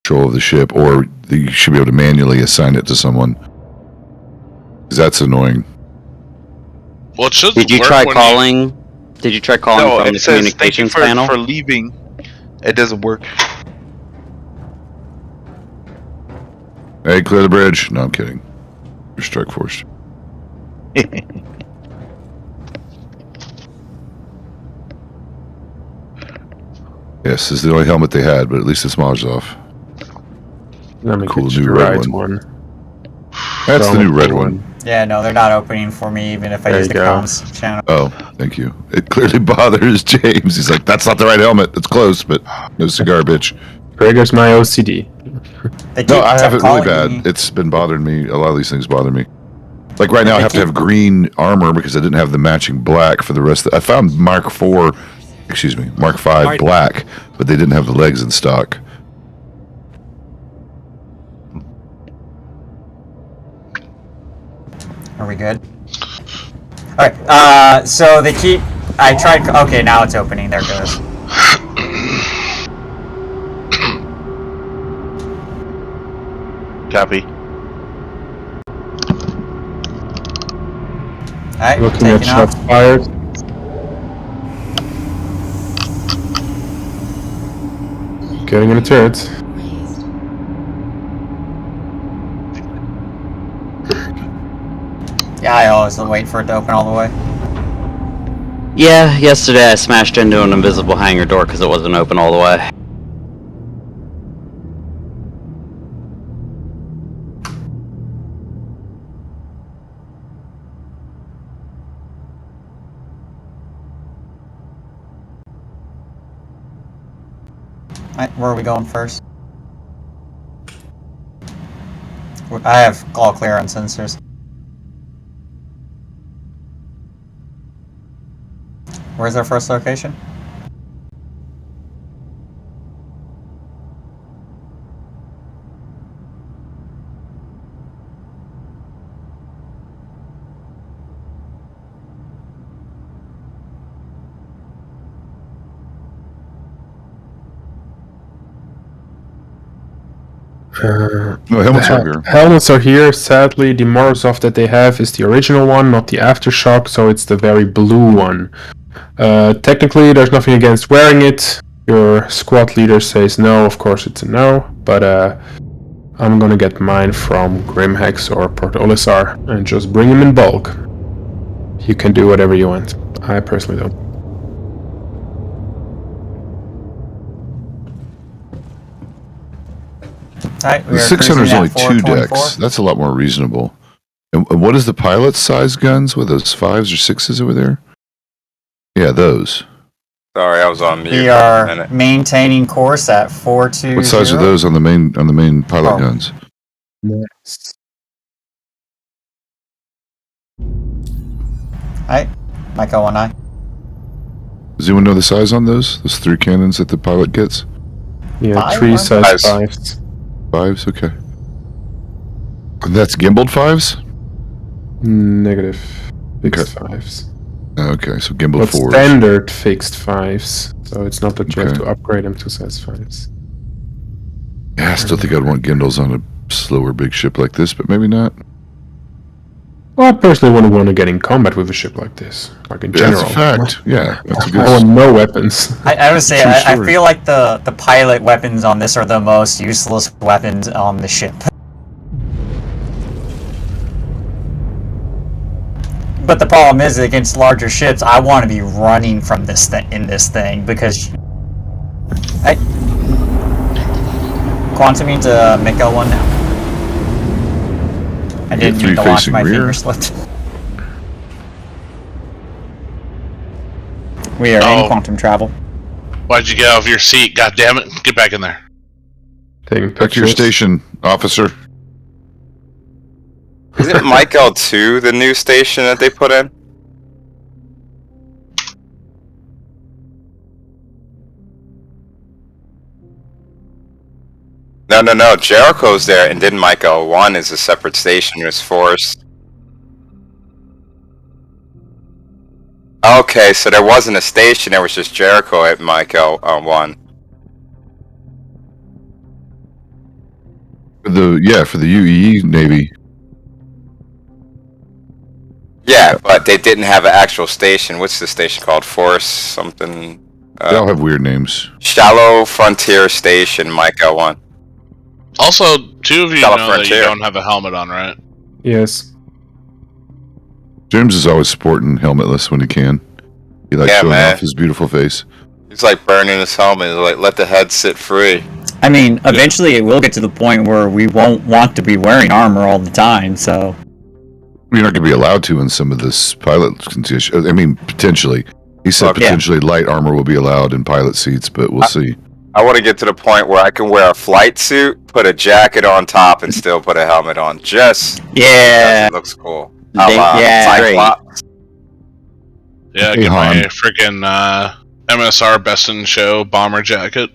control of the ship, or you should be able to manually assign it to someone. Because that's annoying. Well, it should. Did you try calling? Did you try calling from the communications panel? For leaving. It doesn't work. Hey, clear the bridge. No, I'm kidding. You're strike force. Yes, this is the only helmet they had, but at least it's Mazov. Let me Cool get new the red right one. one. That's the new red one. Yeah, no, they're not opening for me even if I There use you the go. comms channel. Oh, thank you. It clearly bothers James. He's like, that's not the right helmet. It's close, but no cigar, bitch. Triggers my OCD. They keep No, I have it really calling bad. me. It's been bothering me. A lot of these things bother me. Like right now, I have to have green armor because I didn't have the matching black for the rest of I found Mark IV, Mark V black, but they didn't have the legs in stock. Are we good? Alright, so they keep... I tried... Okay, now it's opening. There it goes. Copy. Alright, Looking at taking off. shots fired. Getting in the turret. Yeah, I always wait for it to open all the way. Yeah, yesterday I smashed into an invisible hangar door because it wasn't open all the way. Alright, where are we going first? I have all clear on sensors. Where's our first location? No, helmets are here. Helmets are here. Sadly, the Morozov that they have is the original one, not the Aftershock, so it's the very blue one. Technically, there's nothing against wearing it. Your squad leader says no, of course it's a no, but I'm gonna get mine from Grimhex or Port Olisar and just bring them in bulk. You can do whatever you want. I personally don't. Alright, we The are 600 is cruising only at 2 424. decks. That's a lot more reasonable. And what is the pilot's size guns? With those 5s or 6s over there? Yeah, those. Sorry, I was on mute. We for a are minute. maintaining course at 420. What size are those on the main pilot Oh. guns? Next. Alright, Michael 1-9. Does anyone know the size on those? Those 3 cannons that the pilot gets? Yeah, Five 3 ones? size Fives. 5s. 5s? Okay. And that's gimbaled 5s? Negative. Fixed 5s. Okay, so gimbal But 4s. standard fixed 5s. So it's not that you have Okay. to upgrade them to size 5s. Yeah, I still think I'd want gimbals on a slower big ship like this, but maybe not. Well, I personally wouldn't want to get in combat with a ship like this. Like in general. That's a fact. Yeah, that's a I good. want no weapons. I would say, True I story. feel like the pilot weapons on this are the most useless weapons on the ship. But the problem is, against larger ships, I want to be running from this thing because Quantum means Miko 1 now. I didn't mean to launch facing my rear. finger slipped. We are Oh. in quantum travel. Why'd you get out of your seat? God damn it! Get back in there. Taking Back to your pictures. station, officer. Isn't Mike L2 the new station that they put in? No. Jericho's there, and then Mike L1 is a separate station. It was forced. Okay, so there wasn't a station. There was just Jericho at Mike L1. For the UEE Navy. Yeah, but they didn't have an actual station. What's the station called? Force something? They all have weird names. Shallow Frontier Station, Micah 1. Also, two of you Shallow know that you Frontier. don't have a helmet on, right? Yes. James is always sporting helmetless when he can. He likes Yeah, showing man. off his beautiful face. He's like burning his helmet, like let the head sit free. I mean, eventually it will get to the point where we won't want to be wearing armor all the time, so... You're not going to be allowed to in some of this pilot condition. I mean, potentially. He said Okay. potentially light armor will be allowed in pilot seats, but we'll see. I want to get to the point where I can wear a flight suit, put a jacket on top, and still put a helmet on. Just Yeah. because it looks cool. Yeah, Cyclops. Yeah, Hey, get my Han. freaking MSR Best in Show bomber jacket.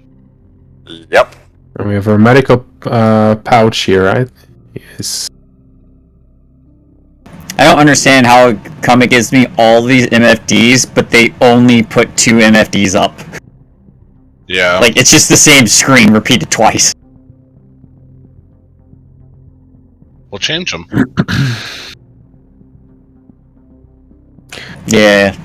Yep. And we have our medical pouch here, right? Yes. I don't understand how come it gives me all these MFDs, but they only put 2 MFDs up. Yeah. Like, it's just the same screen repeated twice. We'll change them. Yeah.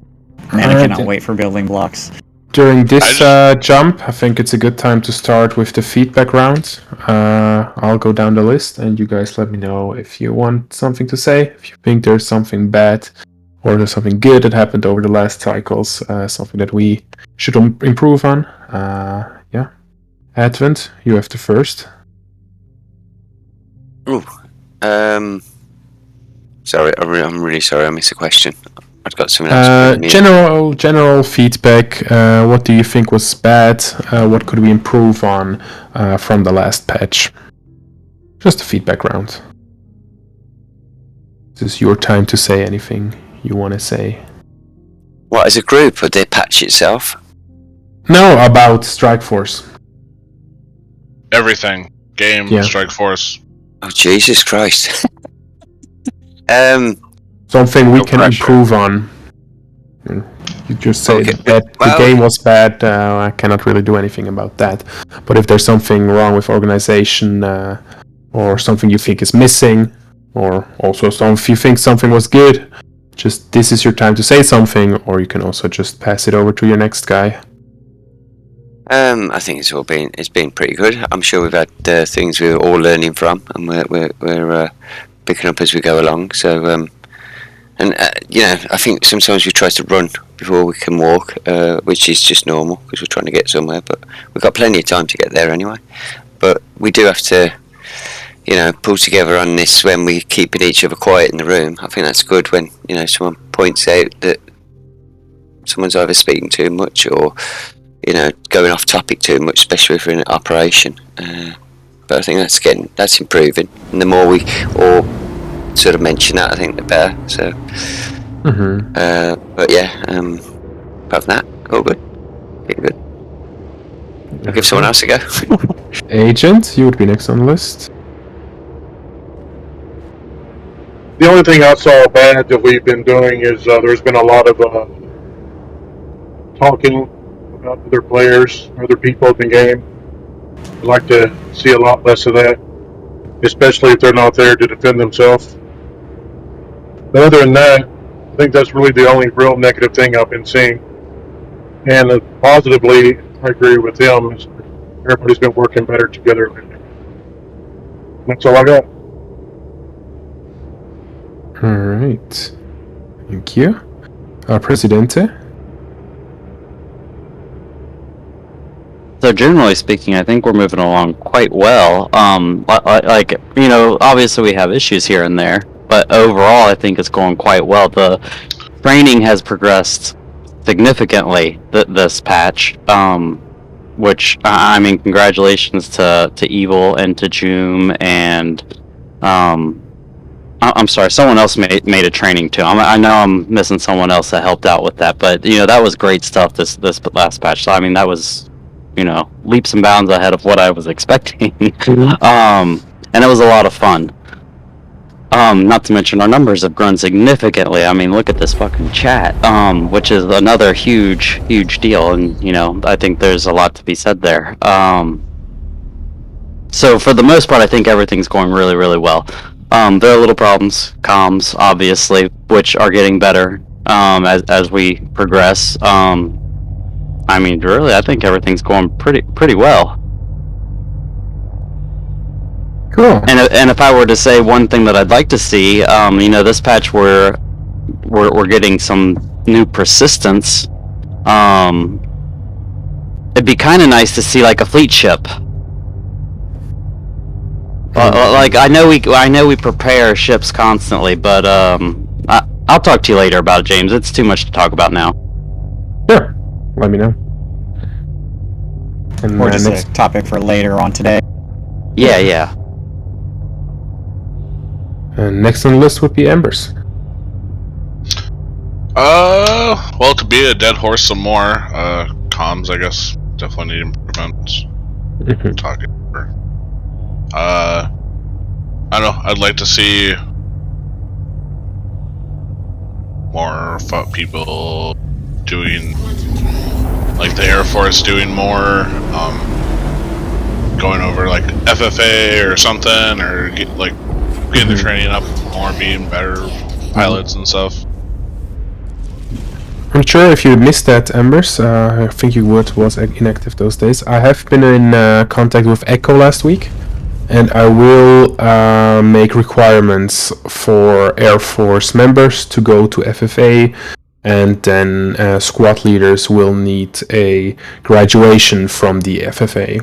Man, I Alright, cannot wait for building blocks. During this I jump, I think it's a good time to start with the feedback round. I'll go down the list, and you guys let me know if you want something to say, if you think there's something bad, or there's something good that happened over the last cycles, something that we should improve on. Yeah. Advent, you have the first. Sorry, I'm really sorry. I missed a question. I've got something else. General feedback. What do you think was bad? What could we improve on from the last patch? Just a feedback round. This is your time to say anything you want to say. What, as a group, or the patch itself? No, about Strike Force. Everything. Game, Yeah. Strike Force. Oh, Jesus Christ. Something we No can pressure. improve on. You just say Okay, that well- the game was bad. I cannot really do anything about that. But if there's something wrong with organization, or something you think is missing, or also if you think something was good, just this is your time to say something, or you can also just pass it over to your next guy. I think it's been pretty good. I'm sure we've had things we're all learning from, and we're picking up as we go along. So, you know, I think sometimes we try to run before we can walk, which is just normal because we're trying to get somewhere. But we've got plenty of time to get there anyway. But we do have to, you know, pull together on this when we're keeping each other quiet in the room. I think that's good when, you know, someone points out that someone's either speaking too much or, you know, going off topic too much, especially if we're in an operation. But I think that's improving, and the more we all sort of mention that, I think the better. So, but yeah, apart from that, all good, pretty good. I'll give someone else a go. Agent, you would be next on the list. The only thing I saw bad that we've been doing is there's been a lot of talking about other players, other people in the game. I'd like to see a lot less of that, especially if they're not there to defend themselves. But other than that, I think that's really the only real negative thing I've been seeing. And positively, I agree with them. Everybody's been working better together lately. That's all I got. Alright. Thank you. Presidente? So generally speaking, I think we're moving along quite well. Like, you know, obviously we have issues here and there, but overall I think it's going quite well. The training has progressed significantly this patch, which, I mean, congratulations to Evil and to Joom and, I'm sorry, someone else made a training too. I know I'm missing someone else that helped out with that, but, you know, that was great stuff this last patch. So, I mean, that was, you know, leaps and bounds ahead of what I was expecting. And it was a lot of fun. Not to mention our numbers have grown significantly. I mean, look at this fucking chat, which is another huge deal. And, you know, I think there's a lot to be said there. So for the most part, I think everything's going really, really well. There are little problems, comms, obviously, which are getting better as we progress. I mean, really, I think everything's going pretty well. Cool. And if I were to say one thing that I'd like to see, this patch we're getting some new persistence. It'd be kind of nice to see like a fleet ship. Like I know we prepare ships constantly, but I'll talk to you later about it, James. It's too much to talk about now. Sure. Let me know. And Or just a topic for later on today. Yeah. And next on the list would be Embers. Well, to be a dead horse some more, comms, I guess, definitely need improvements. Talking for, I don't know, I'd like to see more people doing, like the Air Force doing more, going over like FFA or something, or getting the training up more, being better pilots and stuff. I'm sure if you missed that, Embers, I think you was inactive those days. I have been in contact with Echo last week, and I will make requirements for Air Force members to go to FFA, and then squad leaders will need a graduation from the FFA.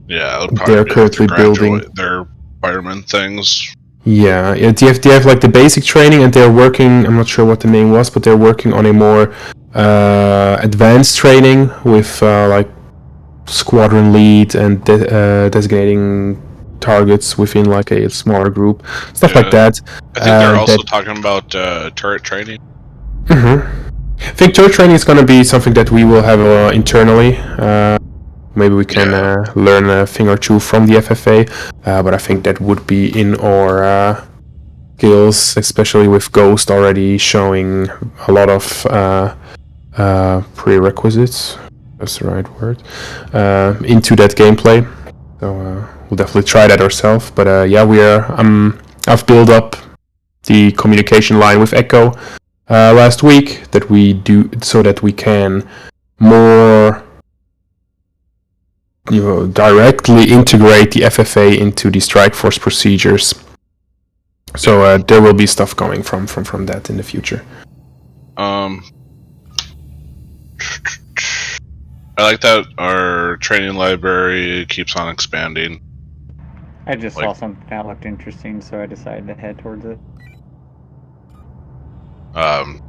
Yeah, they're currently building their fireman things. Yeah, they have like the basic training, and they're working. I'm not sure what the name was, but they're working on a more advanced training with like squadron lead and designating targets within like a smaller group, stuff like that. I think they're also talking about turret training. I think turret training is going to be something that we will have internally. Maybe we can learn a thing or two from the FFA, but I think that would be in our skills, especially with Ghost already showing a lot of prerequisites, that's the right word, into that gameplay. So we'll definitely try that ourselves. But I've built up the communication line with Echo last week that we do so that we can more directly integrate the FFA into the Strike Force procedures. So there will be stuff going from that in the future. I like that our training library keeps on expanding. I just saw something that looked interesting, so I decided to head towards it. But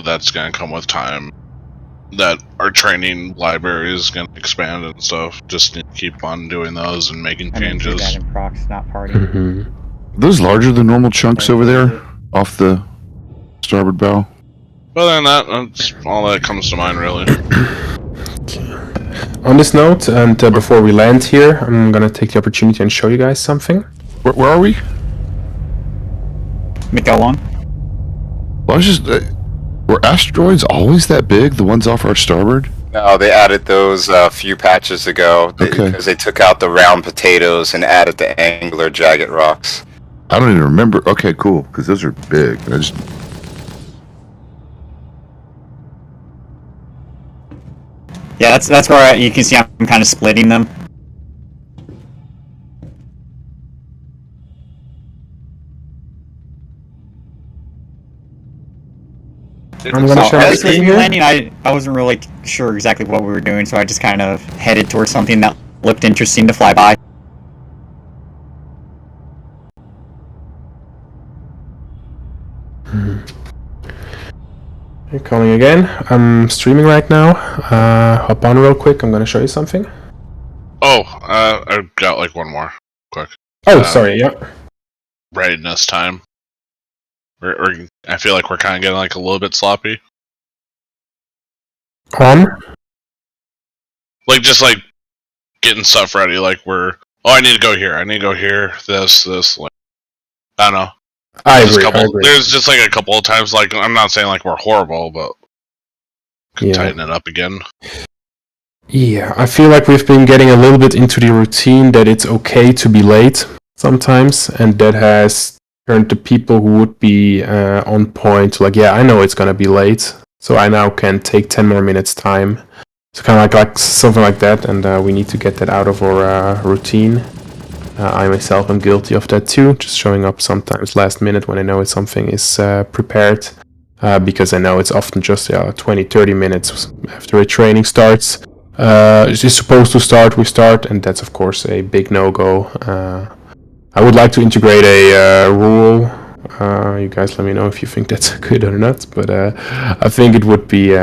that's gonna come with time. That our training library is going to expand and stuff. Just need to keep on doing those and making changes. I didn't see that in Prox, not party. Are those larger than normal chunks over there off the starboard bow? Well, then that's all that comes to mind, really. On this note, and before we land here, I'm going to take the opportunity and show you guys something. Where are we? Go along. Well, I was just... were asteroids always that big? The ones off our starboard? No, they added those a few patches ago because they took out the round potatoes and added the angular jagged rocks. I don't even remember. Okay, cool, because those are big. Yeah, that's where you can see I'm kind of splitting them. I'm gonna show as we were landing, I wasn't really sure exactly what we were doing, so I just kind of headed towards something that looked interesting to fly by. You're calling again. I'm streaming right now. Hop on real quick. I'm gonna show you something. Oh, I've got like one more. Quick. Oh, sorry. Yeah. Readiness time. I feel like we're kind of getting like a little bit sloppy. Like just like getting stuff ready. Like I need to go here. I need to go here. This. Like, I don't know. I agree. There's just like a couple of times. Like I'm not saying like we're horrible, but could tighten it up again. Yeah, I feel like we've been getting a little bit into the routine that it's okay to be late sometimes, and that has turned to people who would be on point, like, yeah, I know it's gonna be late, so I now can take 10 more minutes time. So kind of like something like that, and we need to get that out of our routine. I myself am guilty of that too, just showing up sometimes last minute when I know something is prepared, because I know it's often just 20-30 minutes after a training starts. It's supposed to start, we start, and that's of course a big no-go. I would like to integrate a rule. You guys let me know if you think that's good or not, but I think it would be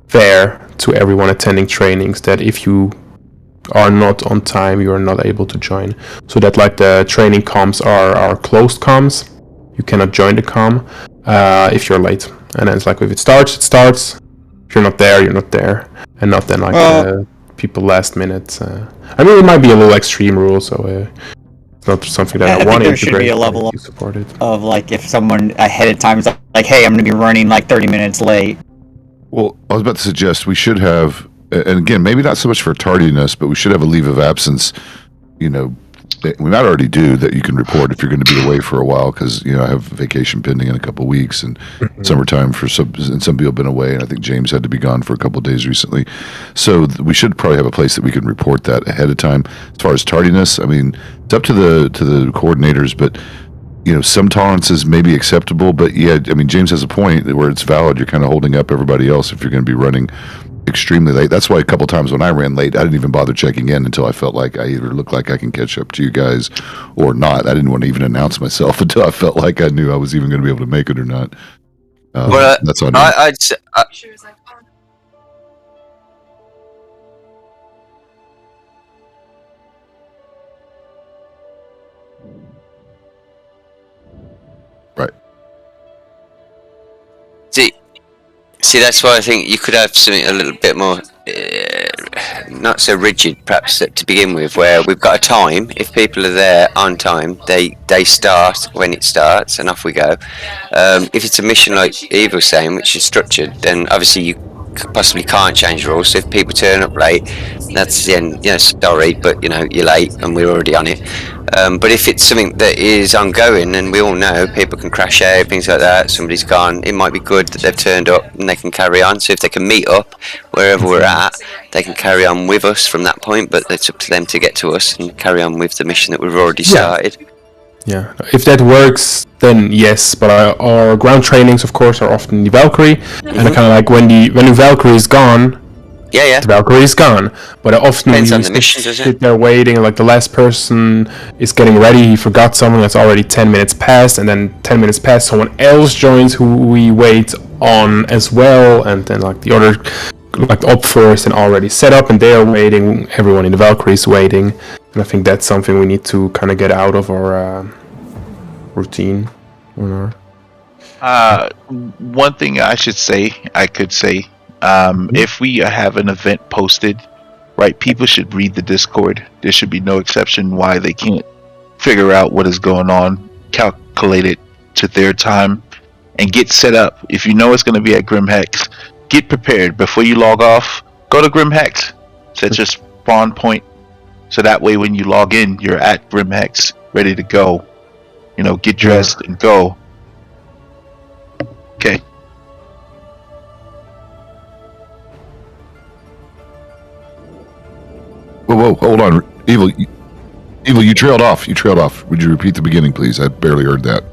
fair to everyone attending trainings that if you are not on time, you are not able to join. So that like the training comms are closed comms. You cannot join the comm if you're late. And then it's like if it starts, it starts. If you're not there, you're not there. And not then like people last minute. I mean, it might be a little extreme rule, so it's not something that I want to integrate. There should be a level of like if someone ahead of time is like, hey, I'm going to be running like 30 minutes late. Well, I was about to suggest we should have, and again, maybe not so much for tardiness, but we should have a leave of absence. We might already do that. You can report if you're going to be away for a while, because I have vacation pending in a couple of weeks, and summertime for some people have been away, and I think James had to be gone for a couple of days recently. So we should probably have a place that we can report that ahead of time. As far as tardiness, I mean, it's up to the coordinators, but some tolerances may be acceptable, but yeah, I mean, James has a point where it's valid. You're kind of holding up everybody else if you're going to be running extremely late. That's why a couple times when I ran late, I didn't even bother checking in until I felt like I either looked like I can catch up to you guys or not. I didn't want to even announce myself until I felt like I knew I was even going to be able to make it or not. Well, that's on I'd say, right. See, that's why I think you could have something a little bit more, not so rigid, perhaps, to begin with, where we've got a time. If people are there on time, they start when it starts, and off we go. If it's a mission like Eve was saying, which is structured, then obviously you possibly can't change rules. So if people turn up late, that's the end. Sorry, but you're late, and we're already on it. But if it's something that is ongoing, and we all know people can crash out, things like that, somebody's gone, it might be good that they've turned up and they can carry on. So if they can meet up wherever we're at, they can carry on with us from that point, but it's up to them to get to us and carry on with the mission that we've already started. Yeah, if that works, then yes, but our ground trainings, of course, are often the Valkyrie, and kind of like when the Valkyrie is gone, the Valkyrie is gone. But often depends we on the mission, doesn't sit there waiting, like the last person is getting ready, he forgot someone, that's already 10 minutes past, and then 10 minutes past, someone else joins who we wait on as well, and then like the other, like the op first and already set up, and they are waiting, everyone in the Valkyrie is waiting, and I think that's something we need to kind of get out of our routine. One thing I could say, if we have an event posted, right, people should read the Discord. There should be no exception why they can't figure out what is going on, calculate it to their time, and get set up. If you know it's going to be at Grim Hex, get prepared. Before you log off, go to Grim Hex. Set your spawn point, so that way when you log in, you're at Grim Hex, ready to go. Get dressed and go. Okay. Whoa, hold on. Evil, you trailed off. Would you repeat the beginning, please? I barely heard that.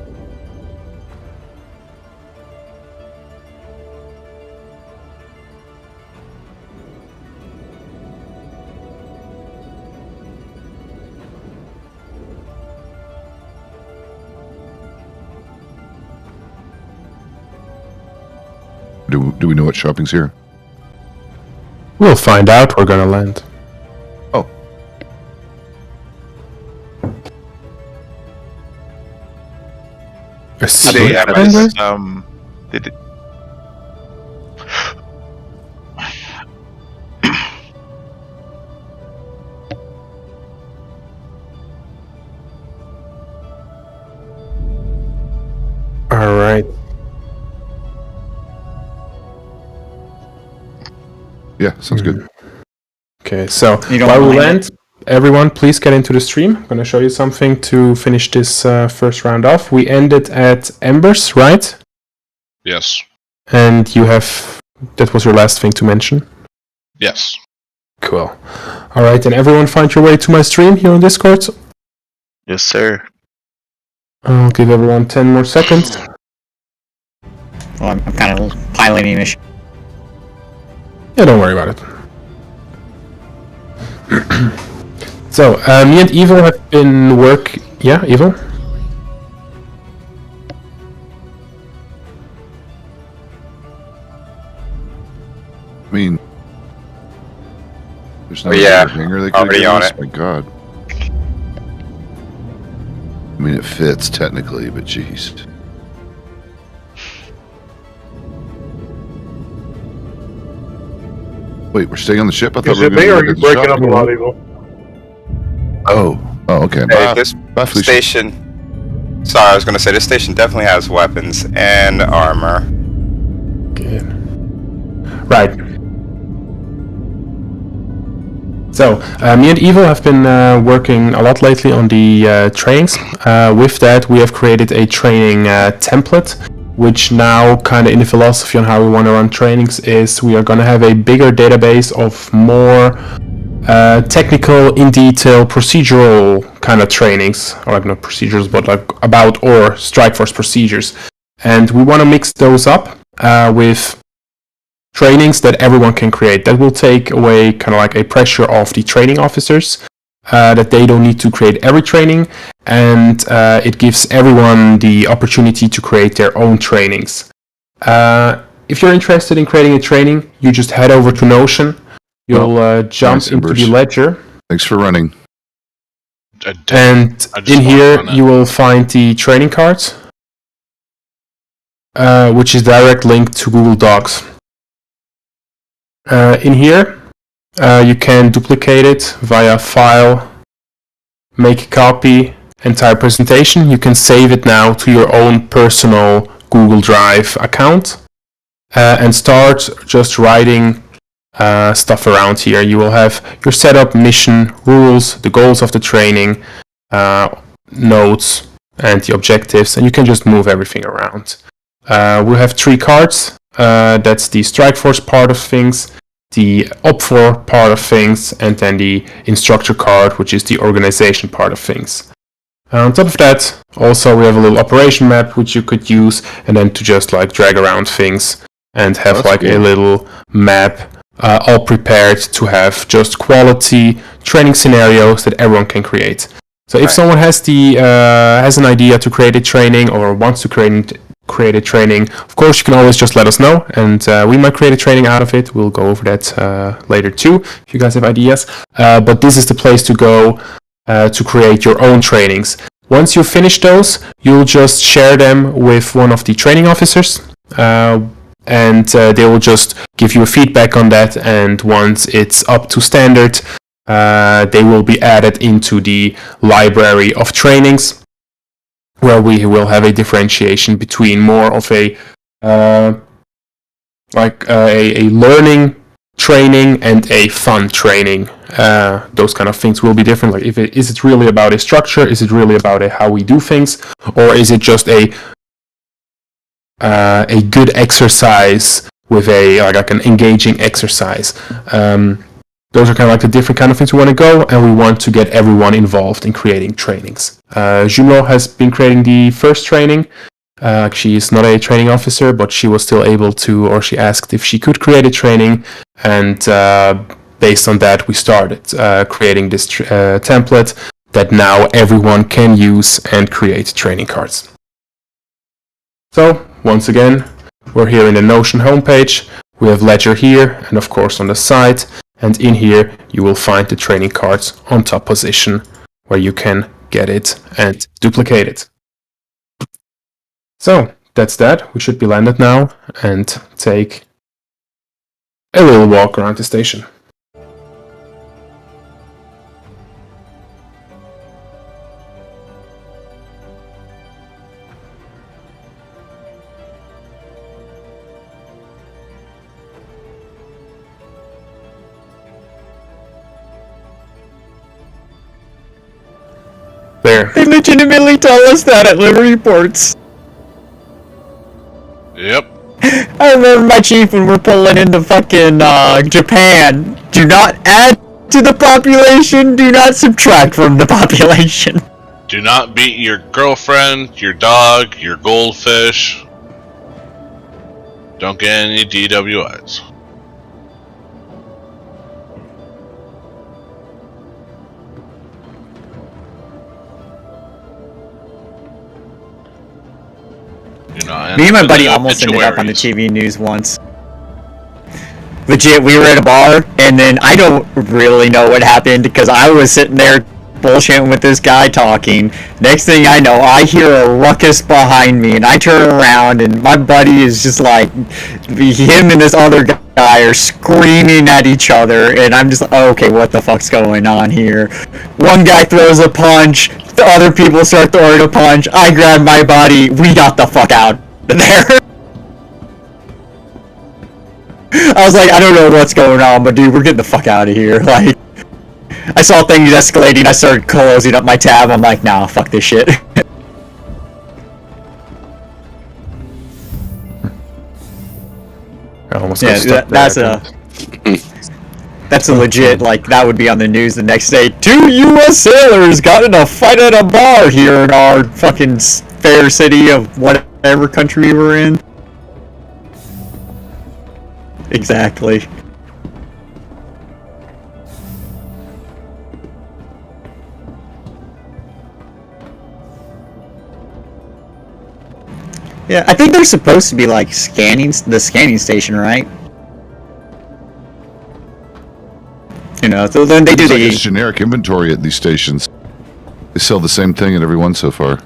Do we know what shopping's here? We'll find out. We're gonna land. Oh. All right. Yeah, sounds good. Okay, so You don't while we mind land, everyone, please get into the stream. I'm going to show you something to finish this first round off. We ended at Embers, right? Yes. And you have... That was your last thing to mention? Yes. Cool. Alright, and everyone find your way to my stream here on Discord. Yes, sir. I'll give everyone 10 more seconds. Well, I'm kind of piloting this. Yeah, don't worry about it. So, me and Evil have been Yeah, Evil? I mean, there's no yeah, hanger they already on it. My God. I mean, it fits technically, but jeez. Wait, we're staying on the ship? I thought Is we it were me or are going you to breaking up a lot, Evil? Oh, okay. Hey, Bye. this Bye, Felicia. station. Sorry, I was gonna say this station definitely has weapons and armor. Good. Right. So, me and Evil have been working a lot lately on the trainings. With that, we have created a training template, which now, kind of in the philosophy on how we want to run trainings, is we are going to have a bigger database of more technical, in detail, procedural kind of trainings, or like not procedures, but like about or Strikeforce procedures, and we want to mix those up with trainings that everyone can create. That will take away kind of like a pressure off the training officers, that they don't need to create every training, and it gives everyone the opportunity to create their own trainings. If you're interested in creating a training, you just head over to Notion. You'll jump into the ledger. Thanks for running. And in here, you will find the training cards, which is direct link to Google Docs. In here, you can duplicate it via File, make a copy, entire presentation. You can save it now to your own personal Google Drive account and start just writing stuff around here. You will have your setup, mission, rules, the goals of the training, notes, and the objectives, and you can just move everything around. We'll have 3 cards. That's the Strikeforce part of things, the Op4 part of things, and then the instructor card, which is the organization part of things. On top of that, also we have a little operation map which you could use, and then to just like drag around things and have like a little map all prepared to have just quality training scenarios that everyone can create. So if someone has has an idea to create a training or wants to create a training, of course you can always just let us know, and we might create a training out of it. We'll go over that later too, if you guys have ideas. But this is the place to go to create your own trainings. Once you finish those, you'll just share them with one of the training officers, and they will just give you a feedback on that, and once it's up to standard, they will be added into the library of trainings, where we will have a differentiation between more of a learning training and a fun training. Those kind of things will be different. Like, is it really about a structure? Is it really about how we do things, or is it just a good exercise with like an engaging exercise? Those are kind of like the different kind of things we want to go, and we want to get everyone involved in creating trainings. Juno has been creating the first training. She is not a training officer, but she was still able to, or she asked if she could create a training, and based on that we started creating this template that now everyone can use and create training cards. So, once again, we're here in the Notion homepage. We have Ledger here, and of course on the side. And in here, you will find the training cards on top position, where you can get it and duplicate it. So, that's that. We should be landed now and take a little walk around the station. there. They legitimately tell us that at Liberty Ports. Yep. I remember my chief when we're pulling into fucking Japan. Do not add to the population, do not subtract from the population. Do not beat your girlfriend, your dog, your goldfish. Don't get any DWIs. Me and my buddy almost ended up on the TV news once. Legit, we were at a bar, and then I don't really know what happened because I was sitting there bullshitting with this guy talking. Next thing I know, I hear a ruckus behind me, and I turn around, and my buddy is just like, him and this other guy are screaming at each other, and I'm just like, okay, what the fuck's going on here? One guy throws a punch, the other people start throwing a punch, I grab my buddy, we got the fuck out of there. I was like, I don't know what's going on, but dude, we're getting the fuck out of here. Like, I saw things escalating, I started closing up my tab, I'm like, nah, fuck this shit. I almost got stuck that's a legit, like, that would be on the news the next day. 2 U.S. sailors got in a fight at a bar here in our fucking fair city of whatever country we were in. Exactly. Yeah, I think they're supposed to be like the scanning station, right? You know, so then they do like it's generic inventory at these stations. They sell the same thing at every one so far.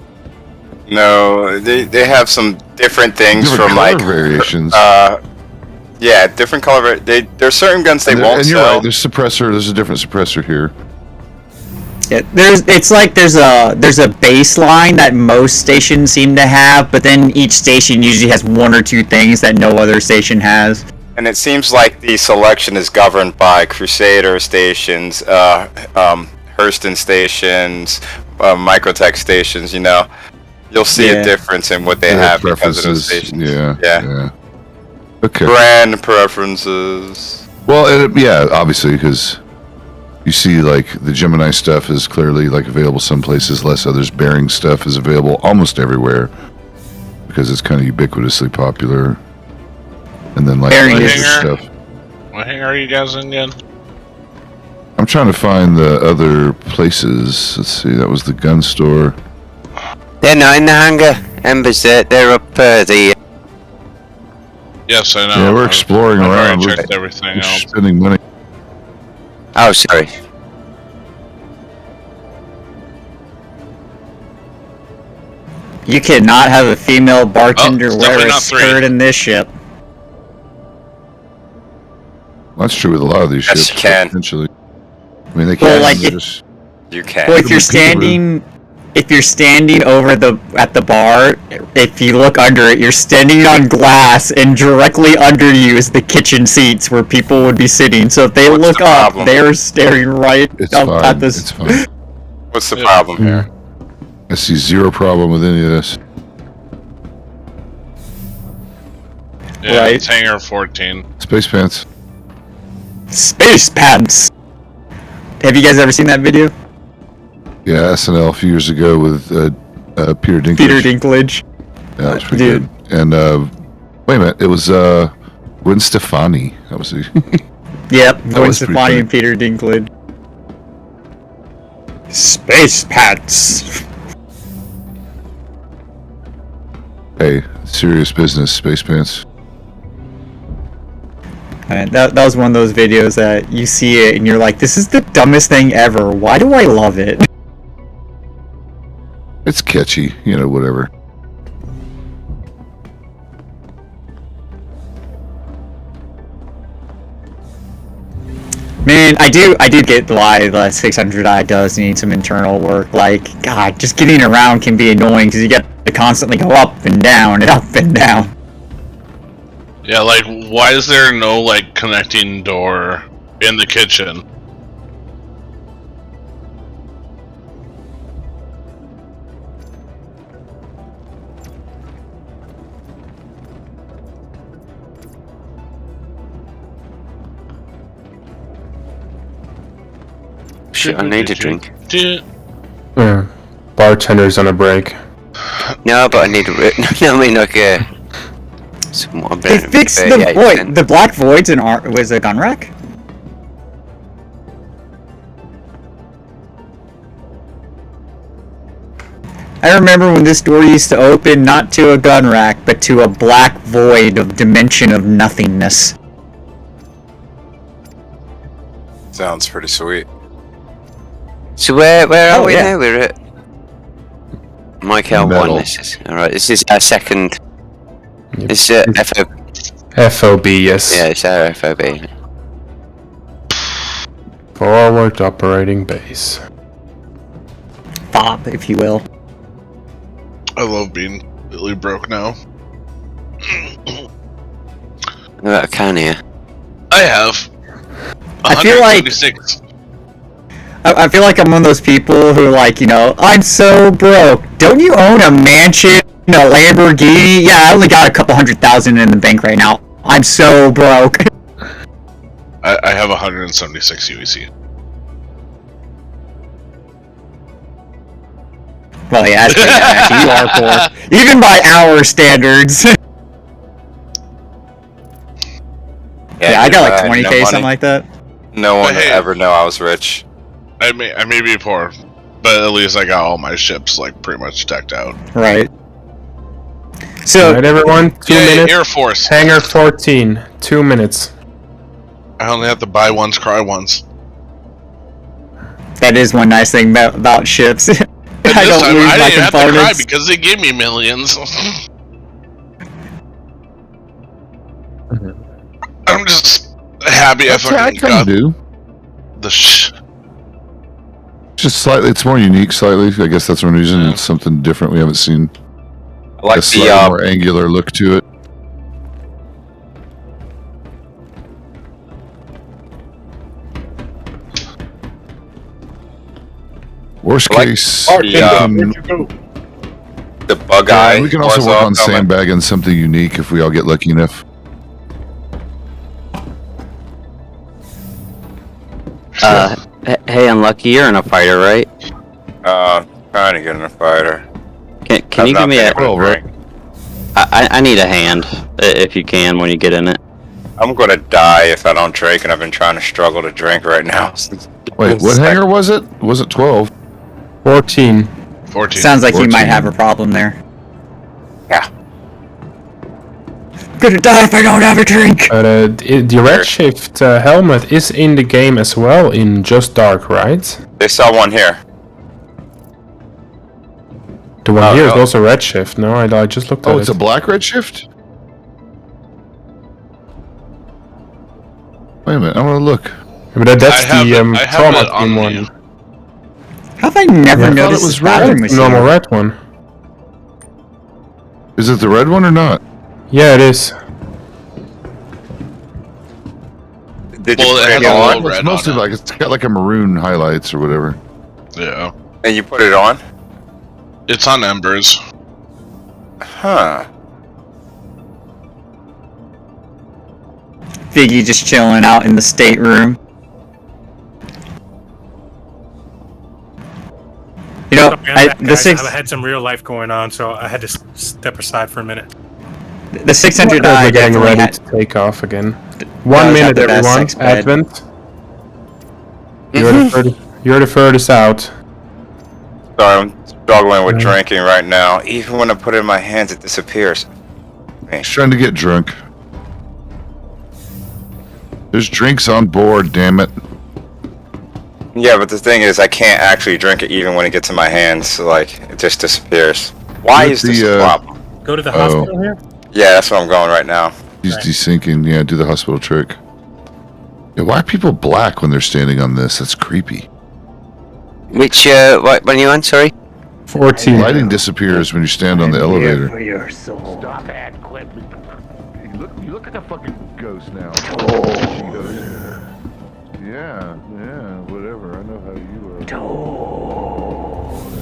No, they have some different things Different from color like variations. Yeah, different color. There's certain guns they won't and you're sell. right. There's suppressor. There's a different suppressor here. Yeah, there's a baseline that most stations seem to have, but then each station usually has 1 or 2 things that no other station has. And it seems like the selection is governed by Crusader stations, Hurston stations, Microtech stations. You know, you'll see a difference in what they have because of those stations. Yeah. Okay. Brand preferences. Well, yeah, obviously, because you see, like, the Gemini stuff is clearly, like, available some places, less others. Bearing stuff is available almost everywhere because it's kind of ubiquitously popular. And then, like, laser stuff. What hangar are you guys in again? I'm trying to find the other places. Let's see, that was the gun store. They're not in the hangar. Embers, they're up the... Yes, I know. Yeah, we're exploring around. We're checked everything out. Spending money. Oh, sorry. You cannot have a female bartender wear a skirt in this ship. Well, that's true with a lot of these Yes, ships. you can. Potentially. I mean, they Well, can. like You can. Well, if you're standing over at the bar, if you look under it, you're standing on glass, and directly under you is the kitchen seats where people would be sitting. So if they look up, they're staring right up at this. It's fine. What's the problem here? I see zero problem with any of this. Yeah, Right. it's hangar 14. Space Pants. Space Pants! Have you guys ever seen that video? Yeah, SNL a few years ago with Peter Dinklage. Peter Dinklage. Yeah, that was pretty good. And wait a minute, it was Gwen Stefani. That was the. Yep, Gwen was pretty Stefani funny. and Peter Dinklage. Space Pants! Hey, serious business, Space Pants. And that was one of those videos that you see it and you're like, this is the dumbest thing ever. Why do I love it? It's catchy, you know, whatever. Man, I do get why the 600i does need some internal work. Like, God, just getting around can be annoying because you get to constantly go up and down and up and down. Yeah, like, why is there no, like, connecting door in the kitchen? I need a drink. Bartender's on a break. No, but I need a. No, I mean like somewhat They fixed the void. The black voids in was a gun rack. I remember when this door used to open not to a gun rack, but to a black void of dimension of nothingness. Sounds pretty sweet. So where are we now? We're at Mike L1. This is alright. This is our second. Yep. It's FOB, yes. Yeah, it's our FOB. Forward operating base. Bob, if you will. I love being completely broke now. What about a can here? I have. I feel like 176. I feel like I'm one of those people who, like, you know, I'm so broke. Don't you own a mansion, a Lamborghini? Yeah, I only got a couple $100,000 in the bank right now. I'm so broke. I have 176 UEC. Well, yeah, that's pretty nice. You are poor. Even by our standards. Yeah, I got like 20k, something like that. No one would ever know I was rich. I may be poor, but at least I got all my ships like pretty much decked out. Right. So, alright, everyone, 2 minutes. Air Force. Hangar 14, 2 minutes. I only have to buy once, cry once. That is one nice thing about ships. I don't lose my didn't have to cry components. because they give me millions. I'm just happy I fucking got do. the Just slightly, it's more unique. Slightly, I guess that's one reason. It's something different we haven't seen. I like a slightly more angular look to it. Worst case, the bug eye. we can also work on sandbagging something unique if we all get lucky enough. Hey, Unlucky, you're in a fighter, right? Trying to get in a fighter. Can you give me a... I need a hand, if you can, when you get in it. I'm gonna die if I don't drink, and I've been trying to struggle to drink right now. Wait, what hangar was it? Was it 12? 14. 14. Sounds like you might have a problem there. Yeah. I'm gonna die if I don't have a drink! The Redshift helmet is in the game as well, in Just Dark, right? They saw one here. The one here is also Redshift. No, I just looked at it. Oh, it's a black Redshift? Wait a minute, I want to look. But that's the trauma team one. How have I never noticed I thought it was red? red. Normal red one. Is it the red one or not? Yeah, it is. Did you Well, put it it has a on? little red It's mostly on it. like it's got like a maroon highlights or whatever. Yeah. And you put it on? It's on Embers. Huh. Figgy just chilling out in the stateroom. You know, I had some real life going on, so I had to step aside for a minute. The 600i We're getting definitely ready had- to take off again. That 1 was minute, not the best everyone. sex bed. Advent. You're the furthest out. Sorry, I'm struggling with drinking right now. Even when I put it in my hands, it disappears. He's trying to get drunk. There's drinks on board, damn it. Yeah, but the thing is, I can't actually drink it even when it gets in my hands. So, like, it just disappears. Why is this a problem? Go to the hospital here? Yeah, that's where I'm going right now. He's desyncing. Yeah, do the hospital trick. Yeah, why are people black when they're standing on this? That's creepy. Which, what one are you on, sorry? 14. Lighting disappears when you stand on the elevator. For your soul. Stop that, Clip. You look like a fucking ghost now. Yeah, whatever. I know how you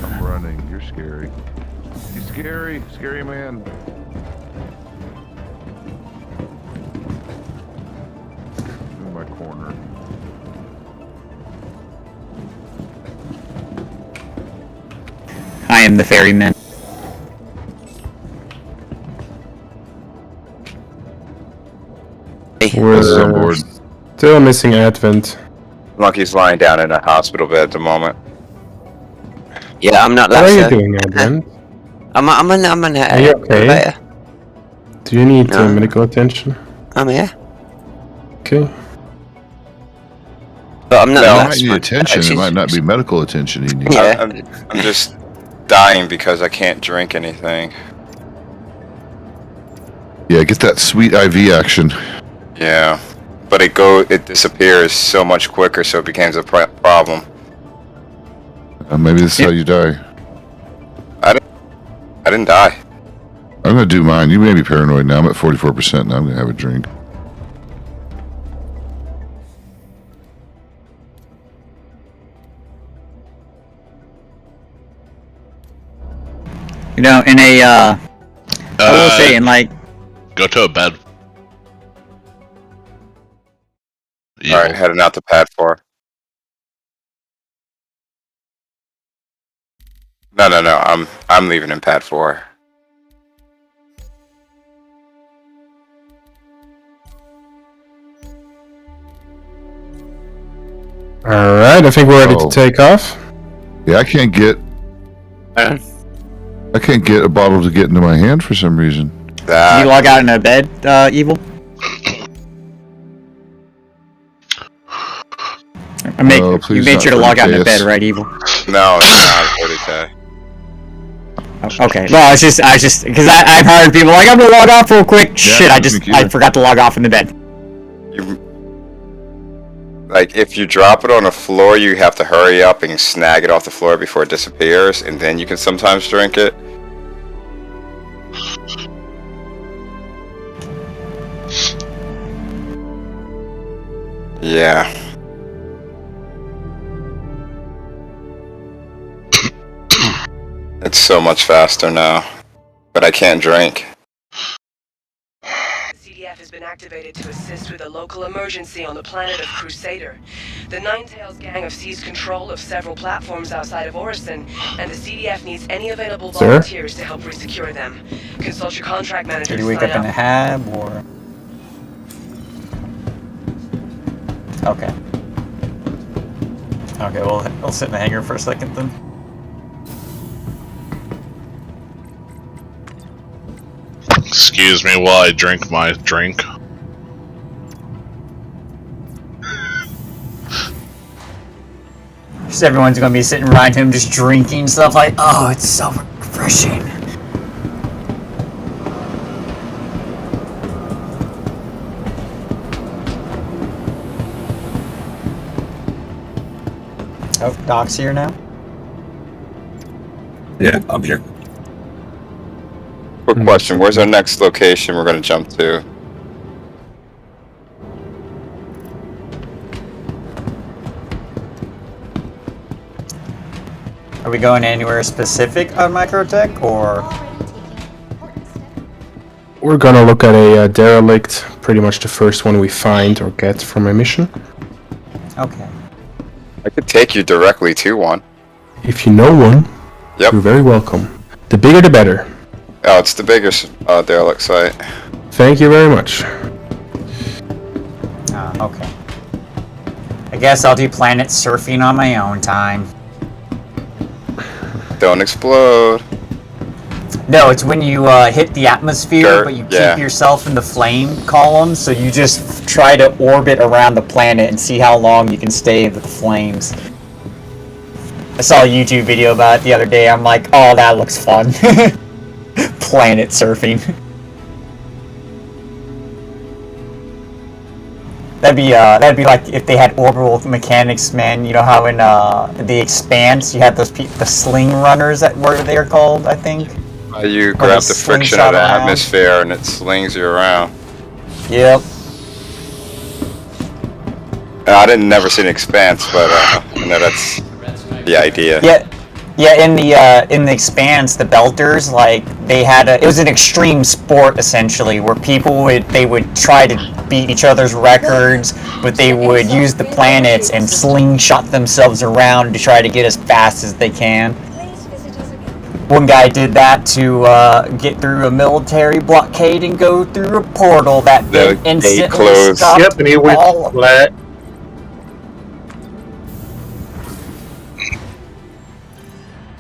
are. I'm running. You're scary. You scary man. In my corner. I am the ferryman. This is on board. Still missing Advent. Monkey's lying down in a hospital bed at the moment. Yeah, I'm not What that. are you sir. doing, Advent? I'm an Are you okay? elevator. Do you need No. medical attention? I'm here. Okay. But I'm not It that might need smart. attention. It She's- might not be medical attention he needs. Yeah. I'm just dying because I can't drink anything. Yeah, get that sweet IV action. Yeah, but it disappears so much quicker, so it becomes a problem. Maybe this is how you die. I didn't die. I'm gonna do mine. You may be paranoid now. I'm at 44% now. I'm gonna have a drink. You know, in a I will say, in like, Go to a bed. All right, heading out to pad 4. No. I'm leaving in pad 4. Alright, I think we're ready to take off. Yeah, I can't get a bottle to get into my hand for some reason. Did you log out in a bed, Evil? You made sure to log out in a bed, right, Evil? No, it's not 40K. Okay. Well, I was just because I've heard people like, I'm gonna log off real quick. Shit, I forgot to log off in the bed. Like, if you drop it on the floor, you have to hurry up and snag it off the floor before it disappears, and then you can sometimes drink it. Yeah. It's so much faster now. But I can't drink. CDF has been activated to assist with a local emergency on the planet of Crusader. The Ninetales gang have seized control of several platforms outside of Orison, and the CDF needs any available volunteers to help resecure them. Consult your contract manager Did to you wake sign up in a hab or? Okay. Okay, well, we'll sit in the hangar for a second then. Excuse me while I drink my drink. Just everyone's gonna be sitting around him just drinking stuff like, oh, it's so refreshing. Oh, Doc's here now? Yeah, I'm here. Quick question, where's our next location we're going to jump to? Are we going anywhere specific on Microtech, or? We're gonna look at a derelict, pretty much the first one we find or get from a mission. Okay. I could take you directly to one. If you know one, Yep. you're very welcome. The bigger the better. Oh, it's the biggest derelict site. Thank you very much. Okay. I guess I'll do planet surfing on my own time. Don't explode. No, it's when you hit the atmosphere, Sure, but you yeah. keep yourself in the flame column, so you just try to orbit around the planet and see how long you can stay in the flames. I saw a YouTube video about it the other day. I'm like, oh, that looks fun. Planet surfing. That'd be like if they had orbital mechanics, man. You know how in The Expanse you had those the sling runners that were they are called, I think. You Or grab the the friction slingshot of the around. atmosphere and it slings you around. Yep. I didn't never see an Expanse, but I know that's the idea. Yeah, in the Expanse, the Belters, like they had it was an extreme sport essentially, where people would try to beat each other's records, but they would use the planets and slingshot themselves around to try to get as fast as they can. One guy did that to get through a military blockade and go through a portal that The then gate instantly closed. stopped Yep, and he went all of flat.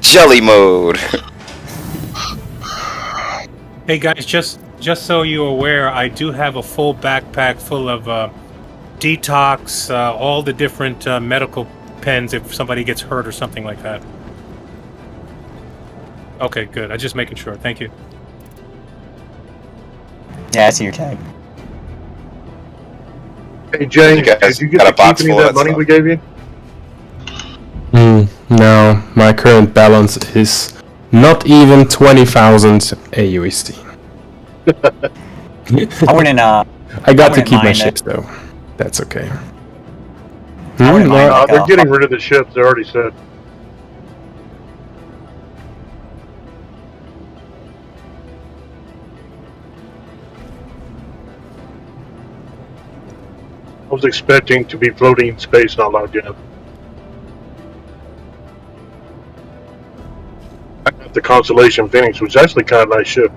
Jelly mode. Hey guys, just so you're aware, I do have a full backpack full of detox, all the different medical pens if somebody gets hurt or something like that. Okay, good. I'm just making sure. Thank you. Yeah, I see your tag. Hey, James, You guys did you get got a to box keep any full of of that money stuff? we gave you? No, my current balance is not even 20,000 AUSD. I wouldn't. I got to wouldn't keep my mind ships though. That's okay. I wouldn't mind like They're getting rid of the ships, they already said. I was expecting to be floating in space not logged in. I got the Constellation Phoenix, which is actually kind of a nice ship.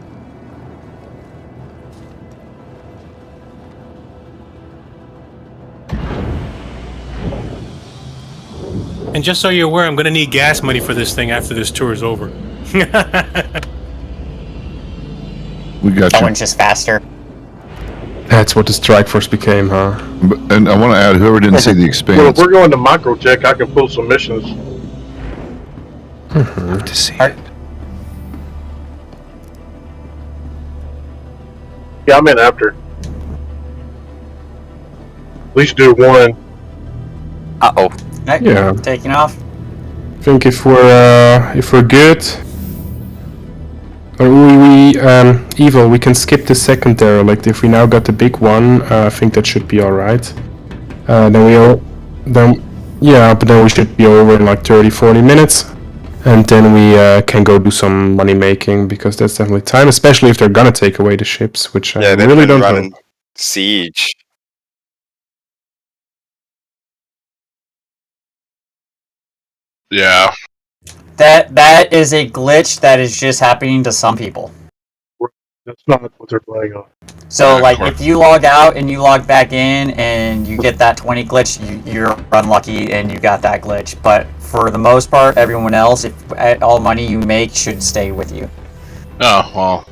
And just so you're aware, I'm going to need gas money for this thing after this tour is over. We got That you. one's just faster. That's what the Strike Force became, huh? And I want to add, whoever didn't see the Well, if Expanse, we're going to Microtech, I can pull some missions. to see it. Yeah, I'm in after. At least do one. Uh-oh. Right, Yeah. taking off. I think if we're good, or we evil, we can skip the secondary. Like if we now got the big one, I think that should be all right. Then but then we should be over in like 30-40 minutes, and then we can go do some money making because that's definitely time, especially if they're gonna take away the ships, which I Yeah, they've really been don't running know. siege. Yeah. That is a glitch that is just happening to some people. That's not what they're playing on. So, Yeah, like, correct. if you log out and you log back in and you get that 20 glitch, you're unlucky and you got that glitch. But for the most part, everyone else, if all money you make should stay with you. Oh, well.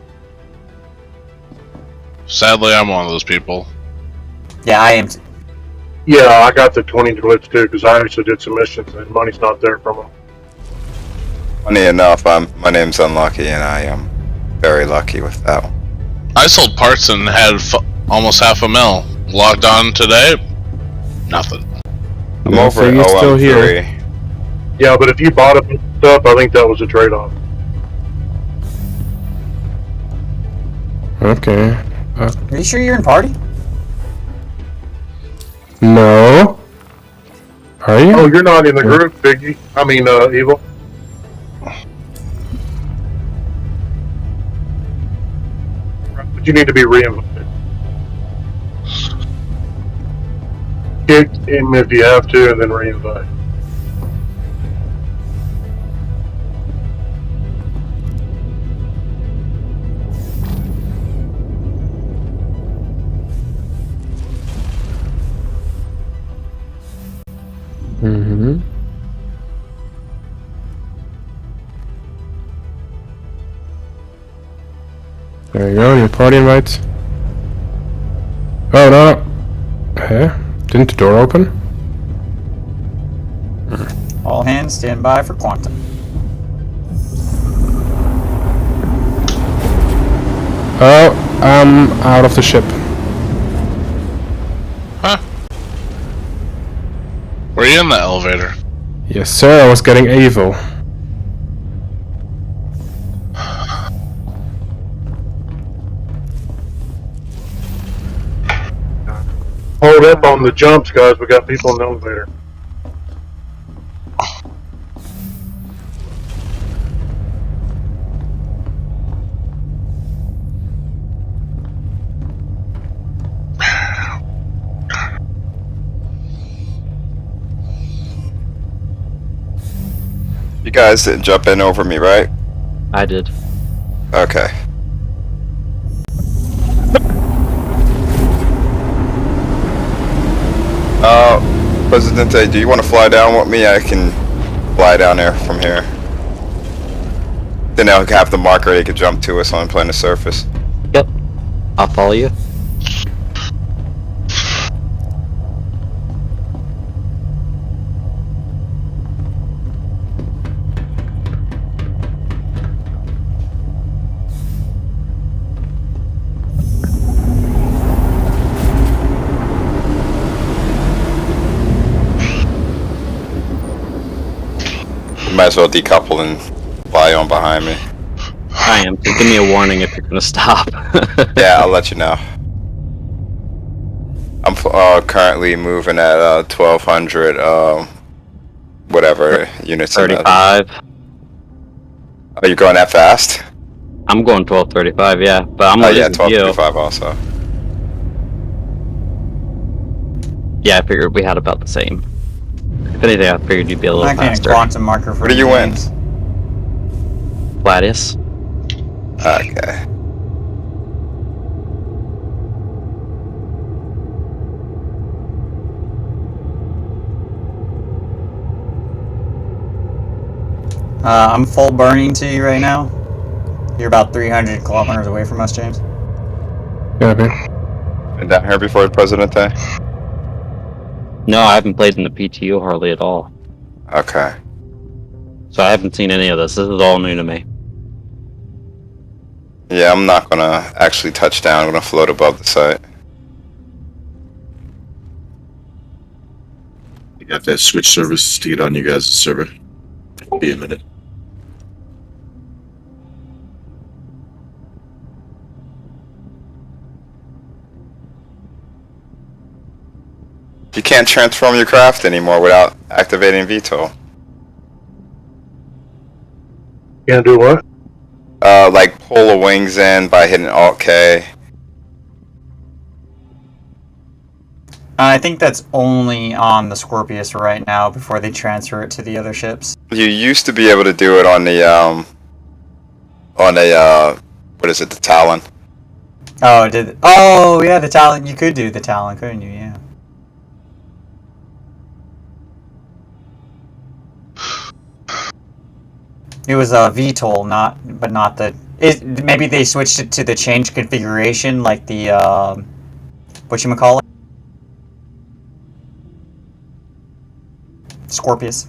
Sadly, I'm one of those people. Yeah, I am. Yeah, I got the 20 glitch too, because I actually did some missions and money's not there from them. Funny enough, my name's Unlucky, and I am very lucky with that one. I sold parts and had almost $500,000. Logged on today, nothing. I'm Yeah, over so at you're still here. OM3. Yeah, but if you bought up stuff, I think that was a trade-off. Okay. Are you sure you're in party? No. Are you? Oh, you're not in the group, Biggie. I mean, Evil. But you need to be re-invited. Kick him if you have to, and then re-invite. Mm-hmm. There you go, your party invite. Oh no! Hey, didn't the door open? All hands stand by for quantum. Oh, I'm out of the ship. Huh? Were you in the elevator? Yes, sir, I was getting evil. Hold up on the jumps, guys. We got people in the elevator. You guys didn't jump in over me, right? I did. Okay. Presidente, do you want to fly down with me? I can fly down there from here. Then I'll have the marker they can jump to us on planet surface. Yep. I'll follow you. Might as well decouple and fly on behind me. I am. So give me a warning if you're gonna stop. Yeah, I'll let you know. I'm currently moving at 1200 whatever units. 35. Are you going that fast? I'm going 1235, yeah. But I'm gonna yeah, leave with you. 1235 also. Yeah, I figured we had about the same. If anything, I figured you'd be a little I faster. can't quantum marker for What do you win? Gladius. Okay. I'm full burning to you right now. You're about 300 kilometers away from us, James. Yeah, man. Been down here before, Presidente? No, I haven't played in the PTU hardly at all. Okay. So I haven't seen any of this. This is all new to me. Yeah, I'm not gonna actually touch down. I'm gonna float above the site. You have to switch service to get on you guys' server. Be a minute. You can't transform your craft anymore without activating VTOL. Can't do what? Like pull the wings in by hitting Alt K. I think that's only on the Scorpius right now before they transfer it to the other ships. You used to be able to do it on the what is it, the Talon? Oh, oh yeah, the Talon. You could do the Talon, couldn't you? Yeah. It was a VTOL, but not the. Maybe they switched it to the change configuration, like the whatchamacallit? Scorpius.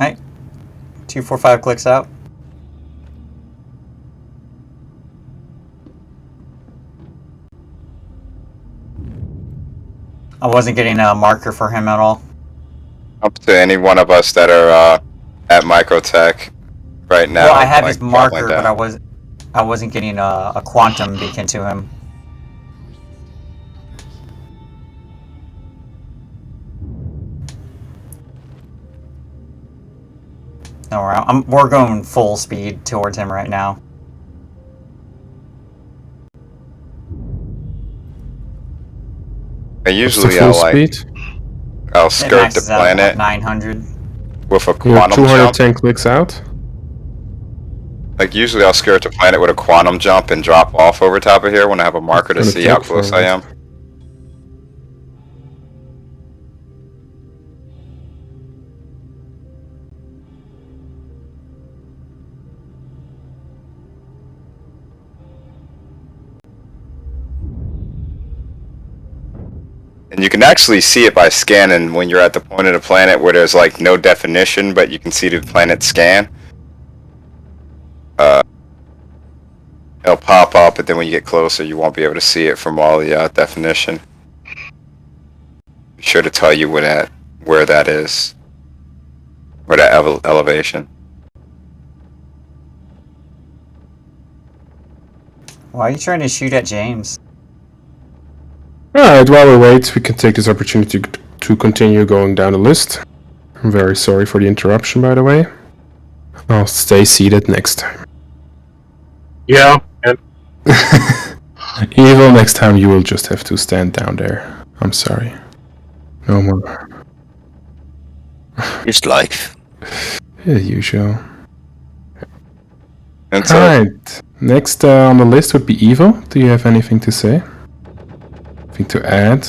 Right. 245 clicks out. I wasn't getting a marker for him at all. Up to any one of us that are at Microtech right now. Well, I had his like, marker, down. but I wasn't getting a quantum beacon to him. No, we're going full speed towards him right now. Usually I'll skirt the planet 900 with a You're quantum 210 jump. clicks out. Like usually I'll skirt the planet with a quantum jump and drop off over top of here when I have a marker to Gonna see how take close for I it. am. And you can actually see it by scanning when you're at the point of the planet where there's like no definition, but you can see the planet scan. It'll pop up, but then when you get closer, you won't be able to see it from all the definition. Be sure to tell you where that is, where that elevation. Why are you trying to shoot at James? Alright, while we wait, we can take this opportunity to continue going down the list. I'm very sorry for the interruption, by the way. I'll stay seated next time. Yeah, and Evil, next time you will just have to stand down there. I'm sorry. No more. Just life. As usual. And Alright. Next on the list would be Evil. Do you have anything to say? Anything to add?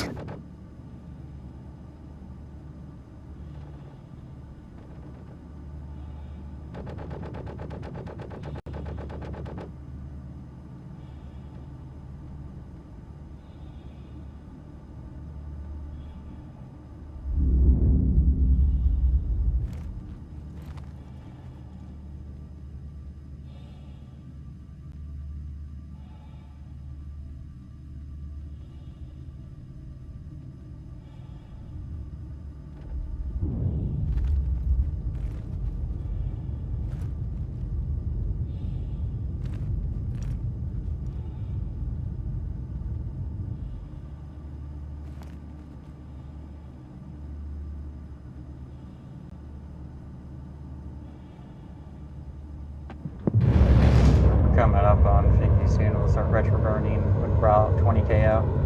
Coming up on 50 soon, we'll start retro burning with about 20 KO.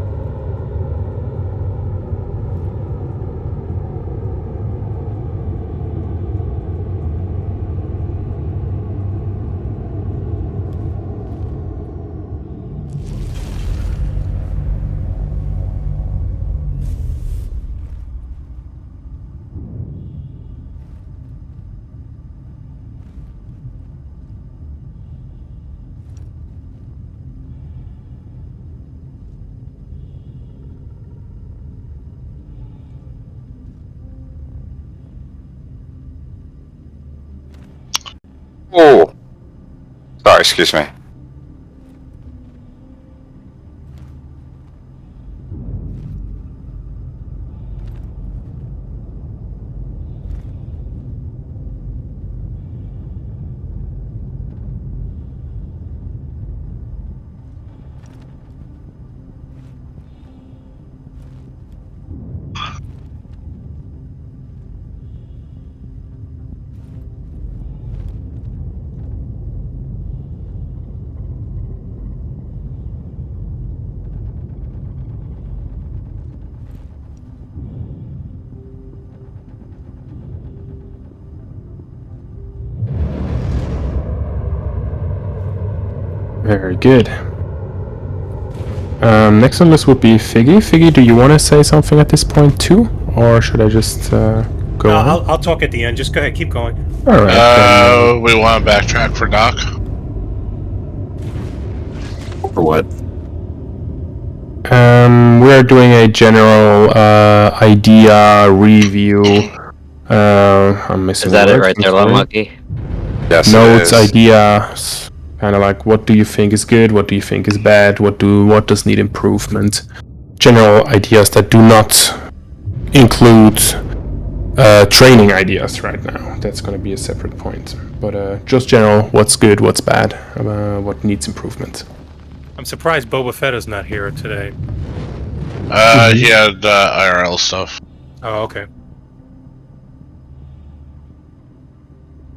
Oh, sorry. Excuse me. Very good. Next on the list would be Figgy. Figgy, do you want to say something at this point too? Or should I just go No, on? I'll talk at the end. Just go ahead, keep going. Alright. We want to backtrack for Doc. For what? We're doing a general idea review. I'm missing Is that the it word, right I'm there, sorry. Monkey? Yes, it Notes, is. ideas, kind of like what do you think is good, what do you think is bad, what does need improvement. General ideas that do not include training ideas right now. That's going to be a separate point. But just general, what's good, what's bad, what needs improvement. I'm surprised Boba Fett is not here today. He had IRL stuff. Oh, okay.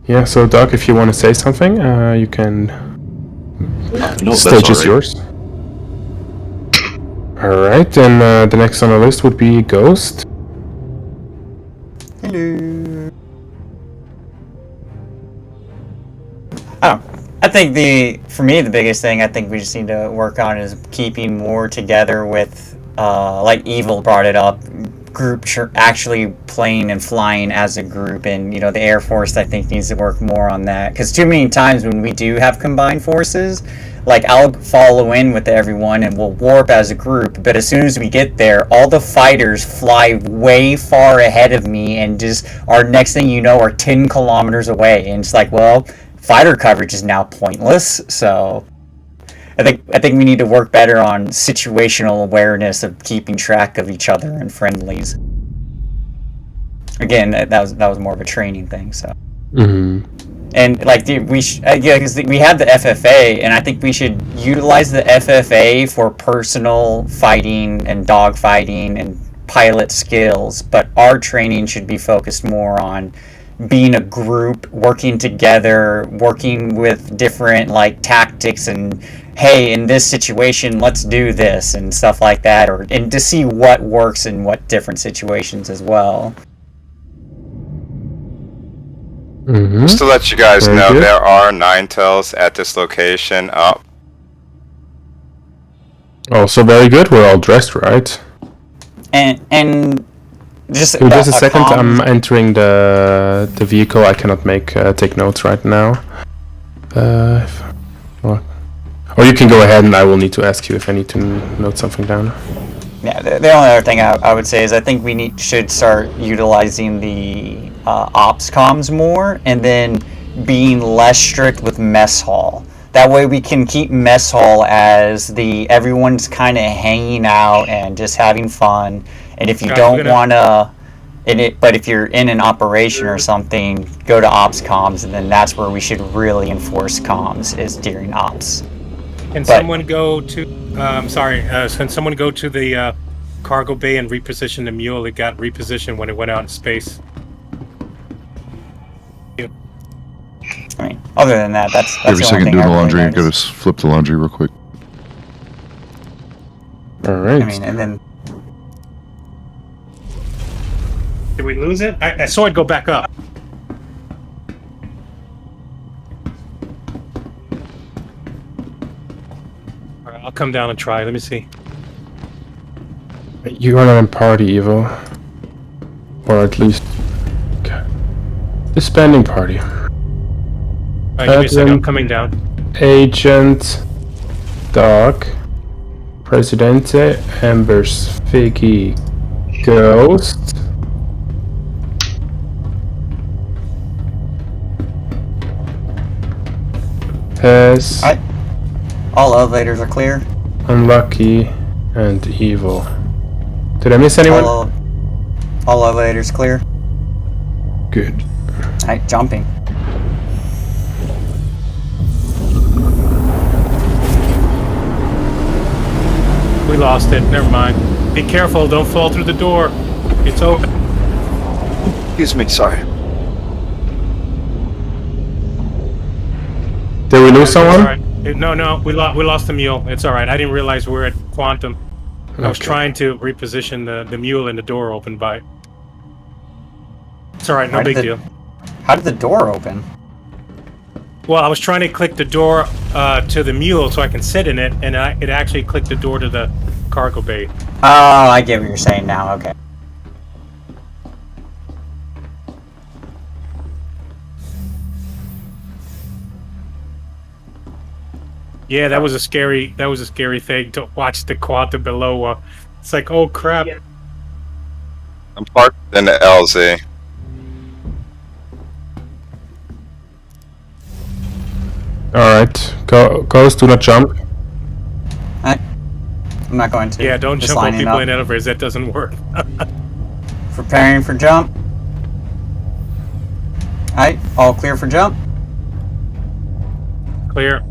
Yeah, so Doc, if you want to say something, you can. No, Stage that's is all right. yours. Alright, then the next on the list would be Ghost. Hello. I think for me the biggest thing I think we just need to work on is keeping more together with, like Evil brought it up, actually playing and flying as a group, and the Air Force I think needs to work more on that, because too many times when we do have combined forces, like I'll follow in with everyone and we'll warp as a group, but as soon as we get there, all the fighters fly way far ahead of me and just next thing you know are 10 kilometers away, and it's like, well, fighter coverage is now pointless. So I think we need to work better on situational awareness of keeping track of each other and friendlies. Again, that was more of a training thing. So, and like because we have the FFA, and I think we should utilize the FFA for personal fighting and dog fighting and pilot skills. But our training should be focused more on being a group, working together, working with different like tactics and hey, in this situation, let's do this and stuff like that, and to see what works in what different situations as well. Just to let you guys Very know, good. there are Ninetales at this location. Also very good. We're all dressed right. And just Give me just a second. comm- I'm entering the vehicle. I cannot take notes right now. Or you can go ahead, and I will need to ask you if I need to note something down. Yeah, the only other thing I would say is I think we should start utilizing the ops comms more, and then being less strict with mess hall. That way we can keep mess hall as everyone's kind of hanging out and just having fun. And if you don't want to, but if you're in an operation or something, go to ops comms, and then that's where we should really enforce comms is during ops. Can someone go to? Can someone go to the cargo bay and reposition the mule? It got repositioned when it went out in space. I mean, other than that, that's Every the only second thing doing I the really laundry. noticed. Gotta flip the laundry real quick. All right. I mean, and then Did we lose it? I saw it go back up. All right, I'll come down and try. Let me see. You are not in party, Evo. Or at least disbanding party. All right, give me a second. I'm coming down. Agent Doc, Presidente, Embers, Figgy, Ghost. Pez, all elevators are clear. Unlucky, and Evil. Did I miss anyone? All elevators clear. Good. Alright, jumping. We lost it. Never mind. Be careful. Don't fall through the door. It's open. Excuse me, sorry. Did we lose someone? All right. No. We lost the mule. It's all right. I didn't realize we were at Quantum. I was trying to reposition the mule and the door open by. It's all right. No big deal. How did the door open? Well, I was trying to click the door to the mule so I can sit in it, and it actually clicked the door to the cargo bay. Oh, I get what you're saying now. Okay. Yeah, that was a scary thing to watch the Quantum below. It's like, oh crap. I'm parked in the LZ. Alright, Ghost, do not jump. I'm not going to. Yeah, don't Just jump on lining people up. in elevators. That doesn't work. Preparing for jump. Alright, all clear for jump. Clear.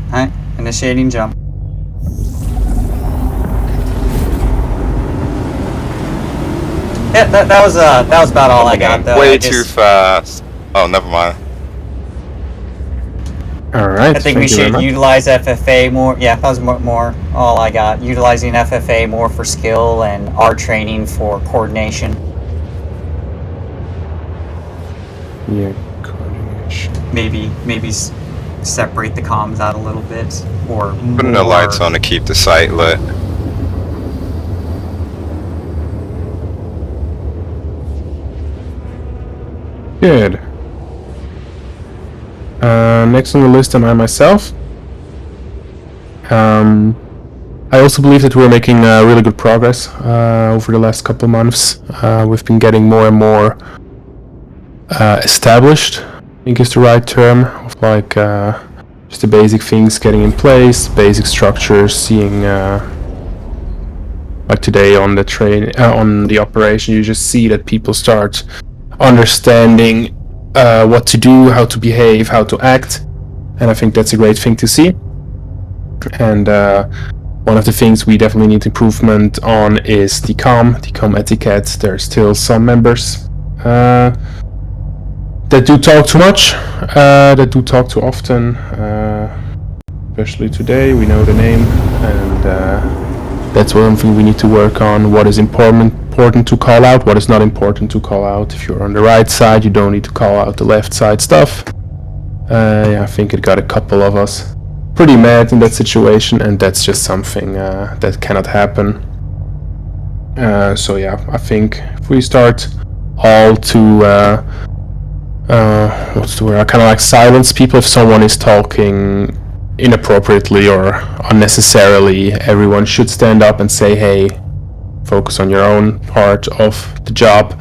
Alright, initiating jump. Yeah, that was about all I got though. Way too fast. Oh, never mind. Alright, I think we should utilize FFA more. Yeah, that was more all I got. Utilizing FFA more for skill and our training for coordination. Yeah, coordination. Maybe separate the comms out a little bit, or Putting the lights on to keep the site lit. Good. Next on the list am I myself. I also believe that we're making really good progress over the last couple months. We've been getting more and more established, I think is the right term, of like just the basic things getting in place, basic structures, seeing like today on the train, on the operation, you just see that people start understanding what to do, how to behave, how to act, and I think that's a great thing to see. And one of the things we definitely need improvement on is the comm etiquette. There's still some members that do talk too much, that do talk too often, especially today. We know the name, and that's one thing we need to work on. What is important to call out, what is not important to call out. If you're on the right side, you don't need to call out the left side stuff. Yeah, I think it got a couple of us pretty mad in that situation, and that's just something that cannot happen. So yeah, I think if we start all to what's the word? Kind of like silence people if someone is talking inappropriately or unnecessarily. Everyone should stand up and say, "Hey, focus on your own part of the job."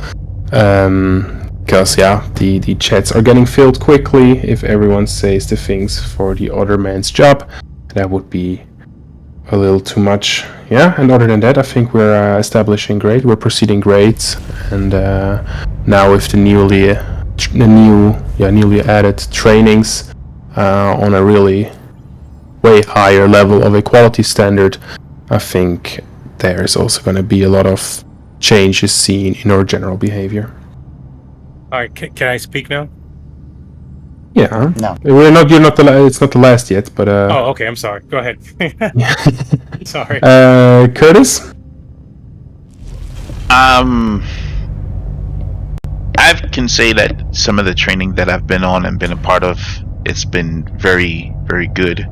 Because yeah, the chats are getting filled quickly if everyone says the things for the other man's job. That would be a little too much. Yeah, and other than that, I think we're establishing great. We're proceeding great, and now with the newly added trainings on a really way higher level of a quality standard, I think there's also going to be a lot of changes seen in our general behavior. All right, can I speak now? Yeah. No. We're not. You're not the. It's not the last yet, but. Oh, okay. I'm sorry. Go ahead. Sorry. Curtis. I can say that some of the training that I've been on and been a part of, it's been very, very good.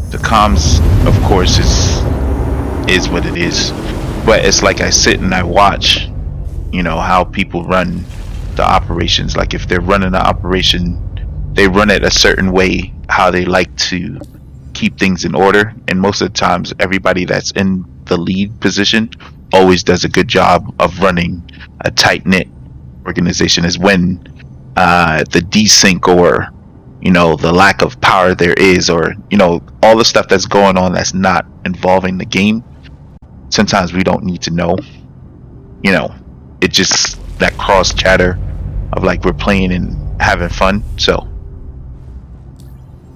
The comms, of course, is what it is, but it's like I sit and I watch, how people run the operations. Like if they're running the operation, they run it a certain way, how they like to keep things in order, and most of the times everybody that's in the lead position always does a good job of running a tight-knit organization. Is when the desync or the lack of power there is, or all the stuff that's going on that's not involving the game, sometimes we don't need to know. It just that cross chatter of like we're playing and having fun, so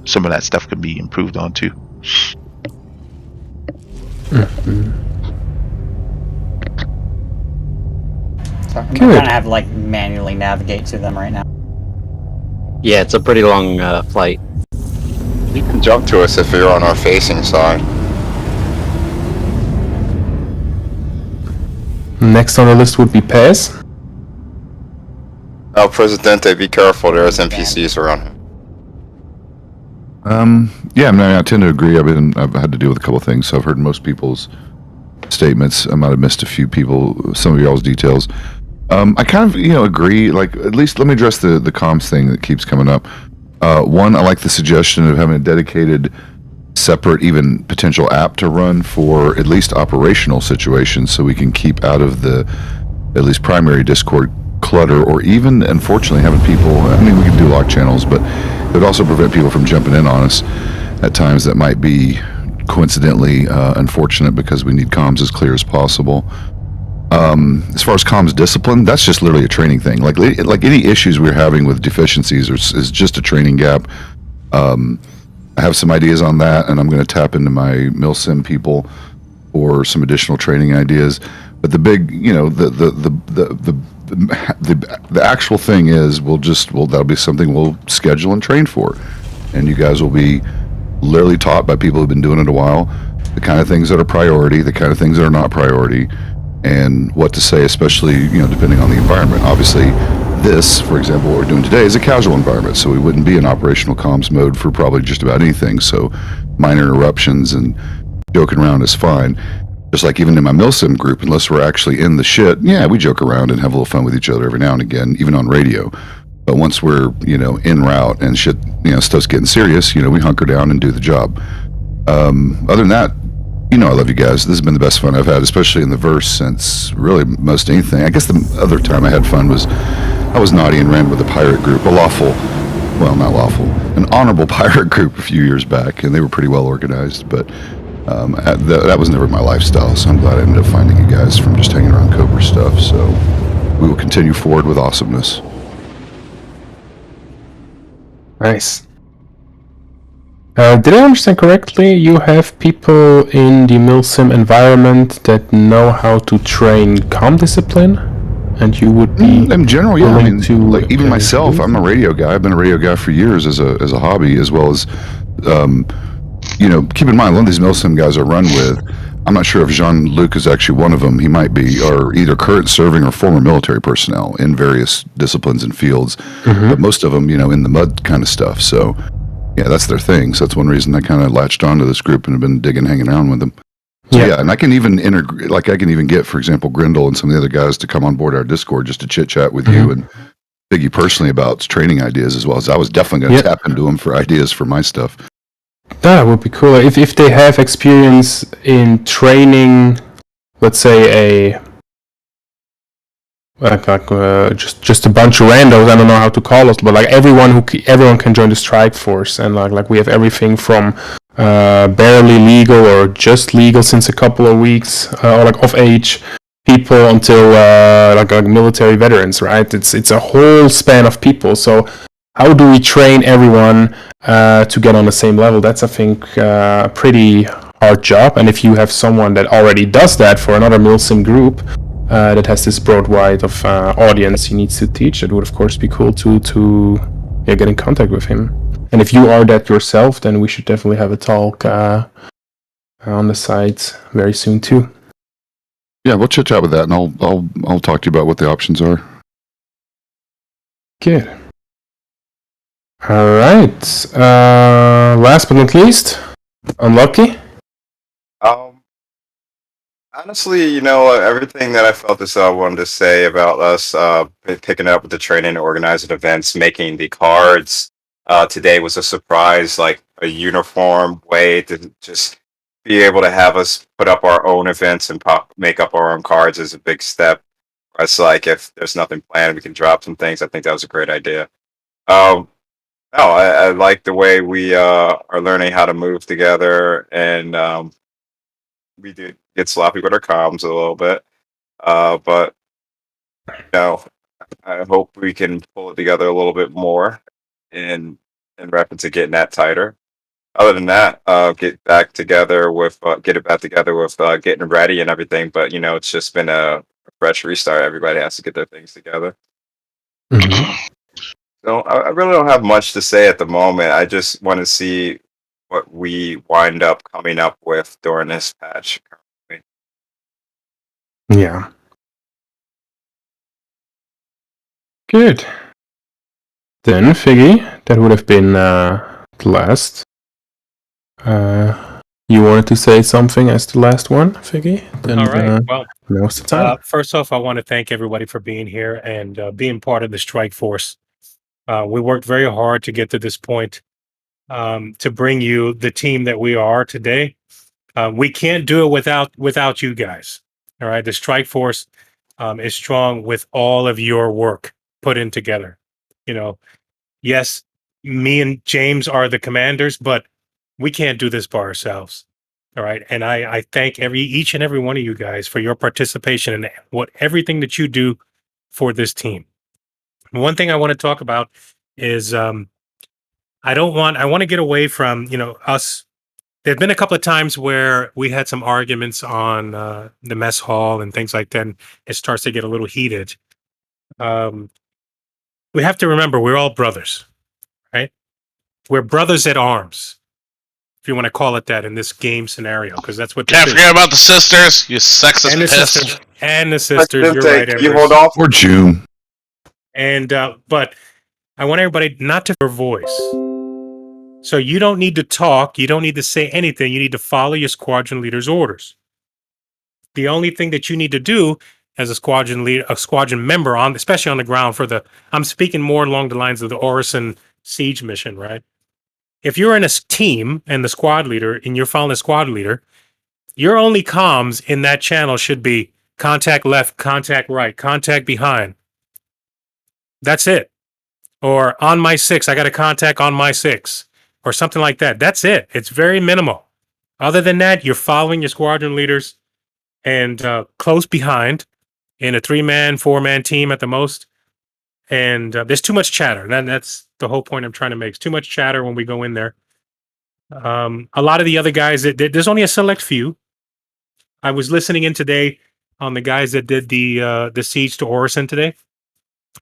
some of that stuff could be improved on too. So I'm gonna have to like manually navigate to them right now. Yeah, it's a pretty long flight. You can jump to us if you're on our facing side. Next on the list would be Pez. Oh, Presidente, be careful. There's NPCs around him. Yeah, I tend to agree. I've had to deal with a couple of things, so I've heard most people's statements. I might have missed a few people, some of y'all's details. I kind of, agree. Like, at least let me address the comms thing that keeps coming up. One, I like the suggestion of having a dedicated, separate, even potential app to run for at least operational situations, so we can keep out of the at least primary Discord clutter, or even, unfortunately, having people. We can do lock channels, but it would also prevent people from jumping in on us at times that might be coincidentally unfortunate, because we need comms as clear as possible. As far as comms discipline, that's just literally a training thing. Like any issues we're having with deficiencies is just a training gap. I have some ideas on that, and I'm going to tap into my Milsim people for some additional training ideas. But the big, the actual thing is, that'll be something we'll schedule and train for, and you guys will be literally taught by people who've been doing it a while, the kind of things that are priority, the kind of things that are not priority, and what to say, especially depending on the environment. Obviously, this, for example, what we're doing today is a casual environment, so we wouldn't be in operational comms mode for probably just about anything. So minor interruptions and joking around is fine. Just like even in my Milsim group, unless we're actually in the shit, yeah, we joke around and have a little fun with each other every now and again, even on radio. But once we're, en route and shit, stuff's getting serious, we hunker down and do the job. Other than that, I love you guys. This has been the best fun I've had, especially in the verse, since really most anything. I guess the other time I had fun was I was naughty and ran with a pirate group, an honorable pirate group a few years back, and they were pretty well organized, but that was never my lifestyle, so I'm glad I ended up finding you guys from just hanging around Cobra stuff. So we will continue forward with awesomeness. Nice. Did I understand correctly? You have people in the Milsim environment that know how to train comm discipline? and you would be in general, yeah. I willing mean, to, like even myself, I'm a radio guy. I've been a radio guy for years as a hobby, as well as, keep in mind, one of these Milsim guys I run with, I'm not sure if Jean-Luc is actually one of them. He might be, or either current serving or former military personnel in various disciplines and fields. But most of them, in the mud kind of stuff. So, yeah, that's their thing. So that's one reason I kind of latched onto this group and have been hanging around with them. So, yeah, and I can even integrate, like I can even get, for example, Grindel and some of the other guys to come on board our Discord just to chit chat with you and Biggie personally about training ideas, as well as I was definitely going to tap into them for ideas for my stuff. That would be cool. If they have experience in training, let's say just a bunch of randos. I don't know how to call it, but like everyone can join the strike force, and like we have everything from barely legal or just legal since a couple of weeks, or like of age people until like military veterans, right? It's a whole span of people. So how do we train everyone to get on the same level? That's, I think, a pretty hard job. And if you have someone that already does that for another Milsim group that has this broad wide of audience he needs to teach, it would of course be cool to get in contact with him. And if you are that yourself, then we should definitely have a talk on the site very soon too. Yeah, we'll chit chat with that, and I'll talk to you about what the options are. Good. All right. Last but not least, Unlucky. Honestly, everything that I felt as though I wanted to say about us picking up with the training and organizing events, making the cards today was a surprise, like a uniform way to just be able to have us put up our own events and make up our own cards is a big step. It's like if there's nothing planned, we can drop some things. I think that was a great idea. I like the way we are learning how to move together, and we did get sloppy with our comms a little bit, but I hope we can pull it together a little bit more in reference to getting that tighter. Other than that, get it back together with getting ready and everything. But it's just been a fresh restart. Everybody has to get their things together. So I really don't have much to say at the moment. I just want to see what we wind up coming up with during this patch. Yeah. Good. Then, Figgy, that would have been the last. You wanted to say something as the last one, Figgy? Then, all right. Well, now's the time. First off, I want to thank everybody for being here and being part of the strike force. We worked very hard to get to this point, to bring you the team that we are today. We can't do it without you guys. All right. The strike force is strong with all of your work put in together. Yes, me and James are the commanders, but we can't do this by ourselves. All right. And I thank each and every one of you guys for your participation and everything that you do for this team. One thing I want to talk about is I want to get away from, us. There've been a couple of times where we had some arguments on the mess hall and things like that, and it starts to get a little heated. We have to remember we're all brothers, right? We're brothers at arms, if you want to call it that in this game scenario, because that's what. Can't forget about the sisters, you sexist and piss. The sisters. You're right. You hold off. Or June. And but I want everybody not to hear voice. So you don't need to talk. You don't need to say anything. You need to follow your squadron leader's orders. The only thing that you need to do as a squadron leader, a squadron member especially on the ground I'm speaking more along the lines of the Orison siege mission, right? If you're in a team and the squad leader and you're following the squad leader, your only comms in that channel should be contact left, contact right, contact behind. That's it. Or on my 6, I got a contact on my 6. Or something like that. That's it. It's very minimal. Other than that, you're following your squadron leaders and close behind in a 3-man, 4-man team at the most. And there's too much chatter. And that's the whole point I'm trying to make. It's too much chatter when we go in there. A lot of the other guys, there's only a select few. I was listening in today. on the guys that did the siege to Orison today.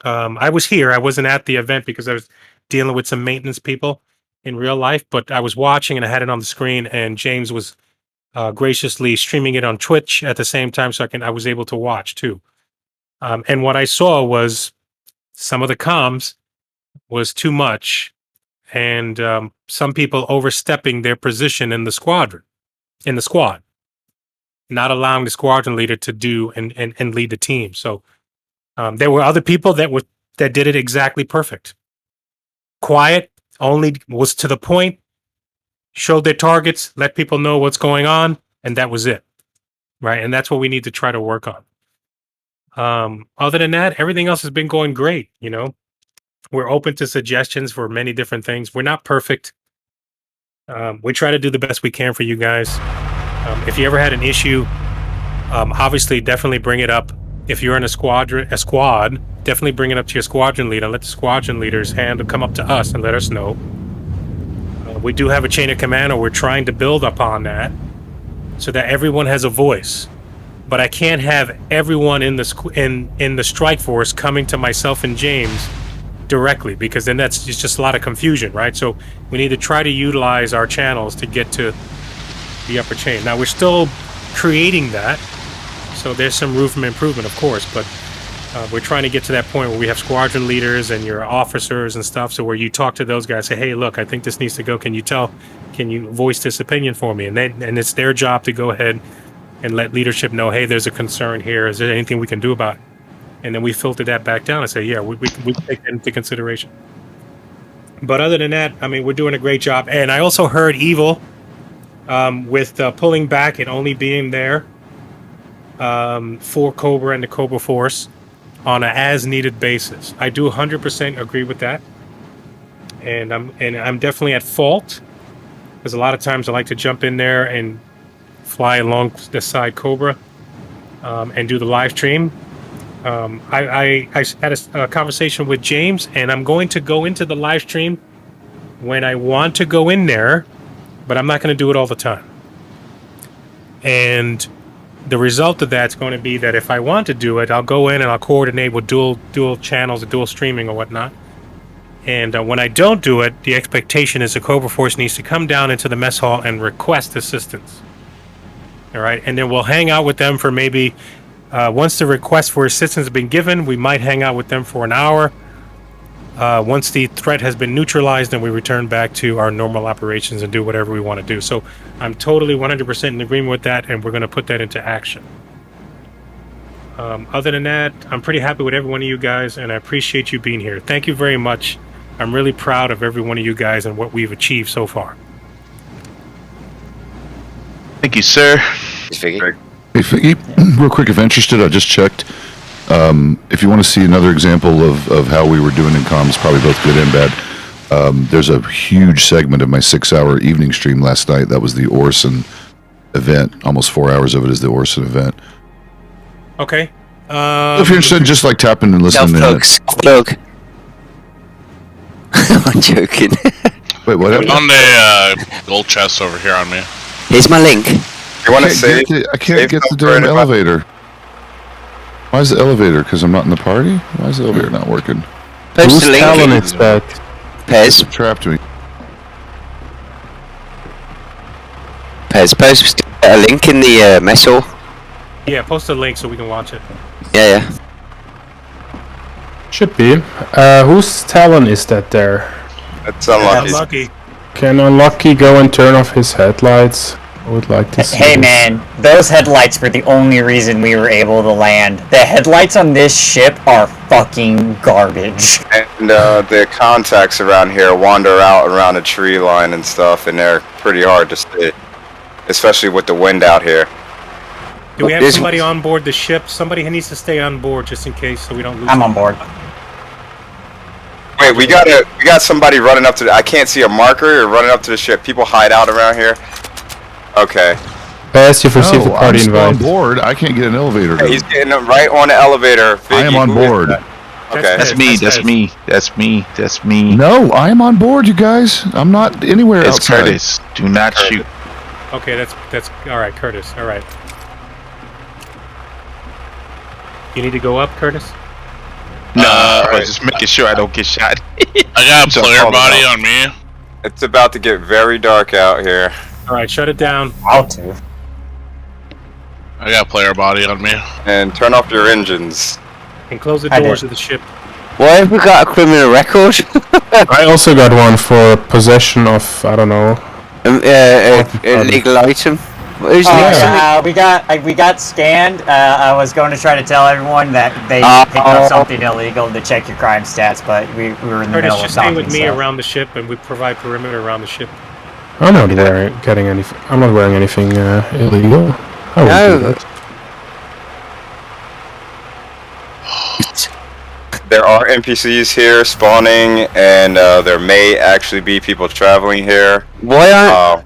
I was here. I wasn't at the event because I was dealing with some maintenance people in real life, but I was watching and I had it on the screen, and James was graciously streaming it on Twitch at the same time, so I was able to watch too. And what I saw was some of the comms was too much, and some people overstepping their position in the squad, not allowing the squadron leader to do and lead the team. So there were other people that did it exactly perfect. Quiet, only was to the point, showed their targets, let people know what's going on, and that was it. Right? And that's what we need to try to work on. Other than that, everything else has been going great, you know. We're open to suggestions for many different things. We're not perfect. We try to do the best we can for you guys. If you ever had an issue, obviously definitely bring it up. If you're in a squad, definitely bring it up to your squadron leader. Let the squadron leaders come up to us and let us know. We do have a chain of command, or we're trying to build upon that so that everyone has a voice. But I can't have everyone in the strike force coming to myself and James directly, because then it's just a lot of confusion, right? So we need to try to utilize our channels to get to the upper chain. Now we're still creating that, so there's some room for improvement, of course, but we're trying to get to that point where we have squadron leaders and your officers and stuff, so where you talk to those guys, say, hey, look, I think this needs to go. Can you voice this opinion for me? And it's their job to go ahead and let leadership know, hey, there's a concern here. Is there anything we can do about it? And then we filter that back down and say, yeah, we take that into consideration. But other than that, I mean, we're doing a great job. And I also heard Evil with pulling back and only being there for Cobra and the Cobra Force on an as-needed basis. I do 100% agree with that. And I'm definitely at fault, because a lot of times I like to jump in there and fly along the side Cobra and do the live stream. I had a conversation with James, and I'm going to go into the live stream when I want to go in there, but I'm not going to do it all the time. And the result of that's going to be that if I want to do it, I'll go in and I'll coordinate with dual channels, dual streaming or whatnot. And when I don't do it, the expectation is the Cobra Force needs to come down into the mess hall and request assistance. All right, and then we'll hang out with them for maybe once the request for assistance has been given, we might hang out with them for an hour. Once the threat has been neutralized, then we return back to our normal operations and do whatever we want to do. So I'm totally 100% in agreement with that, and we're going to put that into action. Other than that, I'm pretty happy with every one of you guys, and I appreciate you being here. Thank you very much. I'm really proud of every one of you guys and what we've achieved so far. Thank you, sir. Hey, Figgy, real quick, if interested, I just checked. If you want to see another example of how we were doing in comms, probably both good and bad, there's a huge segment of my 6-hour evening stream last night. That was the Orison event. Almost 4 hours of it is the Orison event. Okay. If you're interested, just like tap in and listen. Self-plug. I'm joking. Wait, what? On the gold chest over here on me. Here's my link. You want to save? I can't get the damn elevator. Why is the elevator? Because I'm not in the party? Why is the elevator not working? Post the link. Telling it's that. Pez trapped me. Pez, post a link in the mess hall. Yeah, post a link so we can watch it. Yeah. Should be. Whose talon is that there? That's Unlucky. Can Unlucky go and turn off his headlights? I would like to see. Hey man, those headlights were the only reason we were able to land. The headlights on this ship are fucking garbage. And the contacts around here wander out around a tree line and stuff, and they're pretty hard to see, especially with the wind out here. Do we have somebody on board the ship? Somebody who needs to stay on board just in case, so we don't lose. I'm on board. Wait, we got somebody running up to I can't see a marker or running up to the ship. People hide out around here. Okay. Pass, you've received the party I'm invite. on board. I can't get an elevator. Hey, he's getting right on the elevator. I am on board. Okay. That's me. That's me. No, I am on board, you guys. I'm not anywhere It's outside. Curtis. Do not shoot. Okay, that's all right, Curtis. All right. You need to go up, Curtis? No, I was just making sure I don't get shot. I got a player body on me. It's about to get very dark out here. Alright, shut it down. How to? I got a player body on me. And turn off your engines. And close the I doors did. of the ship. Why have we got a criminal record? I also got one for possession of, I don't know. Illegal item. Who's we got scanned. I was going to try to tell everyone that they picked up something illegal to check your crime stats, but we were in the Curtis, middle of just stay something. with me so. around the ship, and we provide perimeter around the ship. I'm not wearing anything illegal. I won't do that. There are NPCs here spawning, and there may actually be people traveling here. Why aren't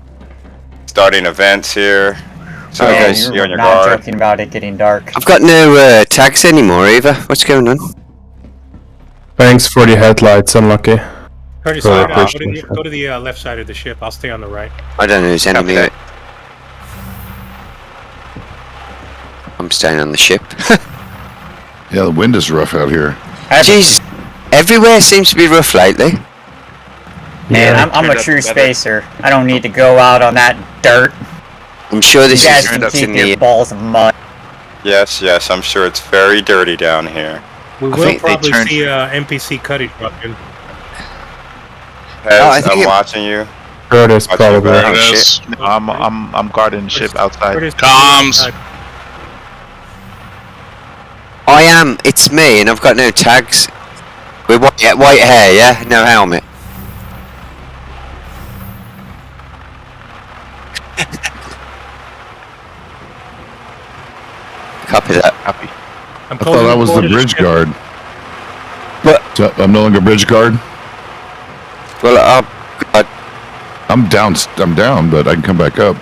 starting events here? So Yeah, guys, you're on your not guard. joking about it getting dark. I've got no tags anymore either. What's going on? Thanks for the headlights, unlucky. Curtis, Go go to the left side of the ship. I'll stay on the right. I don't know who's enemy. I'm staying on the ship. Yeah, the wind is rough out here. Jeez, everywhere seems to be rough lately. Man, I'm a true spacer. I don't need to go out on that dirt. I'm sure this you guys is can up keep in your the. balls of mud. Yes, I'm sure it's very dirty down here. We will probably see NPC Cuddy drop in. Pez, I'm watching you. Curtis, probably. Oh, shit. I'm guarding the ship outside. Comms. I am. It's me, and I've got no tags. With white hair, yeah, no helmet. Copy that. Copy. I thought I was the bridge guard. What? So I'm no longer bridge guard. Well, I'm down. I'm down, but I can come back up.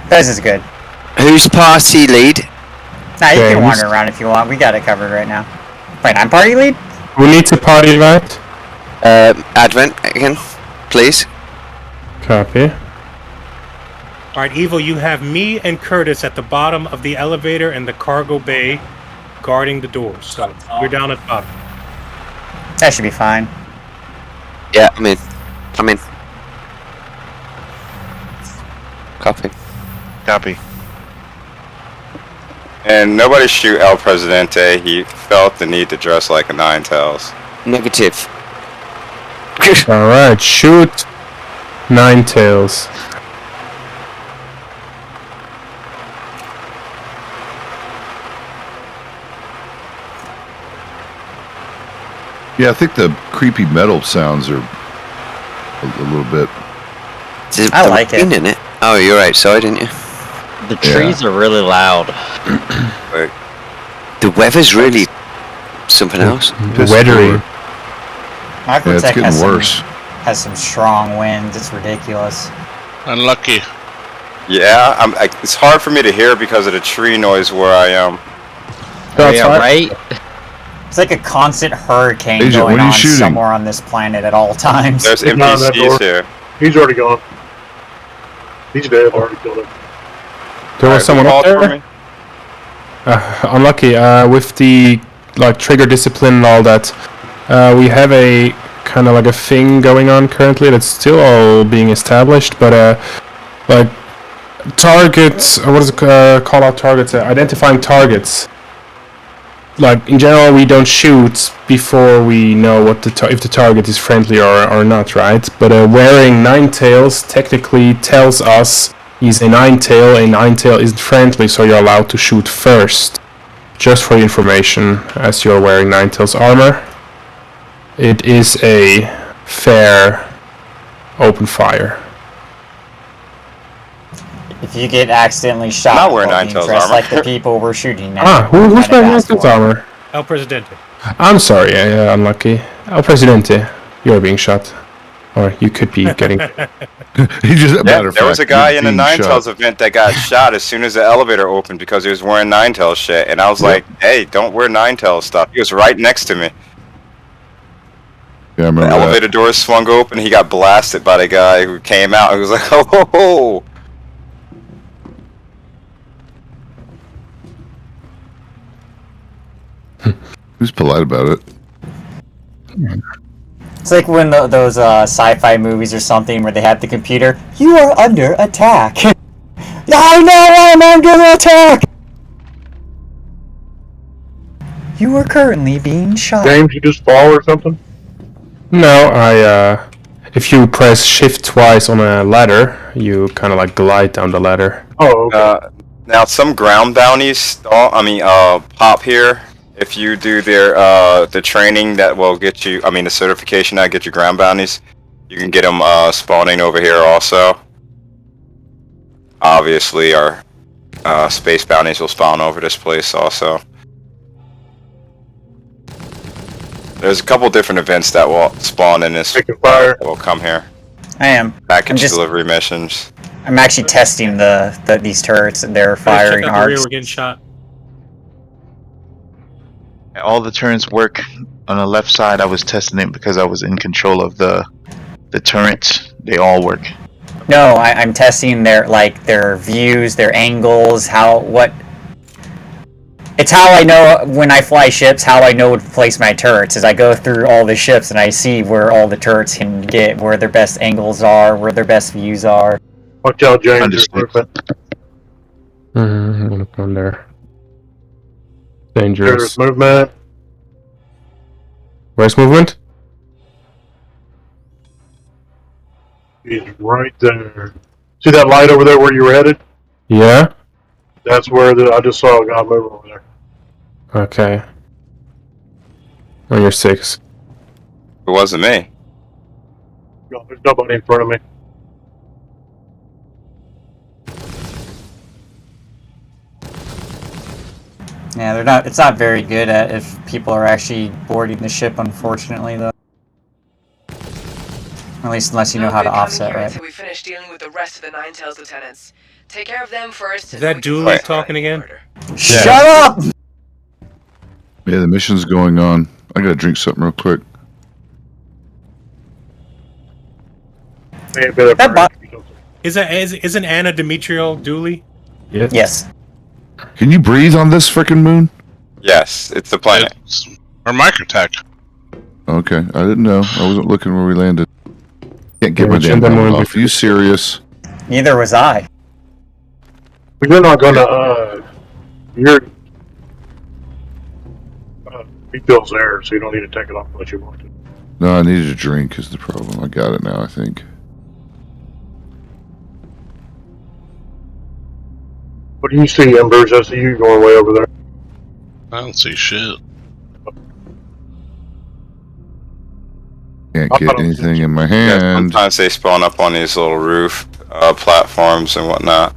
This is good. Who's party lead? Nah, you can James. wander around if you want. We got it covered right now. Wait, I'm party lead? Who needs a party light? Advent again, please. Copy. Alright, Evil, you have me and Curtis at the bottom of the elevator and the cargo bay guarding the doors. So we're down at the bottom. That should be fine. Yeah, I'm in. Copy. Copy. And nobody shoot El Presidente. He felt the need to dress like a Nine Tails. Negative. Alright, shoot. Nine Tails. Yeah, I think the creepy metal sounds are a little bit. I like it. In it. Oh, you're outside, aren't you? The trees are really loud. The weather's really something else. Weathery. Microtech getting worse. Has some strong winds. It's ridiculous. Unlucky. Yeah, it's hard for me to hear because of the tree noise where I am. Yeah, right? It's like a constant hurricane Agent, going what are you on shooting? somewhere on this planet at all times. There's He's not on that NPCs door. here. He's already gone. He's dead. Already killed him. There was someone up Called for there? me? Unlucky. With the trigger discipline and all that, we have a kind of like a thing going on currently that's still all being established, but targets, what is it call out targets? Identifying targets. Like in general, we don't shoot before we know what if the target is friendly or not, right? But wearing Nine Tails technically tells us he's a Nine Tail. A Nine Tail isn't friendly, so you're allowed to shoot first. Just for your information, as you're wearing Nine Tails armor, it is a fair open fire. If you get accidentally shot, Not wearing while Nine being Tails dressed armor. like the people we're shooting at. Who's wearing Nine Tails armor? El Presidente. I'm sorry, yeah, unlucky. El Presidente, you're being shot. Or you could be getting... He just, Yeah, there was a guy in the Nine Tails event that got shot as soon as the elevator opened because he was wearing Nine Tails shit, and I was like, "Hey, don't wear Nine Tails stuff." He was right next to me. Yeah, I remember The that. elevator doors swung open. He got blasted by the guy who came out. He was like, "Oh ho ho!" polite about it. It's like when those sci-fi movies or something where they have the computer. You are under attack. I know I'm under attack. You are currently being shot. James, you just fall or something? No, if you press shift twice on a ladder, you kind of like glide down the ladder. Oh, okay. Now some ground bounties pop here. If you do the training that will get you, the certification that get you ground bounties, you can get them spawning over here also. Obviously, our space bounties will spawn over this place also. There's a couple different events that will spawn in this. Fire. That will come here. I am. Package delivery missions. I'm actually testing these turrets and they're firing Check out the rear, arcs. we're getting shot. All the turrets work on the left side. I was testing it because I was in control of the turrets. They all work. No, I'm testing their views, their angles, It's how I know when I fly ships, how I know to place my turrets, is I go through all the ships and I see where all the turrets can get, where their best angles are, where their best views are. Watch out, James. I'm gonna come there. Dangerous. There's movement. Where's movement? He's right there. See that light over there where you were headed? Yeah. That's where I just saw a guy move over there. Okay. On your 6. It wasn't me. No, there's nobody in front of me. Yeah, they're not. It's not very good at if people are actually boarding the ship. Unfortunately, though. At least unless you know how to offset, right? Until we finish dealing with the rest of the Ninetales lieutenants. Take care of them first. Is that Dooley talking again? Shut up! Yeah, the mission's going on. I gotta drink something real quick. Isn't Anna Demetrio Dooley? Yes. Can you breathe on this frickin' moon? Yes, it's the planet. Or Microtech. Okay, I didn't know. I wasn't looking where we landed. Can't get my Yeah, damn Jim, helmet then off. Are you serious? Neither was I. But you're not gonna, your refill's there, so you don't need to take it off unless you want to. No, I needed a drink is the problem. I got it now, I think. What do you see, Embers? I see you going way over there. I don't see shit. Can't get anything in my Yeah, hand. sometimes they spawn up on these little roof platforms and whatnot.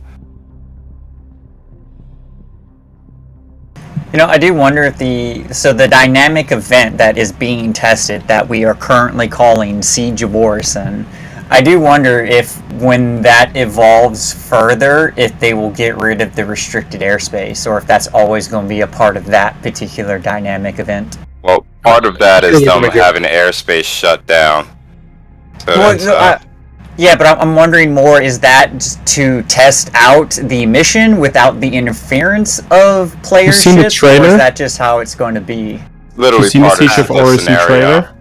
You know, I do wonder if the dynamic event that is being tested that we are currently calling Siege of Orison, I do wonder if when that evolves further, if they will get rid of the restricted airspace, or if that's always going to be a part of that particular dynamic event. Well, part of that is them having airspace shut down. So Yeah, but I'm wondering more, is that just to test out the mission without the interference of player seen the ships, trailer? or is that just how it's going to be? literally You seen the part of Siege of the Orison scenario. trailer?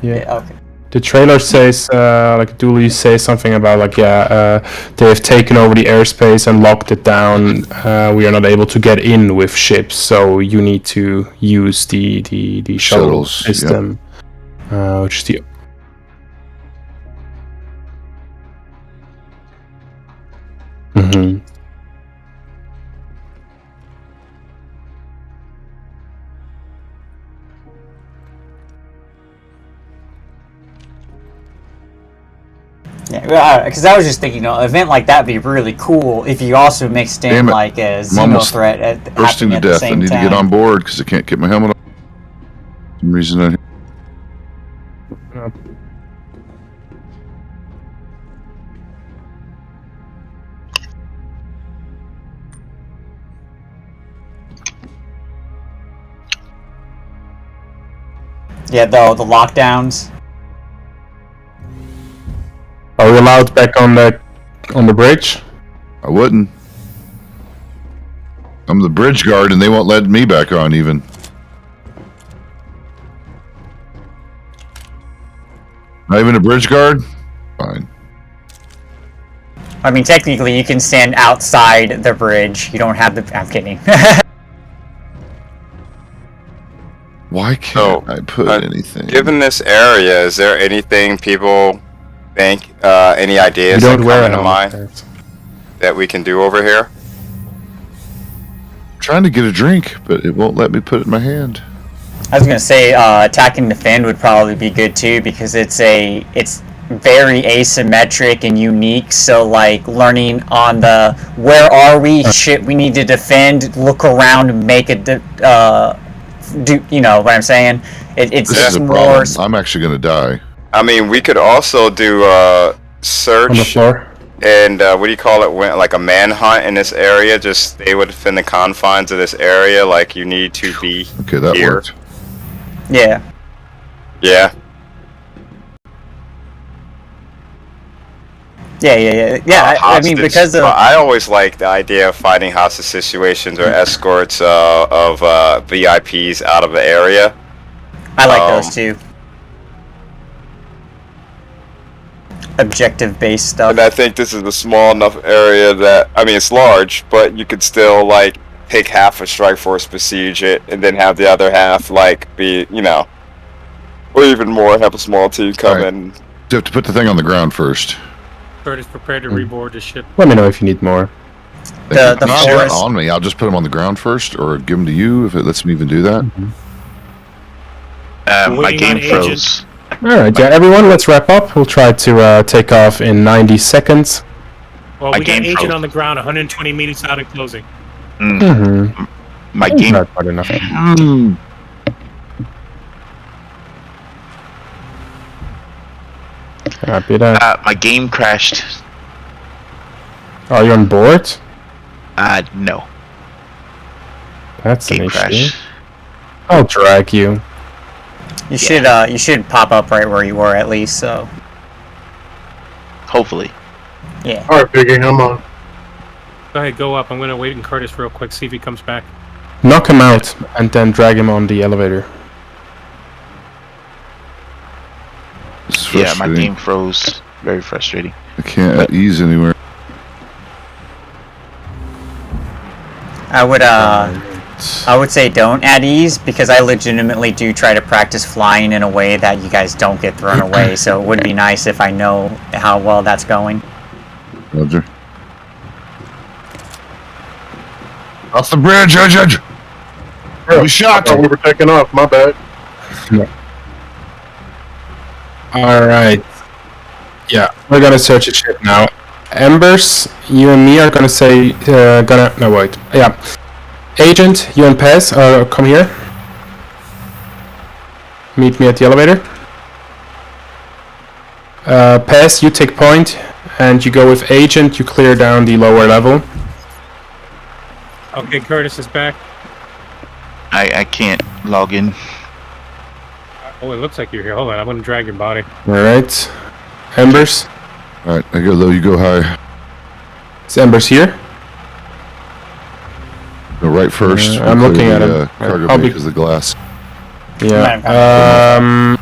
Yeah. Okay. The trailer says, like Dooley says something about like, they have taken over the airspace and locked it down. We are not able to get in with ships, so you need to use the shuttle Shuttles, system, which is the. Mm-hmm. Yeah, because I was just thinking, an event like that would be really cool if you also mixed in Damn it. like a I'm Xeno almost threat at bursting happening to at the death. I same need time. to get on board because I can't get my helmet off. For some reason I. Yeah, though the lockdowns. Are we allowed back on the bridge? I wouldn't. I'm the bridge guard and they won't let me back on even. Not even a bridge guard? Fine. I mean, technically, you can stand outside the bridge. You don't have the. I'm kidding. Why can't I put anything? Given this area, is there anything people think, any ideas that come into mind that we can do over here? I'm trying to get a drink, but it won't let me put it in my hand. I was gonna say attack and defend would probably be good too because it's very asymmetric and unique. So like learning on the where are we? Shit, we need to defend. Look around, make a do you know what I'm saying? It's This just is a more. problem. I'm actually gonna die. I mean, we could also do search On the floor. and what do you call it? Like a manhunt in this area. Just stay within the confines of this area. Like you need to be Okay, that here. worked. Yeah. Yeah. Yeah. I mean, because of Well, I always like the idea of finding hostage situations or escorts of VIPs out of the area. I like those too. Objective-based stuff. And I think this is a small enough area that, I mean, it's large, but you could still, like, take half a strike force, besiege it, and then have the other half, like, be, you know, or even more, have a small team come in. You have to put the thing on the ground first. Curtis, prepare to reboard the ship. Let me know if you need more. The Not forest. on me. I'll just put them on the ground first, or give them to you if it lets me even do that. My Waiting game on agent. froze. Alright, yeah, everyone, let's wrap up. We'll try to take off in 90 seconds. Well, My we got game agent froze. on the ground, 120 meters out and closing. Mm-hmm. My game. Not quite enough. Copy that. My game crashed. Are you on board? No. That's an Game issue. crash. I'll drag you. You should pop up right where you were at least. So Hopefully. yeah. All right, Piggy, I'm on. Go ahead, go up. I'm gonna wait on Curtis real quick, see if he comes back. Knock him out and then drag him on the elevator. It's Yeah, my frustrating. game froze. Very frustrating. I can't ease anywhere. I would say don't at ease because I legitimately do try to practice flying in a way that you guys don't get thrown away. So it would be nice if I know how well that's going. Roger. Off the bridge, Judge! We shot! I thought we were taking off. My bad. Alright. Yeah, we're gonna search a ship now. Embers, you and me are gonna say, no wait, yeah. Agent, you and Pez, come here. Meet me at the elevator. Pez, you take point, and you go with Agent, you clear down the lower level. Okay, Curtis is back. I can't log in. Oh, it looks like you're here. Hold on, I'm gonna drag your body. Alright. Embers, Alright, I go low, you go high. is Embers here? Go right first. I'm looking at him. Cargo I'll bay be- because of the glass. Yeah.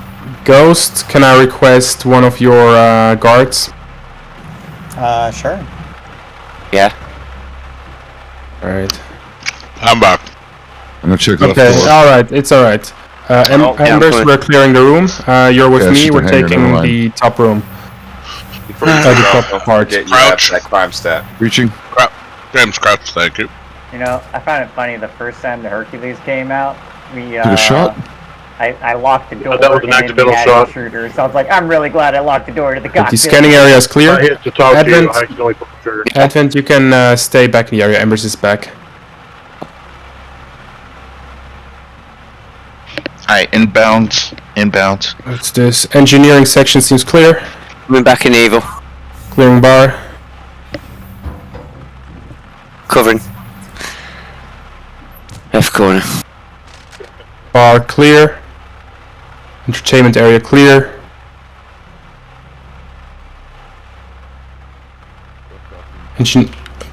Ghost, can I request one of your guards? Sure. Yeah. Alright. I'm back. I'm gonna check left Okay, door. alright, it's alright. Embers, I'm we're clearing the room. You're with Yeah, me, shoot we're the hanger, taking never mind. the top room. Before you The take off, top don't part. forget you have Crouch. that crime stat. Reaching. James Crouch, thank you. You know, I found it funny the first time the Hercules came out. We Took a shot? I locked the door that was an and then accidental we had shot. intruders. So I was like, I'm really glad I locked the door to the The cockpit. scanning area is I clear. hit to talk to you. Advent, I accidentally pulled the trigger. Advent, you can stay back in the area. Embers is back. Alright, inbound. What's this? Engineering section seems clear. Coming back in evil. Clearing bar. Covering. Left corner. Bar clear. Entertainment area clear.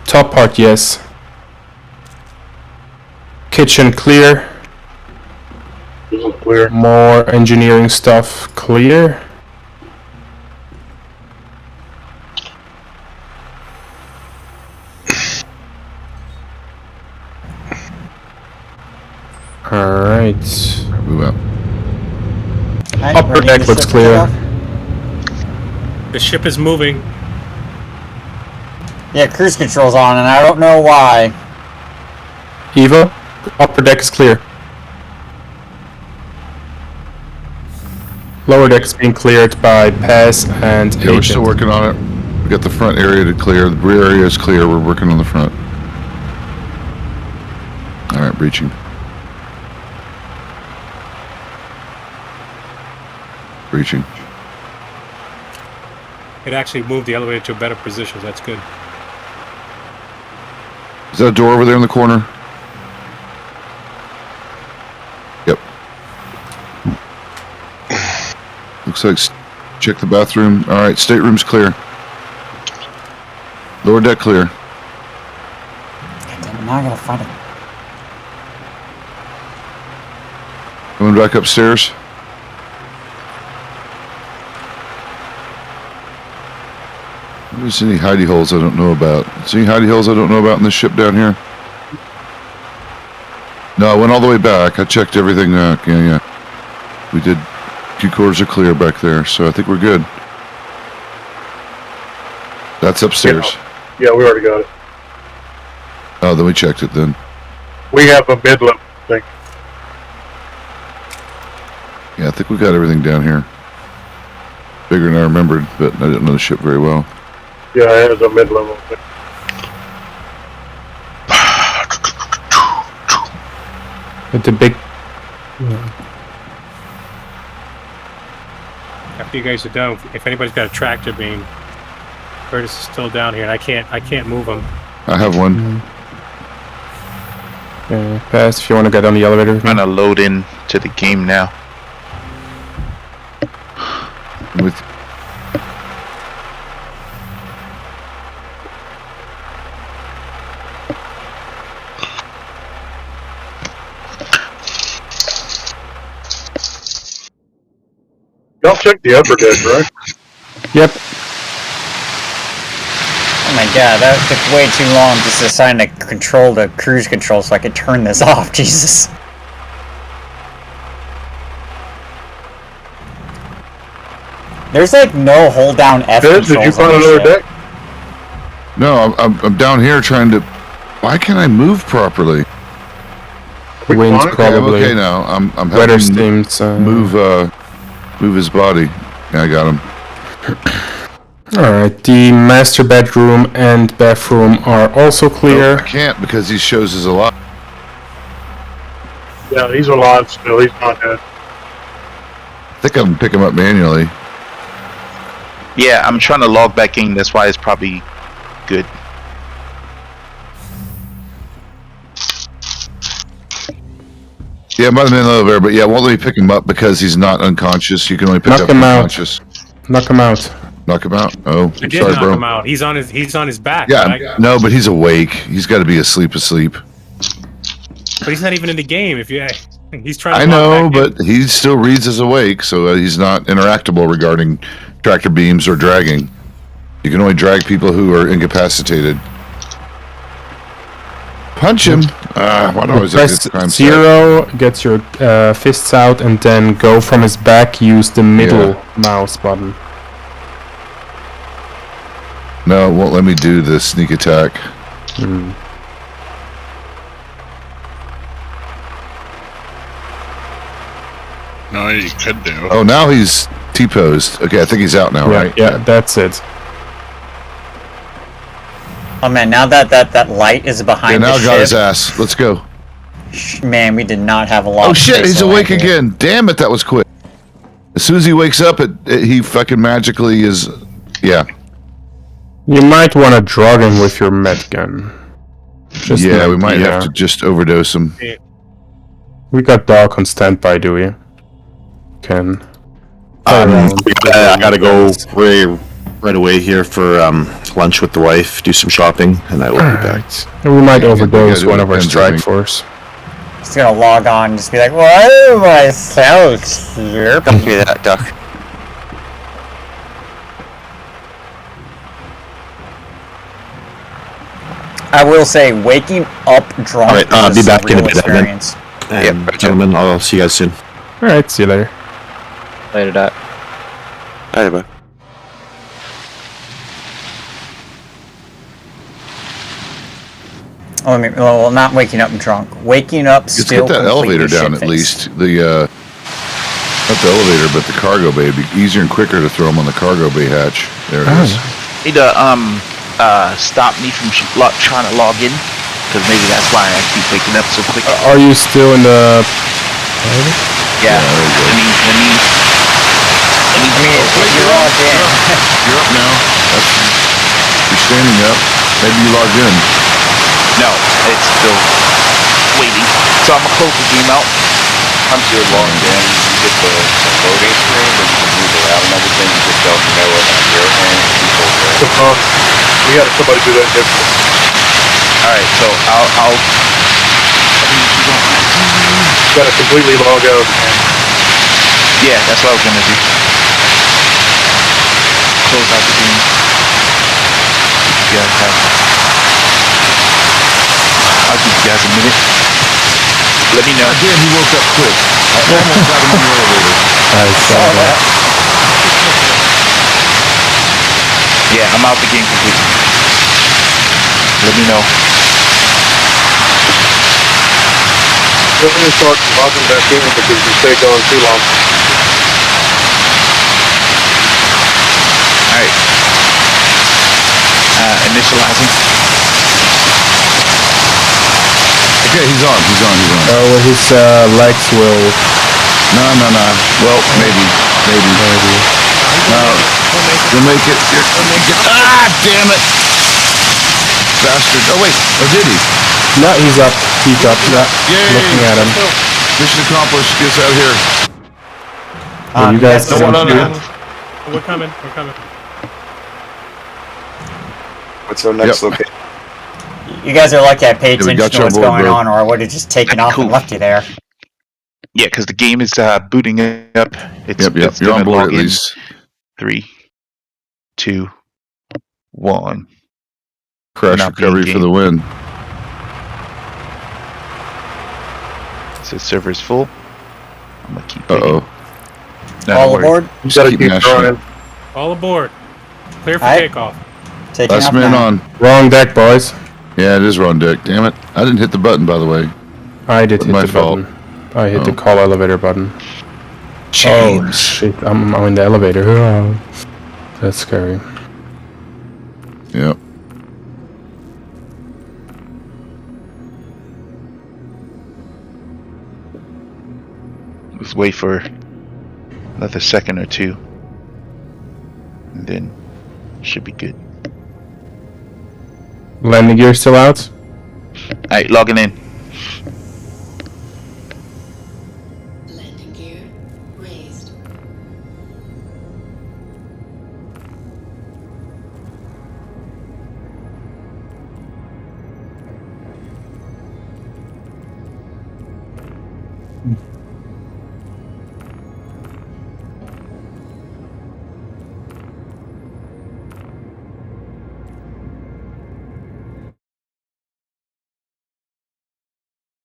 Top part, yes. Kitchen clear. This is clear. More engineering stuff clear. Alright. Move out. Alright, Upper ready deck to looks ship clear. off? The ship is moving. Yeah, cruise control's on, and I don't know why. Eva, upper deck is clear. Lower deck is being cleared by Paz and Yeah, we're Agent. still working on it. We got the front area to clear. The rear area is clear. We're working on the front. All right, breaching. Breaching. It actually moved the elevator to a better position. That's good. Is that a door over there in the corner? Yep. Looks like check the bathroom. All right, stateroom's clear. Lower deck clear. God damn it, now I gotta find it. Coming back upstairs. There's any hidey holes I don't know about. Is there any hidey holes I don't know about in this ship down here? No, I went all the way back. I checked everything. Yeah. We did. Q cores are clear back there, so I think we're good. That's upstairs. Yeah, we already got it. Oh, then we checked it then. We have a mid-level thing. Yeah, I think we got everything down here. Bigger than I remembered, but I didn't know the ship very well. Yeah, it has a mid-level thing. With the big... After you guys are done, if anybody's got a tractor beam, Curtis is still down here, and I can't move him. I have one. Paz, if you want to get on the elevator with me. Trying to load in to the game now. With Y'all check the upper deck, right? Yep. Oh my god, that took way too long just to assign a control to cruise control so I could turn this off, Jesus. There's like no hold down F Did controls you find on this another ship. deck? no, I'm down here trying to. Why can't I move properly? Wind fine? Okay, I'm probably. okay now. I'm Weather helping steams. move his body. Yeah, I got him. Alright, the master bedroom and bathroom are also clear. I can't because he shows us a lot. Yeah, he's alive still. He's not dead. I think I can pick him up manually. Yeah, I'm trying to log back in. That's why it's probably good. Yeah, by the main elevator, but yeah, won't let me pick him up because he's not unconscious. You can only pick Knock up him out. unconscious. Knock him out. Knock him out. Oh, I I'm did sorry, knock bro. him out. He's on his back. Yeah, right? no, but he's awake. He's got to be asleep. But he's not even in the game. He's trying. I To know, log back in. but he still reads as awake, so he's not interactable regarding tractor beams or dragging. You can only drag people who are incapacitated. Punch him. Why do I always have Press this crime 0, get your fists out, and then go from his back, use the middle mouse button. No, it won't let me do the sneak attack. No, you could do. Oh, now he's T-posed. Okay, I think he's out now, right? Yeah, that's it. Oh man, now that light is Yeah, behind now the I got his ship, ass. Let's go. man, we did not have a lot Oh of shit, space he's to awake land here. again. Damn it, that was quick. As soon as he wakes up, he fucking magically is. Yeah. You might want to drug him with your med gun. Just Yeah, an we might idea. have to just overdose him. We got Doc on standby, do we? Can. I gotta go right away here for lunch with the wife, do some shopping, and I will be back. And we might Yeah, overdose do one it of our depends, I strike think. force. Just gonna log on and just be like, why am I so here? Don't do that, Doc. I will say, waking up drunk Alright, is be a back in a real bit, Edmund. experience. And Roger. gentlemen, I'll see you guys soon. All right, see you later. Later, Doc. Later, bro. I mean, well, not waking up drunk. Waking up Let's still get that elevator completely down at shit-faced. least. Not the elevator, but the cargo bay. It'd be easier and quicker to throw them on the cargo bay hatch. There it is. Need to stop me from trying to log in, because maybe that's why I keep waking up so quick. Are you still in the? Yeah. I mean, you're logged in. You're up now. You're standing up. Maybe you logged in. No, it's still waiting. So I'm gonna close the game out. Once you're logged in, you get the loading screen where you can move around and everything. You just don't know it on your end. We had somebody do that yesterday. Alright, so I'll You gotta completely log out. yeah, that's what I was gonna do. Close out the game. Yeah, I'll give you guys a minute. Let me know. Damn, he woke up quick. I almost got him on the elevator. I saw that. Yeah, I'm out the game completely. Let me know. We're gonna start logging back in because you stay gone too long. Alright. Initializing. Okay, he's on. Oh, well, his legs will. No. Well, maybe. No. You'll make it. Ah, damn it. Bastard. Oh, wait. Oh, did he? No, he's up. He's up. Yeah. Yay. Looking at him. Mission accomplished. Get us out of here. Well, you guys No, can no, shoot. We're coming. What's our next Yep. location? You guys are lucky I paid Yeah, we attention got to you on what's board, going bro. on, or I would have just taken off and left you there. Yeah, because the game is booting up. It's Yep. it's You're on gonna board log at in. least. 3, 2, 1. Crash Not being recovery for game. the win. So server's full. I'm gonna keep Uh-oh. Not All worried. aboard? You gotta Keep keep mashing trying. it. All aboard. Clear for Alright. takeoff. Taking Last off man now. on. Wrong deck, boys. Yeah, it is wrong deck. Damn it. I didn't hit the button, by the way. I did hit My the fault. button. I hit the Oh. call elevator button. Oh shit! I'm in the elevator. Oh, that's scary. Yep. Let's wait for another second or two. And then should be good. Landing gear still out. Alright, logging in. Landing gear raised.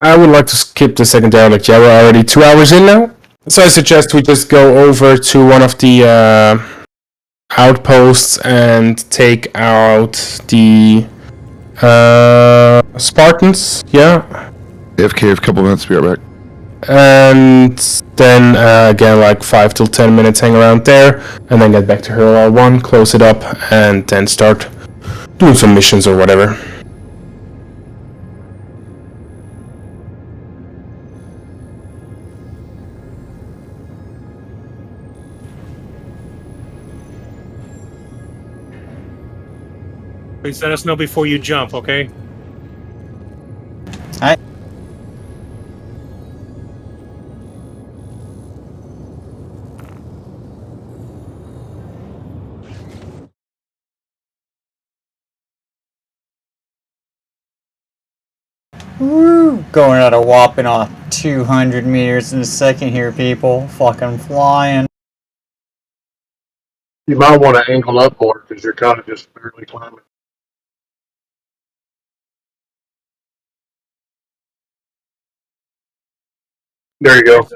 I would like to skip the second dialect. Yeah, we're already 2 hours in now. So I suggest we just go over to one of the outposts and take out the Spartans. Yeah. AFK, a couple minutes, be right back. And then again, like 5 till 10 minutes, hang around there, and then get back to Hero R1, close it up, and then start doing some missions or whatever. Please let us know before you jump, okay? Alright. Woo! Going at a whopping off 200 meters in a second here, people. Fucking flying. You might want to angle up more because you're kind of just barely climbing. There you go.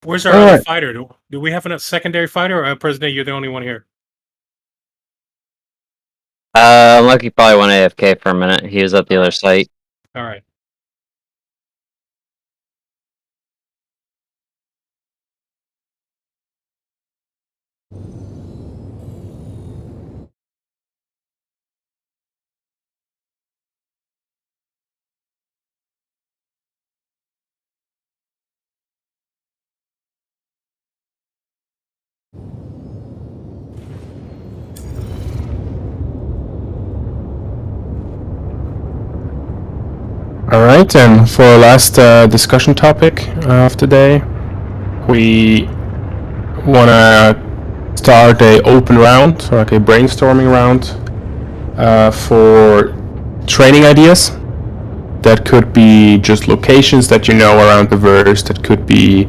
Where's our All other right. fighter? Do we have a secondary fighter, or President, you're the only one here? Lucky probably went AFK for a minute. He was at the other site. All right. Alright, and for our last discussion topic of today, we want to start a open round, so like a brainstorming round for training ideas. That could be just locations that you know around the verse, that could be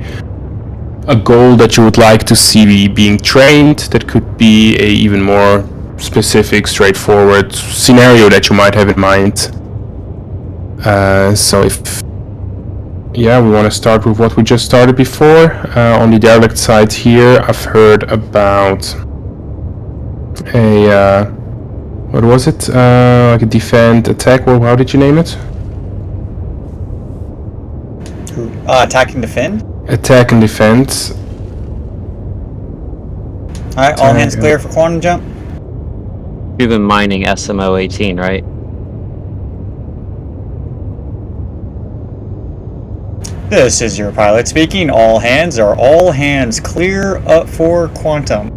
a goal that you would like to see being trained, that could be a even more specific, straightforward scenario that you might have in mind. So we want to start with what we just started before. On the derelict side here, I've heard about a, what was it? Like a defend, attack, or how did you name it? Attack and defend? Attack and defend. Alright, all hands clear for quantum jump. You've been mining SMO 18, right? This is your pilot speaking. All hands clear up for quantum.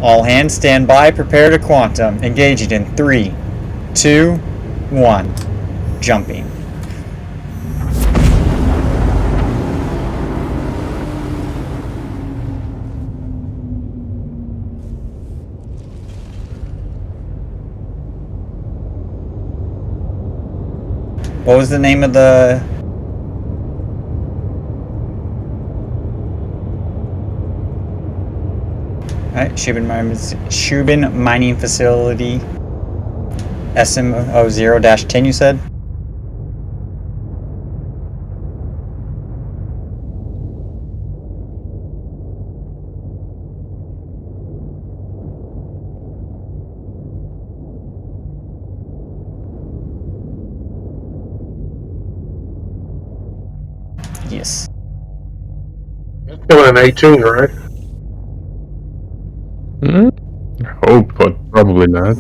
All hands stand by, prepare to quantum. Engaging in 3, 2, 1. Jumping. What was the name of the... Alright, Shubin Mining Facility SMO 0-10 you said? Yes. Coming in 18, right? I hope, but probably not.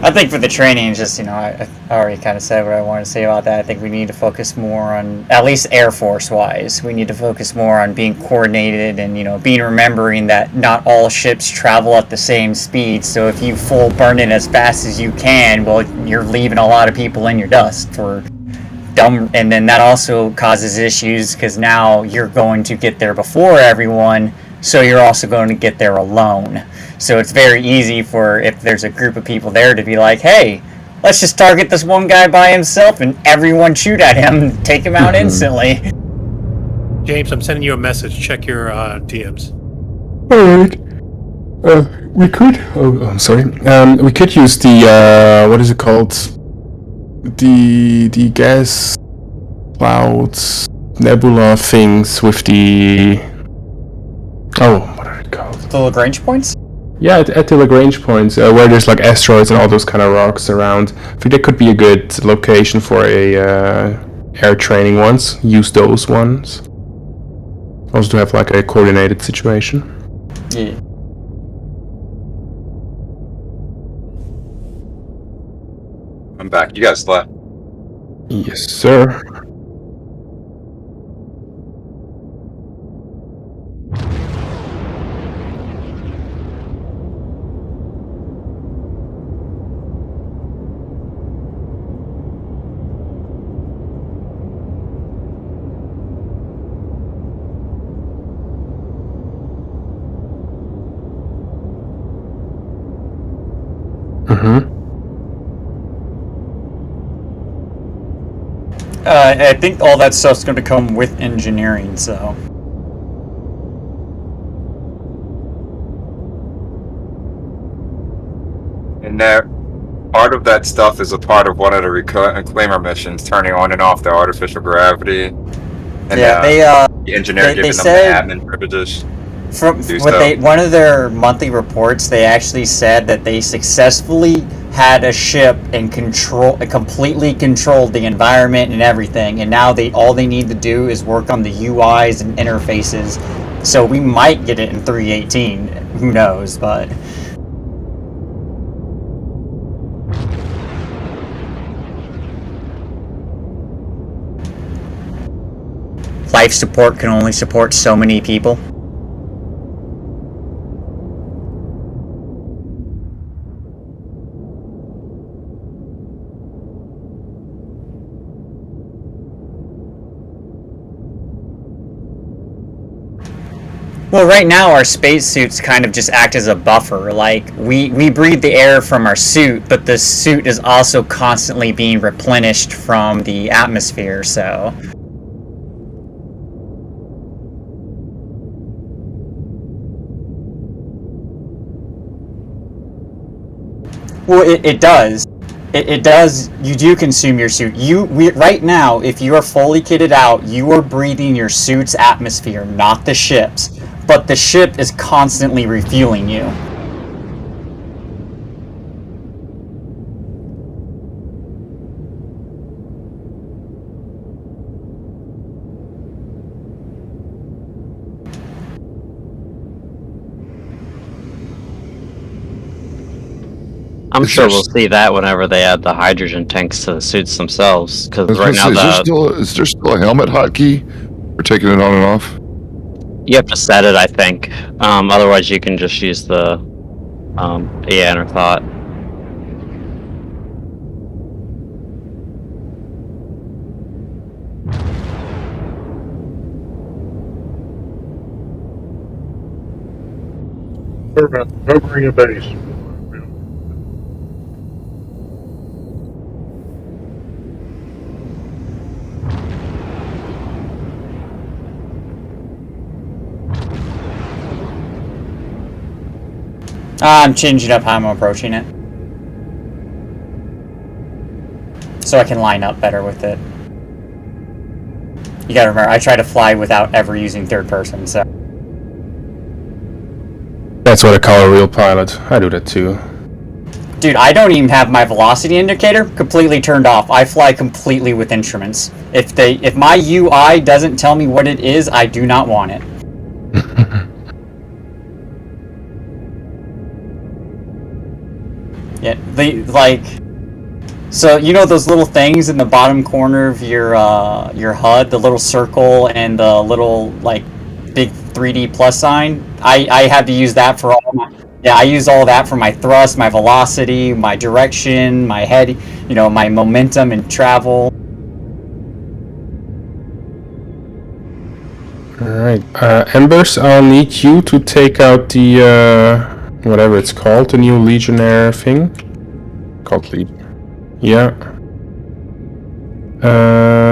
I think for the training, just, I already kind of said what I wanted to say about that. I think we need to focus more on, at least Air Force-wise, we need to focus more on being coordinated and, remembering that not all ships travel at the same speed. So if you full burn it as fast as you can, well, you're leaving a lot of people in your dust for dumb, and then that also causes issues because now you're going to get there before everyone, so you're also going to get there alone. So it's very easy for, if there's a group of people there, to be like, hey, let's just target this one guy by himself and everyone shoot at him and take him out instantly. James, I'm sending you a message. Check your DMs. Alright. We could... Oh, I'm sorry. We could use the, what is it called? The gas clouds nebula things with the... Oh, what are it called? The Lagrange points? Yeah, at the Lagrange points, where there's like asteroids and all those kind of rocks around. I think that could be a good location for a air training ones. Use those ones. Also to have like a coordinated situation. Yeah. I'm back. You guys left. Yes, sir. I think all that stuff's going to come with engineering, so... And that part of that stuff is a part of one of the reclaimer missions, turning on and off the artificial gravity. And the engineer giving them the admin privileges. From what one of their monthly reports, they actually said that they successfully had a ship and completely controlled the environment and everything, and now all they need to do is work on the UIs and interfaces. So we might get it in 3.18. Who knows? But life support can only support so many people. Well, right now our spacesuits kind of just act as a buffer. Like, we breathe the air from our suit, but the suit is also constantly being replenished from the atmosphere, so... Well, it does. It does. You do consume your suit. Right now, if you are fully kitted out, you are breathing your suit's atmosphere, not the ship's. But the ship is constantly refueling you. I'm sure we'll see that whenever they add the hydrogen tanks to the suits themselves. Because right now, is there still a helmet hotkey for taking it on and off? You have to set it, I think. Otherwise, you can just use the inner thought. Covering a base. I'm changing up how I'm approaching it. So I can line up better with it. You gotta remember, I try to fly without ever using third person, so... That's what I call a real pilot. I do that too. Dude, I don't even have my velocity indicator completely turned off. I fly completely with instruments. If my UI doesn't tell me what it is, I do not want it. Yeah, so you know those little things in the bottom corner of your HUD, the little circle and the little big 3D plus sign? I have to use that for all my... Yeah, I use all that for my thrust, my velocity, my direction, my head, my momentum and travel. Alright, Embers, I'll need you to take out the, whatever it's called, the new Legionnaire thing. Called Legion. Yeah.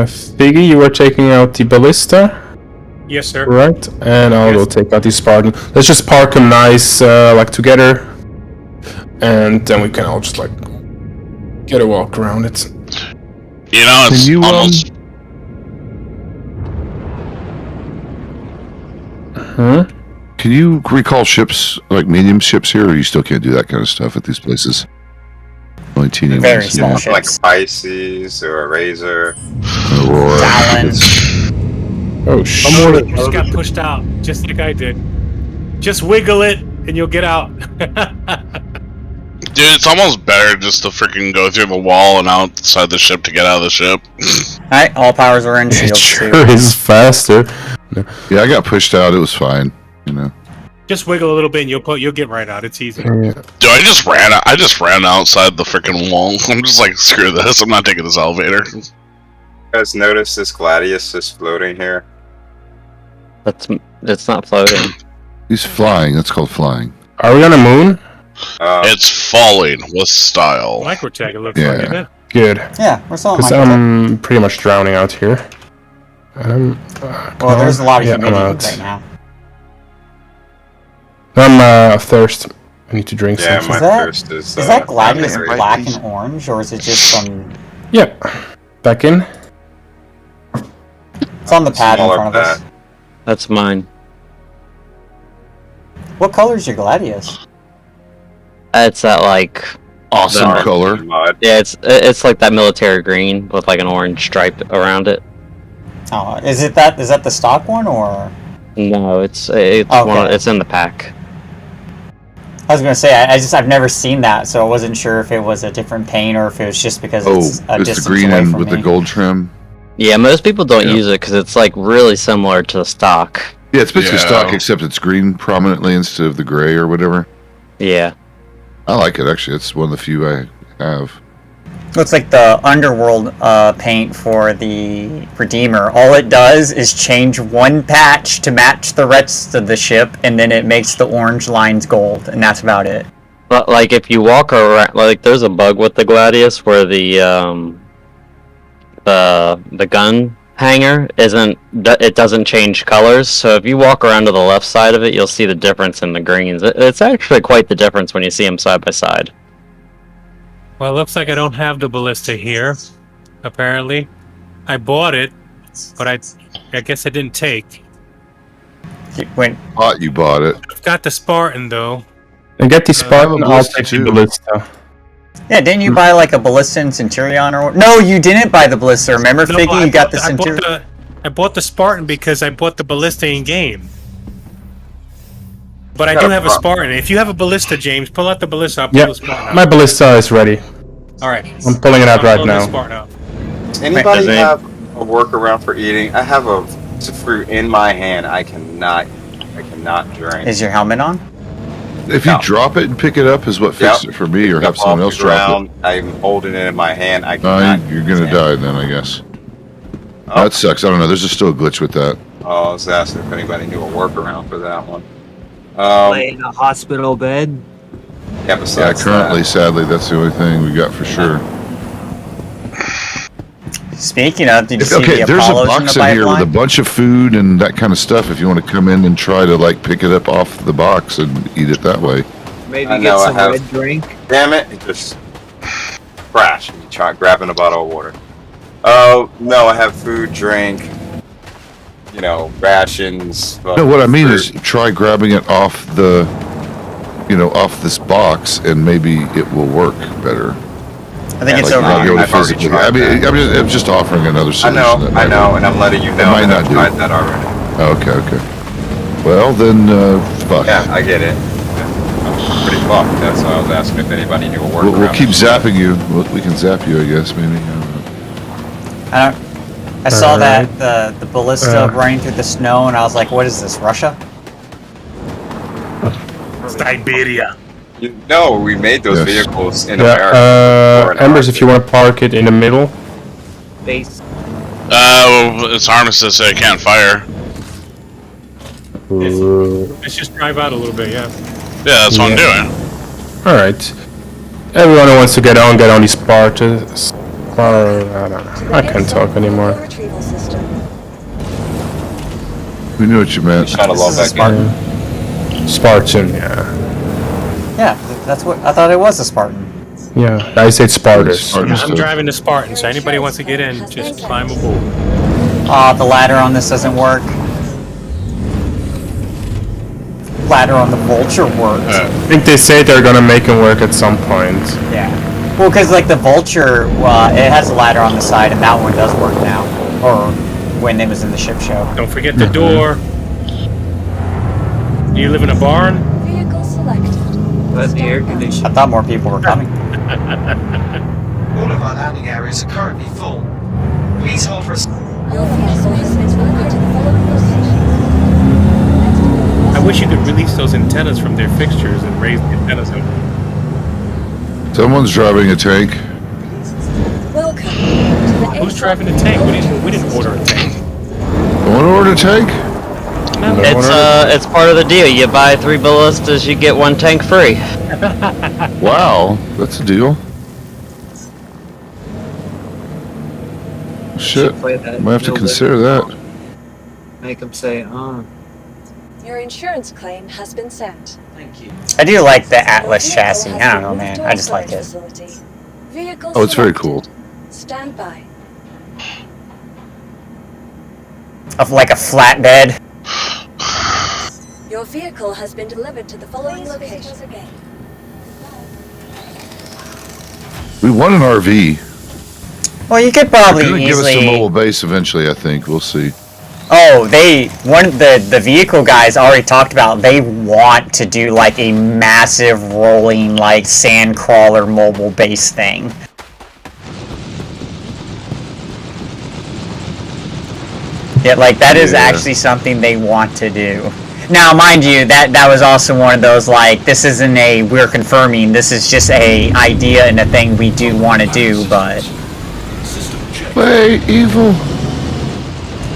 Figgy, you are taking out the Ballista. Yes, sir. Right, and I'll go take out the Spartan. Let's just park them nice, together. And then we can all just, get a walk around it. It's almost... Huh? Can you recall ships, medium ships here, or you still can't do that kind of stuff at these places? Only teeny Very ones. small Like ships. a Pisces or a Razor. Aurora. Talon. Oh, shit. Just got pushed out, just like I did. Just wiggle it, and you'll get out. Dude, it's almost better just to freaking go through the wall and outside the ship to get out of the ship. Alright, all powers are in shield It too. sure is faster. Yeah, I got pushed out. It was fine. Just wiggle a little bit, and you'll get right out. It's easy. Yeah. Dude, I just ran outside the freaking wall. I'm just like, screw this. I'm not taking this elevator. You guys notice this Gladius is floating here? It's not floating. He's flying. That's called flying. Are we on a moon? It's falling with style. Microtech, it looks Yeah. like, isn't it? Good. Yeah, we're still on Because I'm pretty much drowning out here. Well, there's a lot of humidity I'm out. right now. I'm thirst. I need to drink Yeah, something. my Is that- thirst is. Is that Gladius not very- black and orange, or is it just some? Yeah. Back in. It's on the pad in Smaller front of us. pad. That's mine. What color is your Gladius? It's that like Awesome the- color. Mud. Yeah, it's like that military green with like an orange stripe around it. Oh, is it that? Is that the stock one, or? No, it's Okay. it's in the pack. I was gonna say I've never seen that, so I wasn't sure if it was a different paint or if it was just because Oh, it's a it's the distance green away end from with me. the gold trim. Yeah, most people don't Yeah. use it because it's like really similar to the stock. Yeah, it's basically Yeah. stock except it's green prominently instead of the gray or whatever. Yeah. I like it actually. It's one of the few I have. Looks like the underworld paint for the Redeemer. All it does is change one patch to match the rest of the ship, and then it makes the orange lines gold, and that's about it. But like if you walk around, like there's a bug with the Gladius where the gun hanger it doesn't change colors. So if you walk around to the left side of it, you'll see the difference in the greens. It's actually quite the difference when you see them side by side. Well, it looks like I don't have the ballista here. Apparently, I bought it, but I guess I didn't take. When Thought you bought it. I've got the Spartan though. And get the Spartan, I'll ballista take the too. ballista. Yeah, didn't you buy like a ballista and Centurion or? No, you didn't buy the ballista. Remember, No, Figgy? You got the I bought Centurion. I bought the Spartan because I bought the ballista in game. But I Got do a have a problem. Spartan. If you have a ballista, James, pull out the ballista. I'll pull Yeah, the Spartan out. my ballista is ready. All right. I'm pulling it out right Pulling the now. Spartan out. Anybody have a workaround for eating? I have a piece of fruit in my hand. I cannot drink. Is your helmet on? If you No. drop it and pick it up is what fixed Yep. it for me, or have Off someone the else drop it. ground, I'm holding it in my hand. I No, cannot. you're gonna die then, I guess. Oh. That sucks. I don't know. There's just still a glitch with that. Oh, I was asking if anybody knew a workaround for that one. Lay in a hospital bed. Yeah, Yeah, besides currently, sadly, that's the only thing we got for sure. Speaking of, did you see Okay, the there's a Apollos box in the in here with a pipeline? bunch of food and that kind of stuff. If you want to come in and try to like pick it up off the box and eat it that way. Maybe I get know, I some have- red drink. Damn it! It just crash. And you try grabbing a bottle of water. Oh no, I have food, drink. You know, rations. No, what I mean fruit. is try grabbing it off the, off this box, and maybe it will work better. I think it's Like, over not be here. able to I've already physically- tried I'm just offering another I solution. know, that I might know, work. and I'm letting you It know might that not I've do tried it. that already. Okay. Well, then, fuck. Yeah, I get it. I'm pretty fucked. That's why I was asking if anybody knew a workaround. We'll keep zapping you. We can zap you, I guess, maybe. I don't know. I saw Alright. that the ballista running through the snow, and I was like, "What is this, Russia?" Siberia. No, we made those Yes. vehicles in America. Yeah, Embers, if you want to park it in the middle. Base. Well, it's armistice, so I can't fire. Let's just drive out a little bit, yeah. Yeah, that's what I'm doing. Alright. Everyone who wants to get on these Spartans. I don't know. I can't talk anymore. Retrieval system. We knew what you meant. Shot a lot This is a back Spartan. Spartan, yeah. Yeah, that's what I thought. It was a Spartan. Yeah, I said Spartans. Spartans. I'm driving the Spartan, so anybody wants to get in, just climb aboard. The ladder on this doesn't work. Ladder on the Vulture works. I think they say they're gonna make it work at some point. Yeah. Well, because like the Vulture, it has a ladder on the side, and that one does work now. Or when it was in the ship show. Don't forget the door. Do you live in a barn? Vehicle selected. But the air conditioning. I thought more people were coming. All of our landing areas are currently full. Please hold for a Your vehicle has been delivered to the following locations. I wish you could release those antennas from their fixtures and raise the antennas up. Someone's driving a tank. Welcome to the Who's driving the tank? We didn't order a tank. Want to order a tank? It's part of the deal. You buy 3 ballistas, you get 1 tank free. Wow, that's a deal. Shit, Play that might have to build it. consider that. Make them say, Your insurance claim has been sent. Thank you. I do like the Atlas chassis. I don't know, man. I just like it. Oh, it's very cool. Stand by. Of like a flatbed. Your vehicle has been delivered to the following locations again. We want an RV. Well, you could probably They're gonna easily. give us a mobile base eventually. I think we'll see. Oh, the vehicle guys already talked about they want to do like a massive rolling like sand crawler mobile base thing. Yeah, like that is actually something they want to do. Now, mind you, that was also one of those like this isn't a we're confirming. This is just a idea and a thing we do want to do, but. Play evil.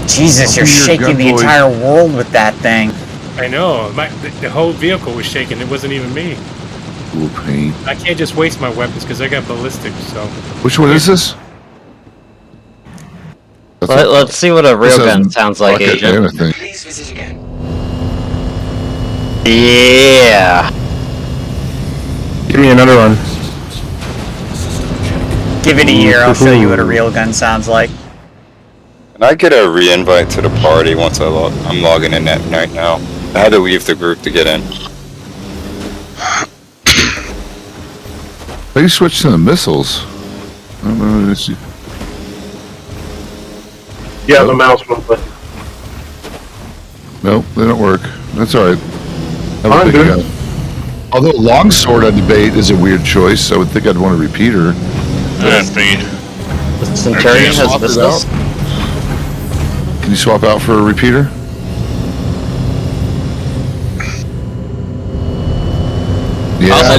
Jesus, you're shaking the entire world with that thing. I know. The whole vehicle was shaking. It wasn't even me. Ooh, pain. I can't just waste my weapons because I got ballistics. So. Which one is this? Let's see what a real gun sounds like, Agent. Please visit again. Yeah. Give me another one. Give it a year, I'll show you what a real gun sounds like. Can I get a re-invite to the party once I'm logging in right now? I had to leave the group to get in. How do you switch to the missiles? I don't know. Yeah, the mouse button. Nope, they don't work. That's alright. Fine, dude. Although longsword, I debate, is a weird choice. I would think I'd want a repeater. The Centurion has missiles? Can you swap out for a repeater? Yeah, I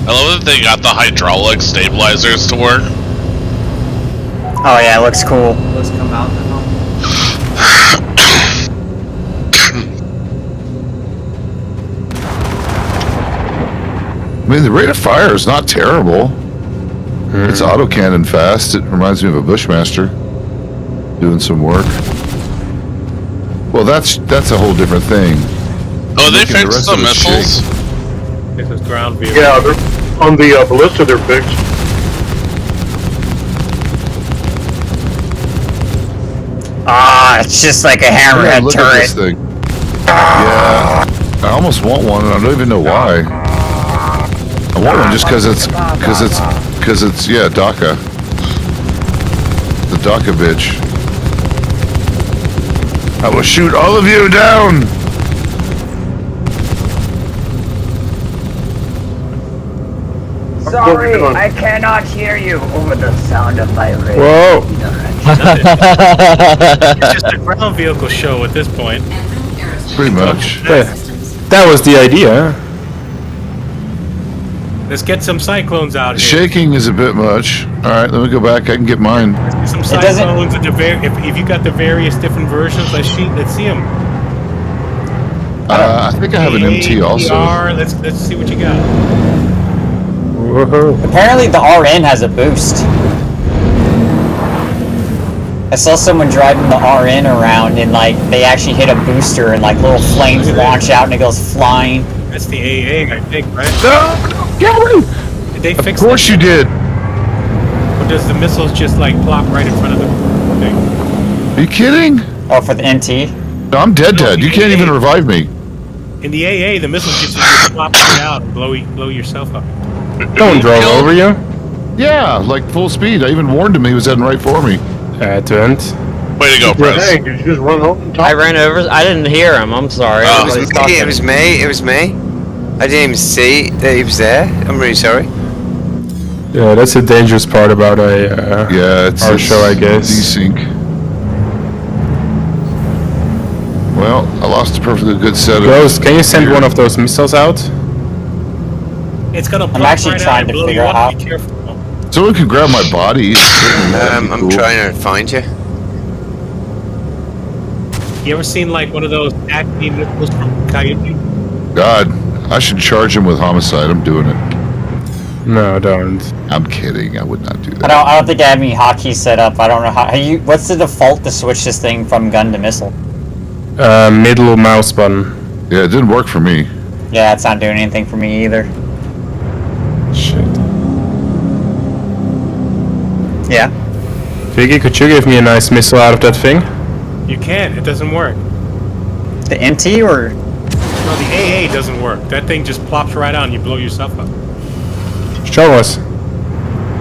love that they got the hydraulic stabilizers to work. Oh yeah, it looks cool. Let's come out now. I mean, the rate of fire is not terrible. It's autocannon fast. It reminds me of a Bushmaster doing some work. Well, that's a whole different thing. Oh, they fixed the missiles? This is ground vehicle. Yeah, they're on the ballista. They're fixed. Ah, it's just like a hammerhead Look at this turret. thing. Yeah, I almost want one, and I don't even know why. I want one just because it's yeah, DACA. The DACA bitch. I will shoot all of you down. Sorry, I cannot hear you over the sound of my radio. Whoa! It's just a ground vehicle show at this point. Pretty much. That was the idea. Let's get some cyclones out The here. shaking is a bit much. All right, let me go back. I can get mine. Some cyclones at the if you got the various different versions, let's see them. I think I have an MT also. Let's see what you got. Whoa. Apparently the RN has a boost. I saw someone driving the RN around and like they actually hit a booster and like little flames launch out and it goes flying. That's the AA, I think, right? No, get away! Did they fix Of course you did. Or does the missiles just like plop right in front of the thing? Are you kidding? Oh, for the NT? No, I'm dead. You can't even revive me. In the AA, the missiles just plop right out and blow yourself up. Don't drove over you? Yeah, like full speed. I even warned him he was heading right for me. Advent. Way to go, Prez. Hey, did you just run over and talk? I ran over. I didn't hear him. I'm sorry. It was me. I didn't even see that he was there. I'm really sorry. Yeah, that's the dangerous part about it's our show, I guess. Desync. Well, I lost a perfectly good set of. Ghost, can you send one of those missiles out? It's gonna plop I'm actually right trying out to and blow figure you out up. how. Be careful. Someone can grab my body. I'm trying to find you. You ever seen like one of those Acme missiles from Coyote? God, I should charge him with homicide. I'm doing it. No, don't. I'm kidding. I would not do that. I don't think I have any hotkeys set up. I don't know how you. What's the default to switch this thing from gun to missile? Middle mouse button. Yeah, it didn't work for me. Yeah, it's not doing anything for me either. Shit. Yeah. Figgy, could you give me a nice missile out of that thing? You can't. It doesn't work. The MT or? No, the AA doesn't work. That thing just plops right out and you blow yourself up. Show us.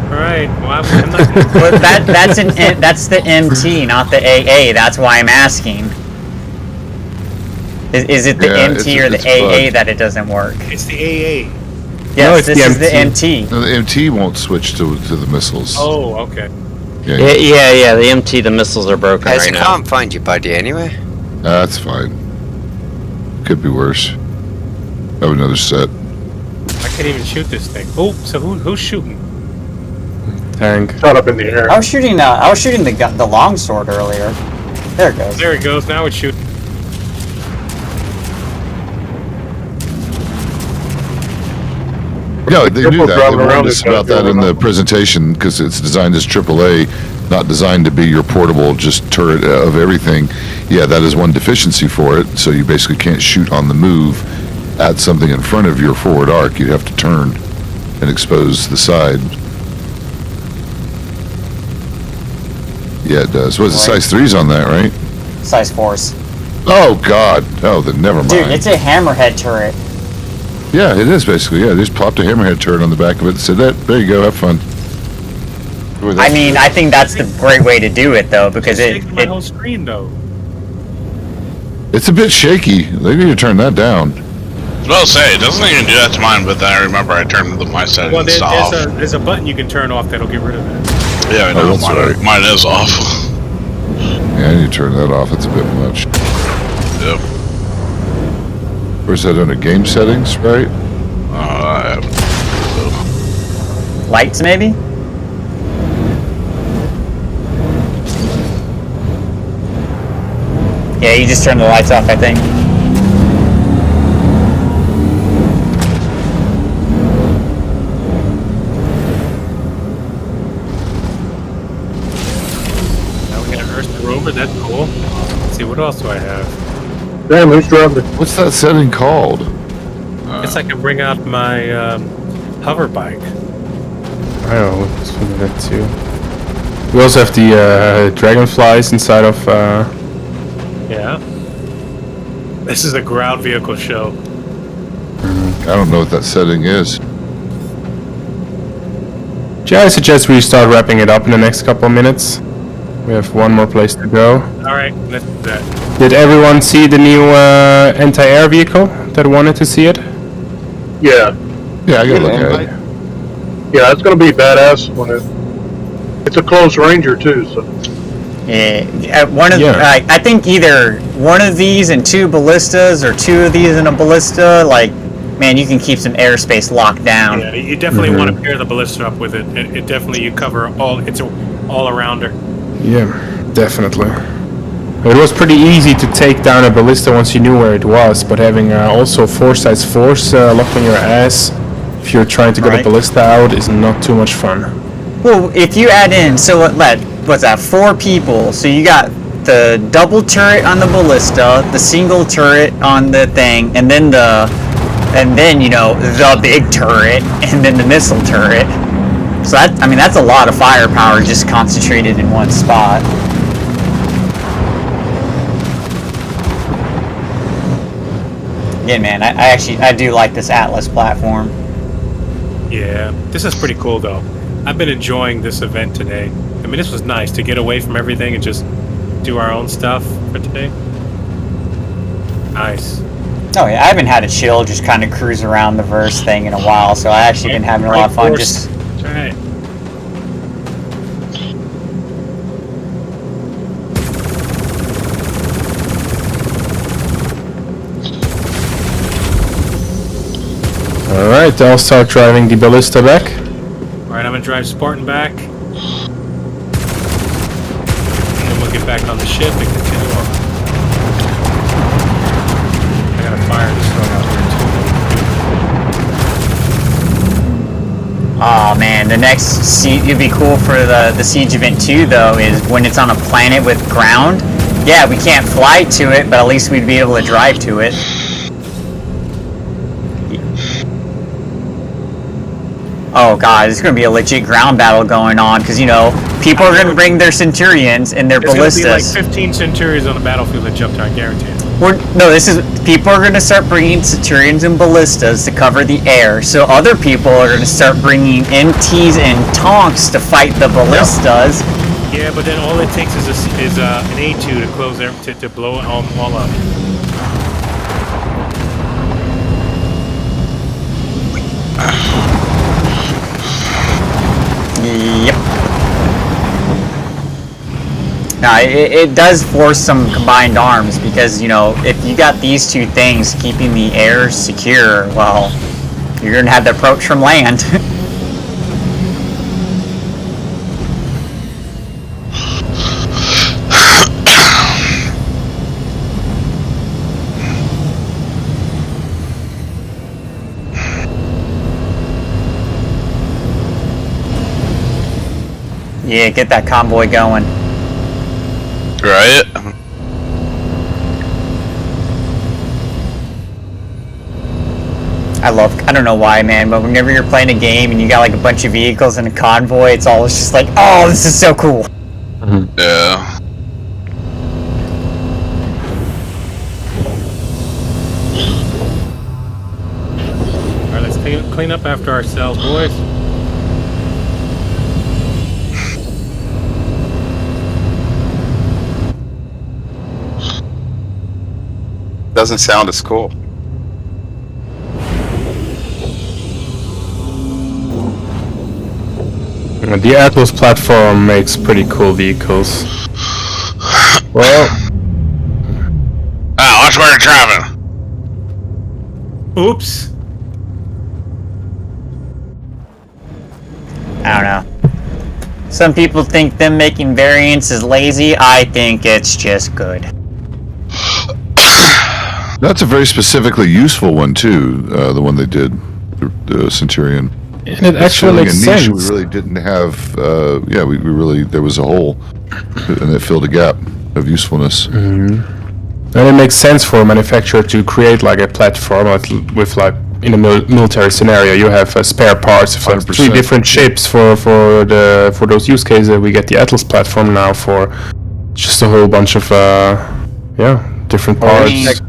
Alright, well, I'm not... Well, that's the MT, not the AA. That's why I'm asking. Is it the MT or the AA that it doesn't work? It's the AA. Yes, this is the MT. No, the MT won't switch to the missiles. Oh, okay. Yeah, the MT, the missiles are broken Guys, right I now. can't find your buddy anyway. That's fine. Could be worse. Have another set. I can't even shoot this thing. Oh, so who's shooting? Tank. Shot up in the air. I was shooting the longsword earlier. There it goes. There it goes. Now it's shooting. Yeah, they knew that. They driving warned around us this about guy that in the going presentation because it's designed as AAA, not designed to be your portable just turret of everything. Yeah, that is one deficiency for it. So you basically can't shoot on the move at something in front of your forward arc. You'd have to turn and expose the side. Yeah, it does. What's the size 3's on that, right? Size 4s. Oh, God. Oh, then never mind. Dude, it's a hammerhead turret. Yeah, it is basically. Yeah, they just plopped a hammerhead turret on the back of it and said, there you go, have fun. I mean, I think that's the great way to do it, though, because It's my whole screen, though. It's a bit shaky. They need to turn that down. Well, say it doesn't even do that to mine, but then I remember I turned my settings Well, off. there's a button you can turn off that'll get rid of that. Yeah, I know. Mine is off. Yeah, I need to turn that off. It's a bit much. Yep. Where's that under game settings, right? I haven't. Lights, maybe? Yeah, you just turn the lights off, I think. Now we got an Ursa rover. That's cool. Let's see, what else do I have? Damn, who's driving? What's that setting called? I guess I can bring out my hover bike. I don't know, let's do that too. We also have the dragonflies inside of... Yeah. This is a ground vehicle show. I don't know what that setting is. Yeah, I suggest we start wrapping it up in the next couple of minutes. We have one more place to go. Alright, let's do that. Did everyone see the new anti-air vehicle that wanted to see it? Yeah. Yeah, I gotta look at it. Yeah, it's gonna be badass when it's a close ranger too, so. Yeah, I think either one of these and 2 ballistas, or 2 of these and a ballista. Like, man, you can keep some airspace locked down. Yeah, you definitely want to pair the ballista up with it. It definitely, you cover all, it's an all-arounder. Yeah, definitely. It was pretty easy to take down a ballista once you knew where it was, but having also 4-size force locked on your ass if you're trying to get a ballista out is not too much fun. Well, if you add in, so what's that, 4 people, so you got the double turret on the ballista, the single turret on the thing, and then you know, the big turret, and then the missile turret. So that's a lot of firepower just concentrated in one spot. Again, man, I do like this Atlas platform. Yeah, this is pretty cool though. I've been enjoying this event today. I mean, this was nice to get away from everything and just do our own stuff for today. Nice. Oh yeah, I haven't had a chill, just kind of cruise around the verse thing in a while, so I actually been having a lot of fun. Just That's right. Alright, I'll start driving the ballista back. Alright, I'm gonna drive Spartan back. And then we'll get back on the ship and continue on. I gotta fire this thing out here too. oh man, the next it'd be cool for the Siege event too, though, is when it's on a planet with ground, Yeah, we can't fly to it, but at least we'd be able to drive to it. Oh god, there's gonna be a legit ground battle going on, because, you know, people are gonna bring their Centurions and their ballistas. There's gonna be like 15 Centurions on the battlefield that jumped out, I guarantee it. People are gonna start bringing Centurions and ballistas to cover the air, so other people are gonna start bringing MTs and tanks to fight the ballistas. Yeah, but then all it takes is an A2 to close to blow it all up. Yep. Now, it does force some combined arms, because, you know, if you got these two things keeping the air secure, well, you're gonna have the approach from land. Yeah, get that convoy going. Right. I don't know why, man, but whenever you're playing a game and you got like a bunch of vehicles and a convoy, it's always just like, oh, this is so cool. Yeah. Alright, let's clean up after ourselves, boys. Doesn't sound as cool. The Atlas platform makes pretty cool vehicles. Well, watch where you're driving. Oops. I don't know. Some people think them making variants is lazy. I think it's just good. That's a very specifically useful one too. The one they did, the Centurion. And it actually makes sense. We really didn't have. We really there was a hole, and it filled a gap of usefulness. And it makes sense for a manufacturer to create like a platform with like in a military scenario, you have spare parts of like 3 different shapes for those use cases. We get the Atlas platform now for just a whole bunch of different parts.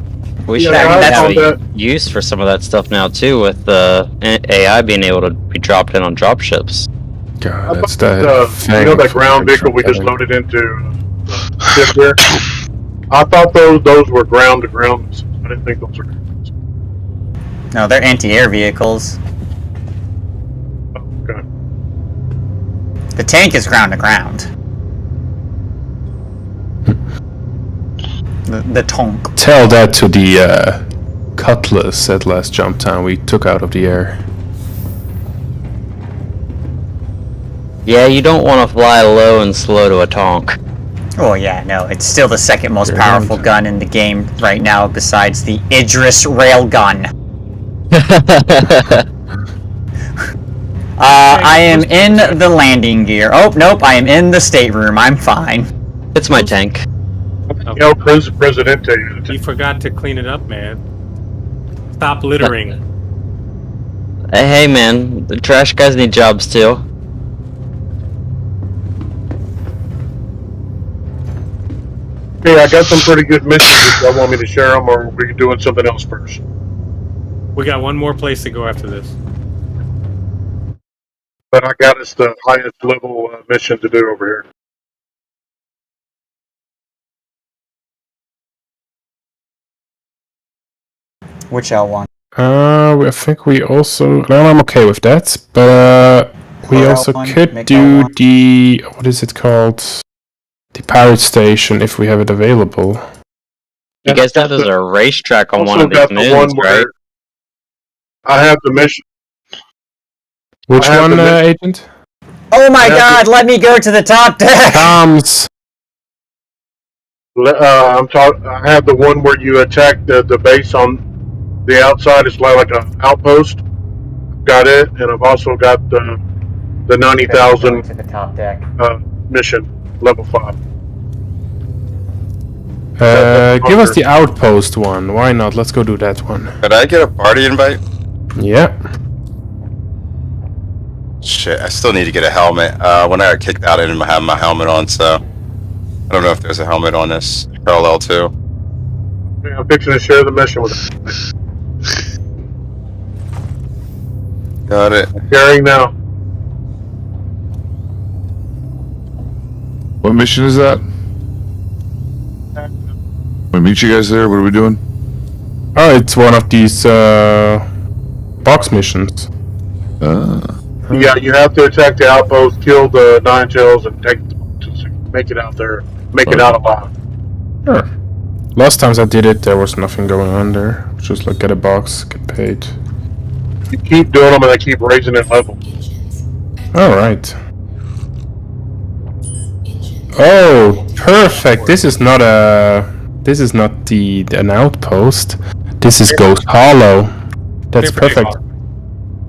We should have a use for some of that stuff now too, with AI being able to be dropped in on dropships. God, that's you know that ground vehicle we just loaded into ship here? I thought those were ground to ground. I didn't think those were. No, they're anti-air vehicles. Okay. The tank is ground to ground. The tank. Tell that to the Cutlass at last jump time we took out of the air. Yeah, you don't want to fly low and slow to a tank. Oh yeah, no, it's still the second most powerful gun in the game right now, besides the Idris railgun. I am in the landing gear. Oh, nope, I am in the stateroom. I'm fine. It's my tank. El Presidente. You forgot to clean it up, man. Stop littering. Hey, man, the trash guys need jobs too. Okay, I got some pretty good missions if y'all want me to share them, or we're doing something else first. We got one more place to go after this. But I got us the highest level mission to do over here. Which L1? I think we also. No, I'm okay with that, but we also could do the. What is it called? The pirate station if we have it available. You guys know there's a racetrack on one of these moons, right? I have the mission. Which one, Agent? Oh my god, let me go to the top deck! Comms! I have the one where you attack the base on the outside. It's like an outpost. Got it, and I've also got the 90,000 to the top deck. Mission, level 5. Give us the outpost one. Why not? Let's go do that one. Could I get a party invite? Yeah. Shit, I still need to get a helmet. When I got kicked out, I didn't have my helmet on, so I don't know if there's a helmet on this parallel too. Yeah, I'm fixing to share the mission with him. Got it. Sharing now. What mission is that? We meet you guys there. What are we doing? Oh, it's one of these box missions. Yeah, you have to attack the outpost, kill the Nine Tails, and make it out there. Make it out alive. Sure. Last times I did it, there was nothing going on there. Just like get a box, get paid. You keep doing them, and they keep raising in level. All right. Oh, perfect. This is not an outpost. This is Ghost Hollow. That's perfect.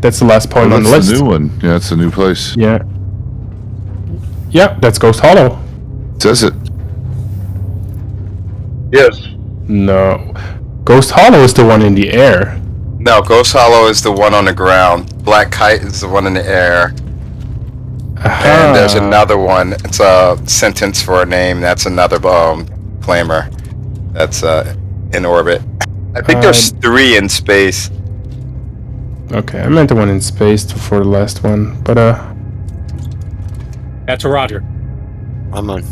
That's the last point on the list. That's the new one. Yeah, it's a new place. Yeah. Yeah, that's Ghost Hollow. Says it. Yes. No. Ghost Hollow is the one in the air. No, Ghost Hollow is the one on the ground. Black Kite is the one in the air. And there's another one. It's a sentence for a name. That's another claimer. That's in orbit. I think there's 3 in space. Okay, I meant the one in space for the last one, but That's a Roger. I'm on.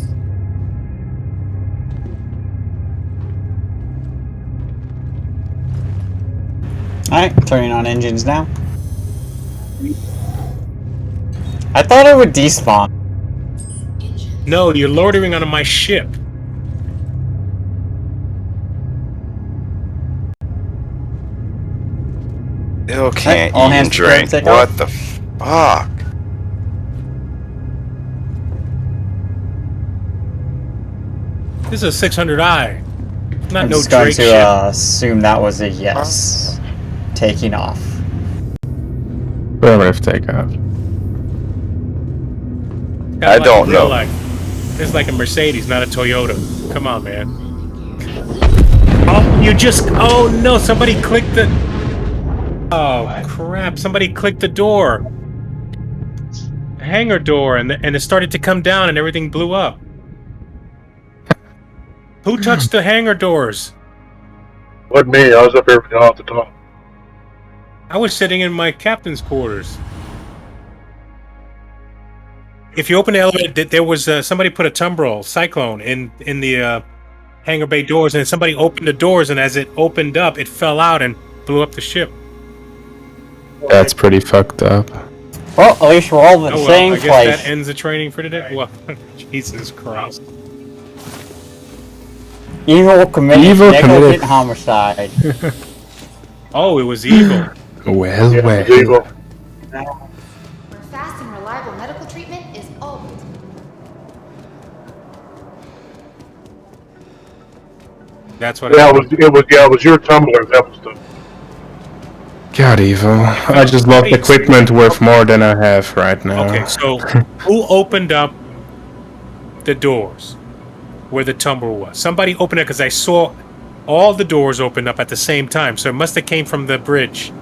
Alright, turning on engines now. I thought it would despawn. No, you're loitering on my ship. Still can't all eat hands and drink. take What off. the fuck? This is a 600i. Not I'm no just going Drake to ship. assume that was a yes. Taking off. Primitive takeoff. Kinda I like don't real know. life. It's like a Mercedes, not a Toyota. Come on, man. Oh, you just... Oh, no, somebody clicked the... Oh, crap. Somebody clicked the door. Hangar door, and it started to come down, and everything blew up. Who touched the hangar doors? Wasn't me. I was up here at the top. I was sitting in my captain's quarters. If you open the elevator, there was somebody put a tumbril cyclone in the hangar bay doors, and somebody opened the doors, and as it opened up, it fell out and blew up the ship. That's pretty fucked up. Well, at least we're all in the same I guess place. that ends the training for today. Well, Jesus Christ. Evil committed Evil negligent committed. homicide. Oh, it was evil. Well, Yeah, well. it's evil. Where fast and reliable medical treatment is always. That's what. Yeah, it was your tumbler. That was the. God, evil. I just lost equipment worth more than I have right now. Okay, so who opened up the doors where the tumbril was? Somebody opened it because I saw all the doors open up at the same time. So it must have came from the bridge.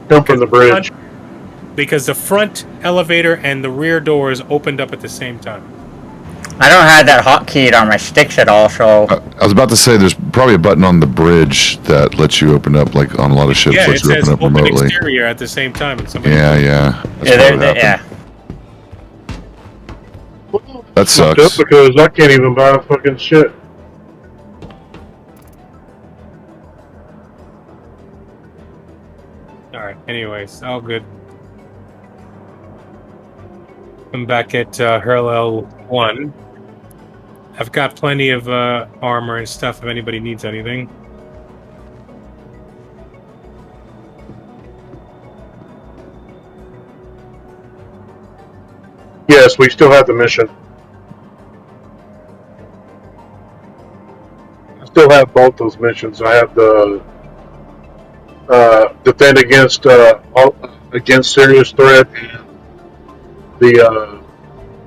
Come from the bridge. Because the front elevator and the rear doors opened up at the same time. I don't have that hotkey on my sticks at all, so... I was about to say there's probably a button on the bridge that lets you open up, like on a lot of ships, Yeah, it lets you says open up open remotely. exterior at the same time. And somebody Yeah. That's Yeah, probably what yeah. happened. That Fucked up sucks. because I can't even buy fucking shit. Alright, anyways, all good. I'm back at Parallel 1. I've got plenty of armor and stuff if anybody needs anything. Yes, we still have the mission. I still have both those missions. I have the defend against serious threat and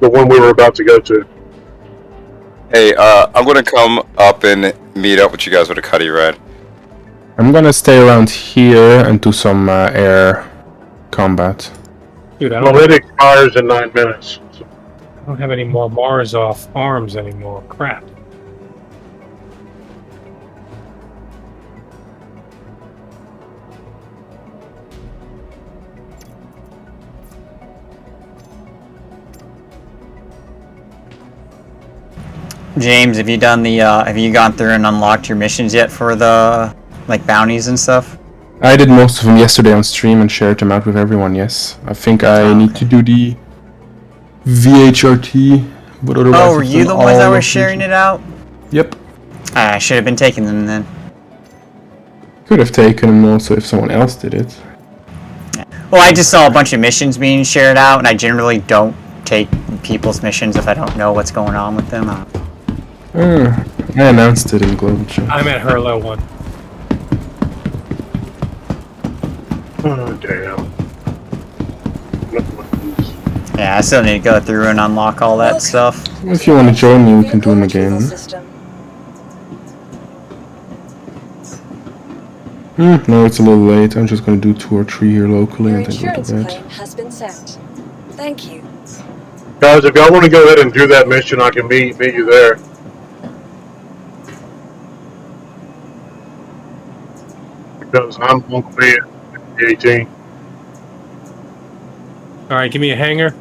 the one we were about to go to. Hey, I'm gonna come up and meet up with you guys with a cutty ride. I'm gonna stay around here and do some air combat. Dude, I Well, don't, it expires in 9 minutes. I don't have any more Mars off arms anymore. Crap. James, have you done the? Have you gone through and unlocked your missions yet for the like bounties and stuff? I did most of them yesterday on stream and shared them out with everyone. Yes, I think I need to do the VHRT. But otherwise, Oh, were you the ones that were sharing it out? Yep. I should have been taking them then. Could have taken them also if someone else did it. Well, I just saw a bunch of missions being shared out, and I generally don't take people's missions if I don't know what's going on with them. I announced it in Global Chat. I'm at her level 1. Oh, damn. Yeah, I still need to go through and unlock all that stuff. If you want to join me, we can do them again. No, it's a little late. I'm just going to do 2 or 3 here locally Your and then go insurance to bed. claim has been sent. Thank you. Guys, if y'all want to go ahead and do that mission, I can meet you there. Because I'm going to be at 18. Alright, give me a hanger.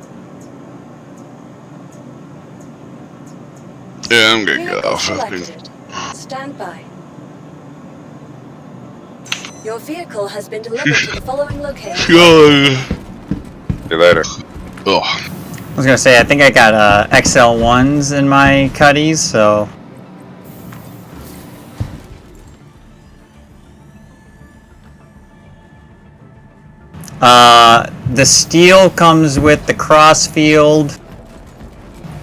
Yeah, I'm gonna go. Vehicle selected. Stand by. Your vehicle has been delivered to the following location. See you later. Oh. I was gonna say, I think I got XL1s in my cutties, so. The steel comes with the crossfield.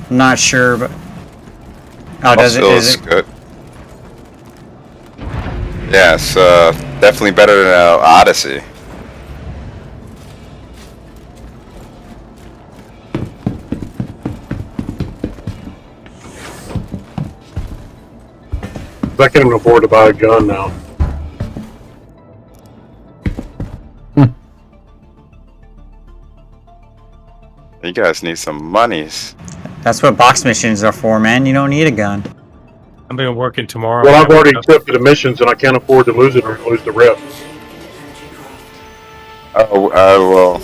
I'm not sure, but. Oh, does it? Is it? Good. Yes, definitely better than Odyssey. I can't even afford to buy a gun now. You guys need some monies. That's what box missions are for, man. You don't need a gun. I'm been working tomorrow. Well, I've already accepted the missions and I can't afford to lose it or lose the rep. Oh, well.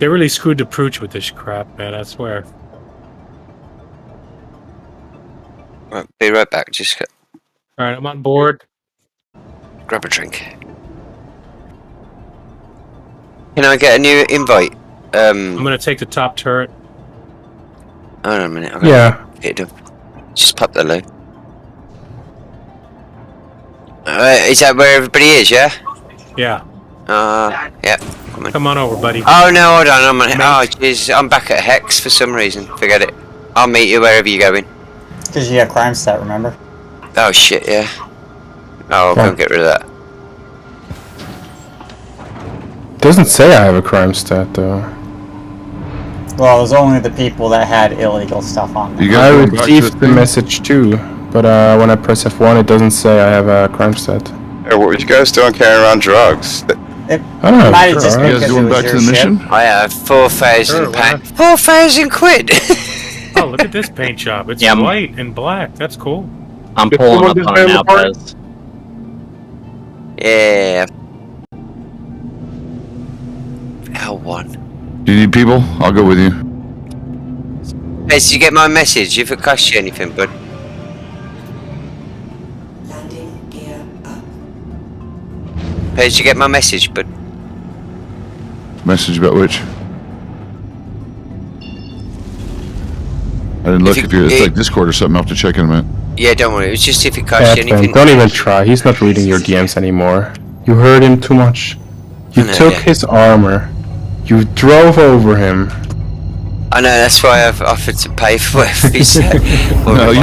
They really screwed the pooch with this crap, man, I swear. Right, be right back. Just Alright, I'm on board. grab a drink. Can I get a new invite? I'm gonna take the top turret. Hold on a minute. Yeah. Hit it up. Just pop the load. Is that where everybody is? Yeah. Yeah. Yeah. Come on over, buddy. Oh no, hold on. Oh jeez, I'm back at Hex for some reason. Forget it. I'll meet you wherever you're going. Because you have crime stat, remember? Oh shit, yeah. Oh, I'll go and get rid of that. Doesn't say I have a crime stat though. Well, it was only the people that had illegal stuff on them. I received the message too, but when I press F1 it doesn't say I have a crime stat. Hey, what were you guys doing carrying around drugs? I don't know. Might have Sure, just alright. because going back to the mission? I have 4,000 pounds. 4,000 quid! Oh, look at this paint job. It's Yeah, I'm- white and black. That's cool. I'm pulling up on it now, Pez. Yeah. L1. Do you need people? I'll go with you. Hey, did you get my message? If it costs you anything, bud. Hey, did you get my message, bud? Message about which? I didn't look if you're it's like Discord or something. I'll have to check in a minute. Yeah, don't worry. It was just if it costs you Advent, anything. don't even try. He's not reading your DMs anymore. You heard him too much. You No, took yeah. his armor. You drove over him. I know, that's why I've offered to pay for it. No, you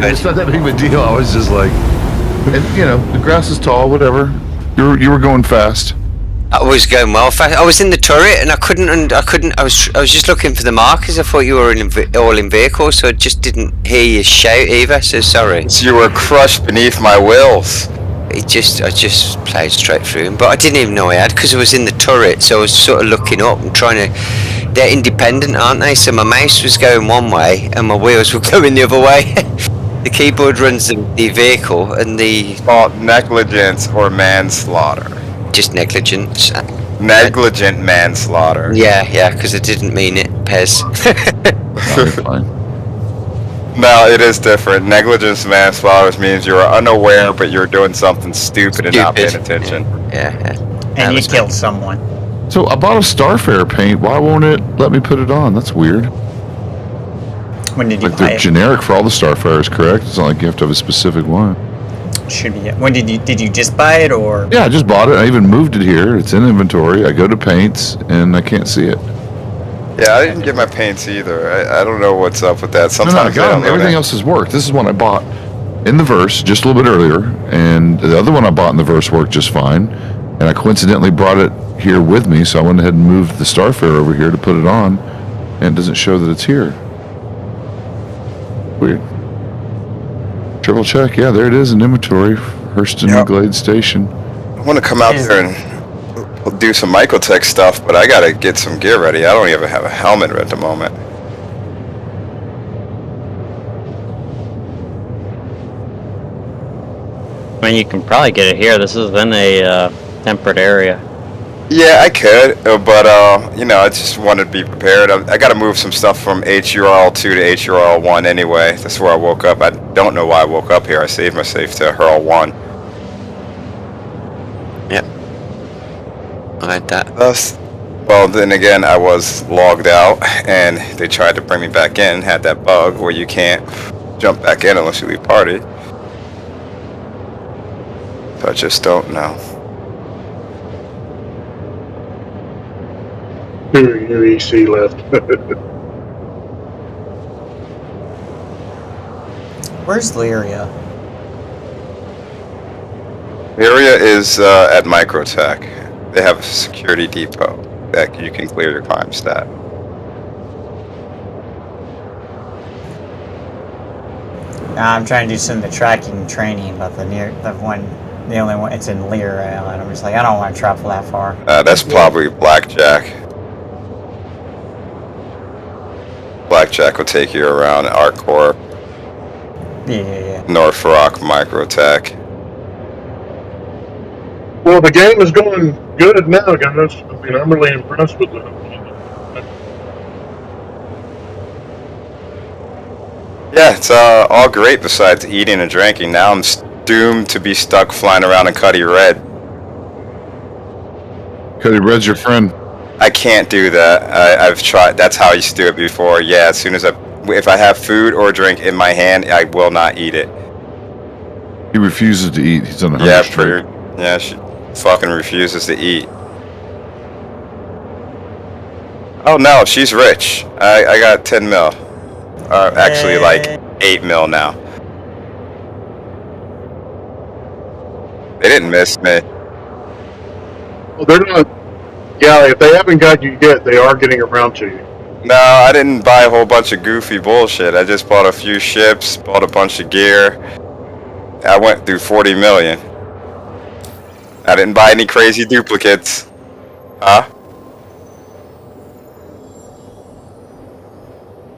it's not that big of a deal. I was just like, and, you know, the grass is tall, whatever. You were going fast. I was going well fast. I was in the turret and I couldn't. I was just looking for the markers. I thought you were all in vehicles, so I just didn't hear you shout either. So sorry. So you were crushed beneath my wheels. I just played straight through him, but I didn't even know I had because I was in the turret. So I was sort of looking up and trying to. They're independent, aren't they? So my mouse was going one way and my wheels were going the other way. The keyboard runs the vehicle and the. Fault negligence or manslaughter. Just negligence. Negligent manslaughter. Yeah, because I didn't mean it, Pez. No, it is different. Negligence manslaughter means you are unaware, but you're doing something stupid and not paying attention. Yeah. And you killed someone. So I bought a Starfare paint. Why won't it let me put it on? That's weird. When did you Like buy they're it? generic for all the Starfares, correct? It's not like you have to have a specific one. Should be. When did you just buy it or? Yeah, I just bought it. I even moved it here. It's in inventory. I go to paints and I can't see it. Yeah, I didn't get my paints either. I don't know what's up with that. No, I Sometimes got they them. don't Everything else has worked. This is one I bought in the Verse just a little bit earlier, and the other one I bought in the Verse worked just fine. And I coincidentally brought it here with me, so I went ahead and moved the Starfare over here to put it on, and it doesn't show that it's here. Weird. Triple check. Yeah, there it is in inventory. Hurston Glade Station. I want to come out there and do some Microtech stuff, but I gotta get some gear ready. I don't even have a helmet at the moment. I mean, you can probably get it here. This is in a temperate area. Yeah, I could, but I just wanted to be prepared. I got to move some stuff from HURL2 to HURL1 anyway. That's where I woke up. I don't know why I woke up here. I saved my save to HURL1. Yep. I had that. Well, then again, I was logged out, and they tried to bring me back in. Had that bug where you can't jump back in unless you leave party. So I just don't know. New EC left. Where's Lyria? Area is at Microtech. They have a security depot that you can clear your crime stat. I'm trying to do some of the tracking and training, but the only one, it's in Lyria, and I'm just like, I don't want to travel that far. That's probably Blackjack. Blackjack will take you around ArcCorp. Yeah. North Rock Microtech. Well, the game is going good now, guys. I mean, I'm really impressed with it. Yeah, it's all great besides eating and drinking. Now I'm doomed to be stuck flying around in Cuddy Red. Cuddy Red's your friend. I can't do that. I've tried. That's how I used to do it before. Yeah, as soon as if I have food or drink in my hand, I will not eat it. He refuses to eat. He's on a hunger streak. She fucking refuses to eat. Oh no, she's rich. I got 10 mil. Actually, like 8 mil now. They didn't miss me. Well, they're not. Yeah, if they haven't got you yet, they are getting around to you. No, I didn't buy a whole bunch of goofy bullshit. I just bought a few ships, bought a bunch of gear. I went through 40 million. I didn't buy any crazy duplicates. Huh?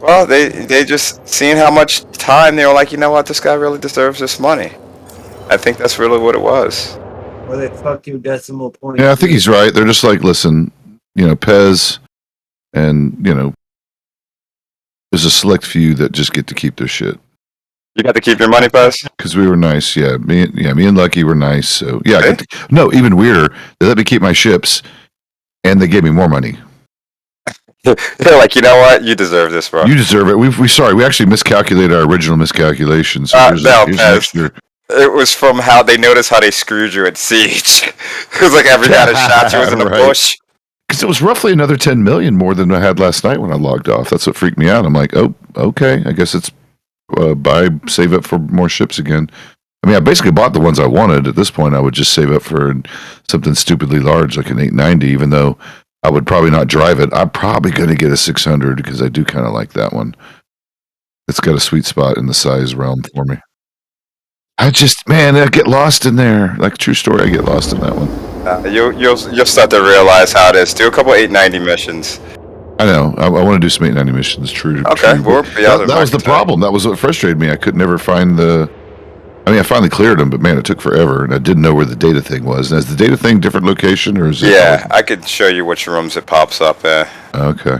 Well, they just seen how much time, they were like, you know what, this guy really deserves this money. I think that's really what it was. Well, they fuck you decimal point. Yeah, I think he's right. They're just like, listen, Pez, and there's a select few that just get to keep their shit. You got to keep your money, Pez? Because we were nice, yeah. Me and Lucky were nice. So yeah, no, even weirder. They let me keep my ships, and they gave me more money. They're like, you know what? You deserve this, bro. You deserve it. We actually miscalculated our original miscalculations. So here's an extra. It was from how they noticed how they screwed you at Siege. It was like every guy that shot you was in the bush. Because it was roughly another 10 million more than I had last night when I logged off. That's what freaked me out. I'm like, oh, okay. I guess it's save up for more ships again. I mean, I basically bought the ones I wanted. At this point, I would just save up for something stupidly large, like an 890, even though I would probably not drive it. I'm probably going to get a 600 because I do kind of like that one. It's got a sweet spot in the size realm for me. I get lost in there. Like, true story, I get lost in that one. You'll start to realize how it is. Do a couple 890 missions. I know. I want to do some 890 missions. True. Okay, true. That was the problem. That was what frustrated me. I could never find the. I mean, I finally cleared them, but man, it took forever, and I didn't know where the data thing was. And is the data thing different location, or is it? Yeah, I could show you which rooms it pops up at. Okay.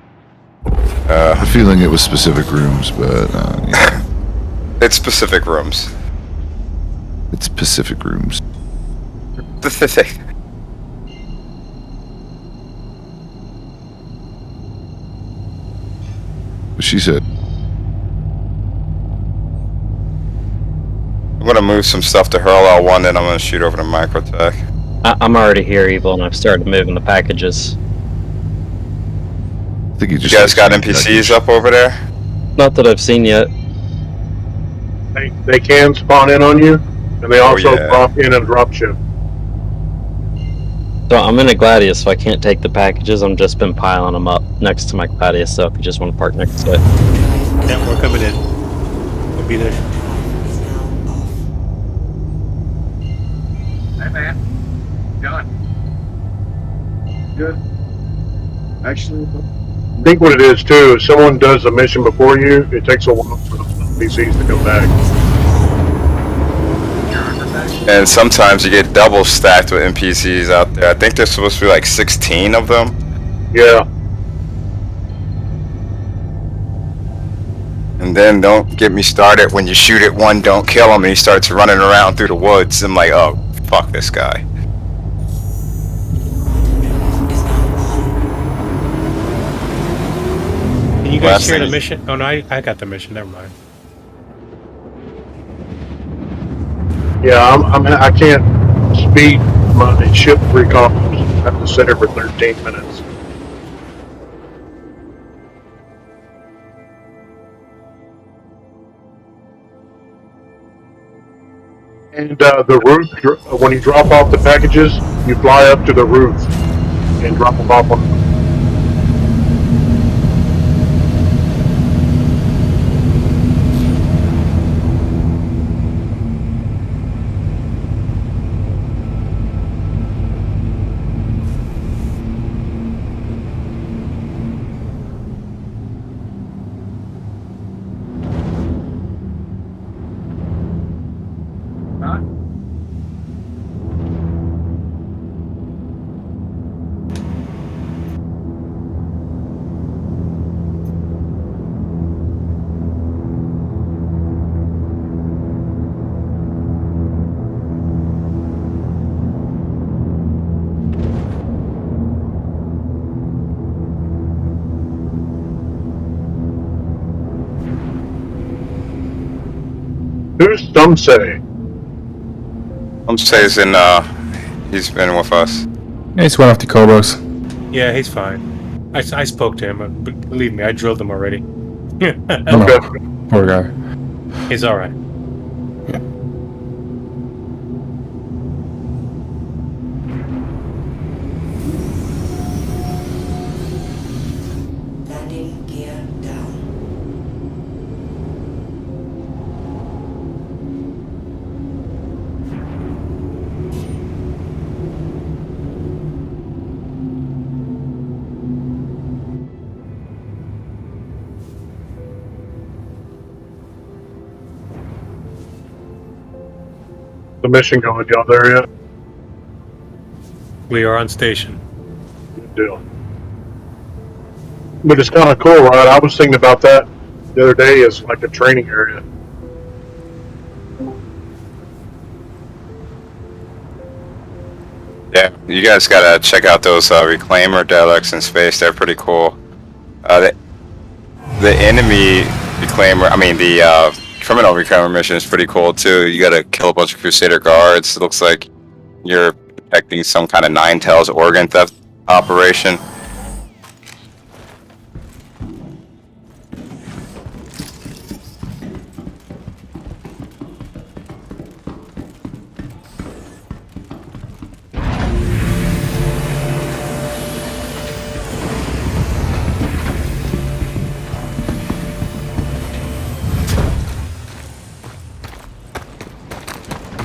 I have a feeling it was specific rooms, but yeah. It's specific rooms. It's Pacific rooms. Specific. What she said. I'm gonna move some stuff to Hurl L1, then I'm gonna shoot over to Microtech. I'm already here, Evil, and I've started moving the packages. I think you guys got NPCs up over there? Not that I've seen yet. They can spawn in on you, and they also yeah. drop in and drop ship. So I'm in a Gladius, so I can't take the packages. I've just been piling them up next to my Gladius, so if you just want to park next to it. Yeah, we're coming in. We'll be there. Hey man, John. Good. Actually, I think what it is too, if someone does a mission before you, it takes a while for the NPCs to come back. And sometimes you get double stacked with NPCs out there. I think there's supposed to be like 16 of them. Yeah. And then don't get me started when you shoot at one, don't kill him, and he starts running around through the woods. I'm like, oh, fuck this guy. Can you guys Last share the thing- mission? Oh no, I got the mission. Never mind. Yeah, I can't speed my ship recon. I have to set it for 13 minutes. And the roof, when you drop off the packages, you fly up to the roof and drop them off on. Who's some say? Some says he's been with us. It's one of the Cobras. Yeah, he's fine. I spoke to him. But believe me, I drilled him already. Okay. Poor guy. He's all right. Landing gear down. The mission going, y'all there yet? We are on station. Good deal. But it's kind of cool, right? I was thinking about that the other day as like a training area. Yeah, you guys gotta check out those Reclaimer Deluxe in space. They're pretty cool. The enemy Reclaimer, I mean the criminal Reclaimer mission is pretty cool too. You gotta kill a bunch of Crusader guards. It looks like you're protecting some kind of Nine Tails organ theft operation.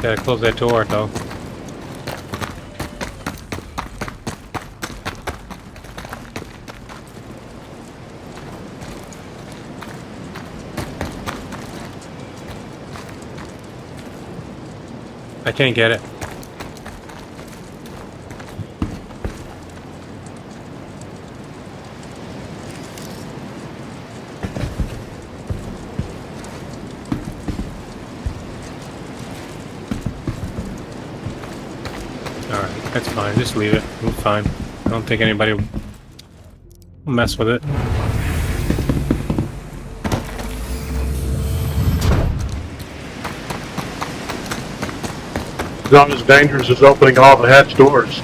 Gotta close that door, though. I can't get it. Alright, that's fine. Just leave it. We're fine. I don't think anybody will mess with it. It's not as dangerous as opening all the hatch doors.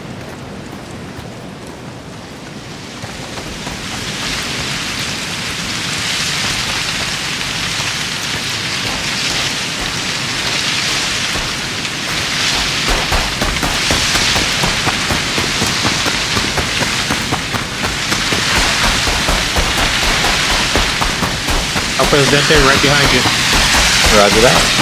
El Presidente, right behind you. Roger that.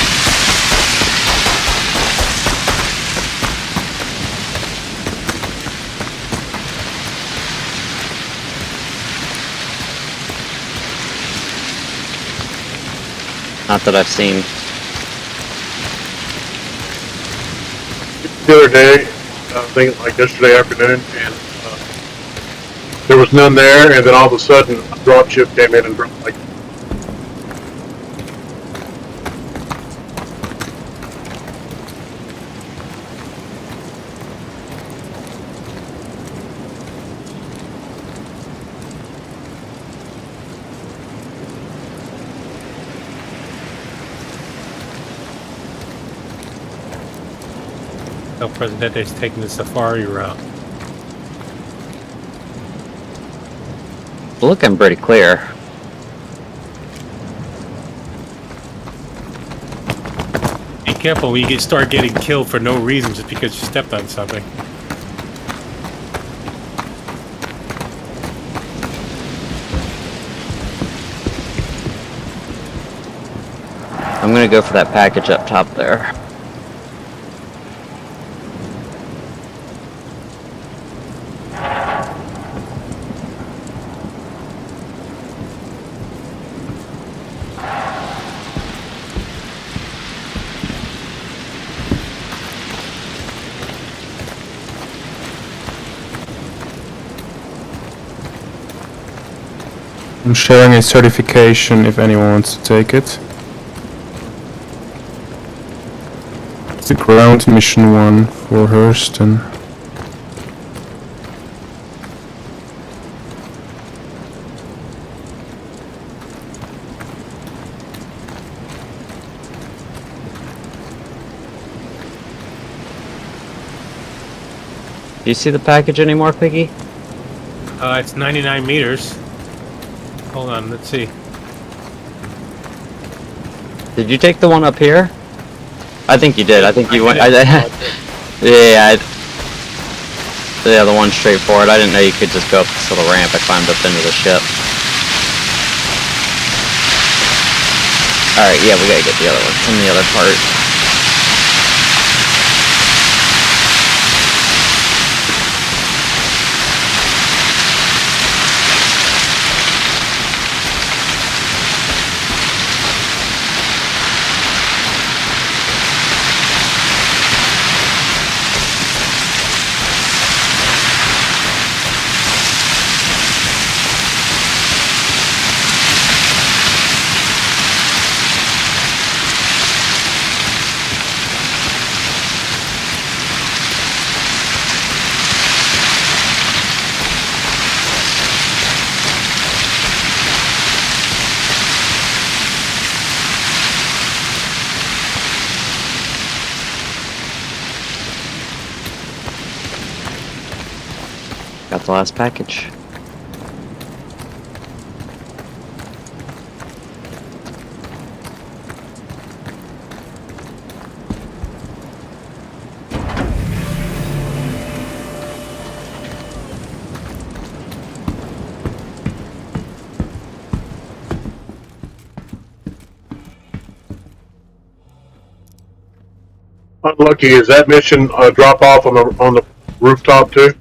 Not that I've seen. The other day, I think like yesterday afternoon, and there was none there, and then all of a sudden, a drop ship came in and dropped like. El Presidente's taking the safari route. Looking pretty clear. Be careful when you start getting killed for no reason just because you stepped on something. I'm gonna go for that package up top there. I'm sharing a certification if anyone wants to take it. It's the ground mission one for Hurston. Do you see the package anymore, Piggy? It's 99 meters. Hold on, let's see. Did you take the one up here? I think you did. I think you went. Yeah, the one straight forward. I didn't know you could just go up this little ramp. I climbed up into the ship. Alright, yeah, we gotta get the other one from the other part. Got the last package. Unlucky. Is that mission drop off on the rooftop too?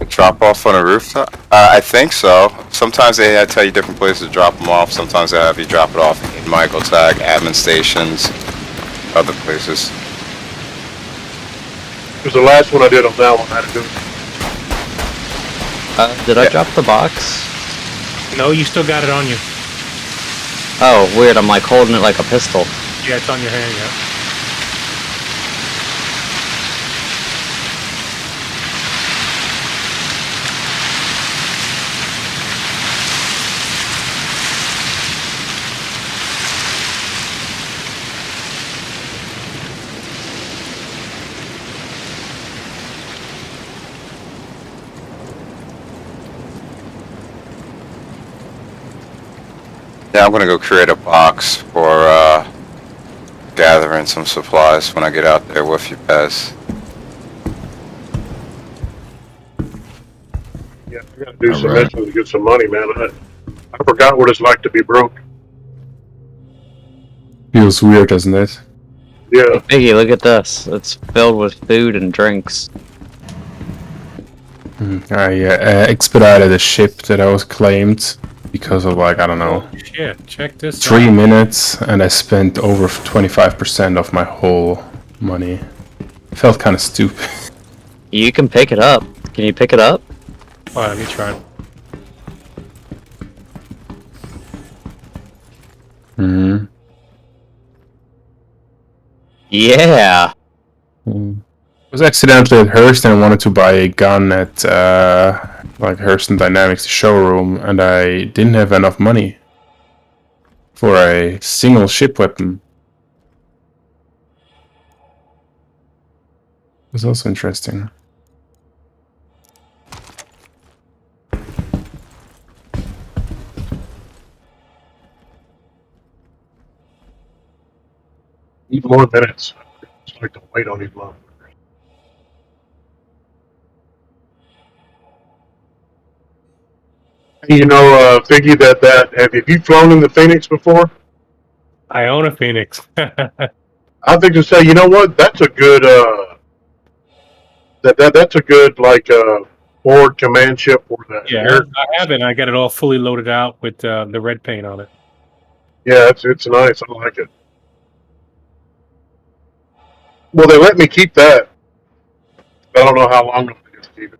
Drop off on a rooftop? I think so. Sometimes they tell you different places to drop them off. Sometimes they have you drop it off in Microtech, admin stations, other places. Because the last one I did on that one, I had to do it. Did I drop the box? No, you still got it on you. Oh, weird. I'm like holding it like a pistol. Yeah, it's on your hand, yeah. Yeah, I'm gonna go create a box for gathering some supplies when I get out there with you, Pez. Yeah, I gotta do some missions to get some money, man. I forgot what it's like to be broke. Feels weird, doesn't it? Yeah. Biggie, look at this. It's filled with food and drinks. I expedited a ship that I was claimed because of like, I don't know, Shit, check this 3 out. minutes, and I spent over 25% of my whole money. Felt kind of stupid. You can pick it up. Can you pick it up? Well, let me try. Hmm. Yeah. I was accidentally at Hearst and I wanted to buy a gun at like Hurston Dynamics, the showroom, and I didn't have enough money for a single ship weapon. It was also interesting. Need more minutes. Just like to wait on these motherfuckers. You know, Figgy, that have you flown in the Phoenix before? I own a Phoenix. I think to say, you know what? That's a good that's a good like forward command ship for that. Yeah, I have it. I got it all fully loaded out with the red paint on it. Yeah, it's nice. I like it. Well, they let me keep that. I don't know how long I'm going to keep it.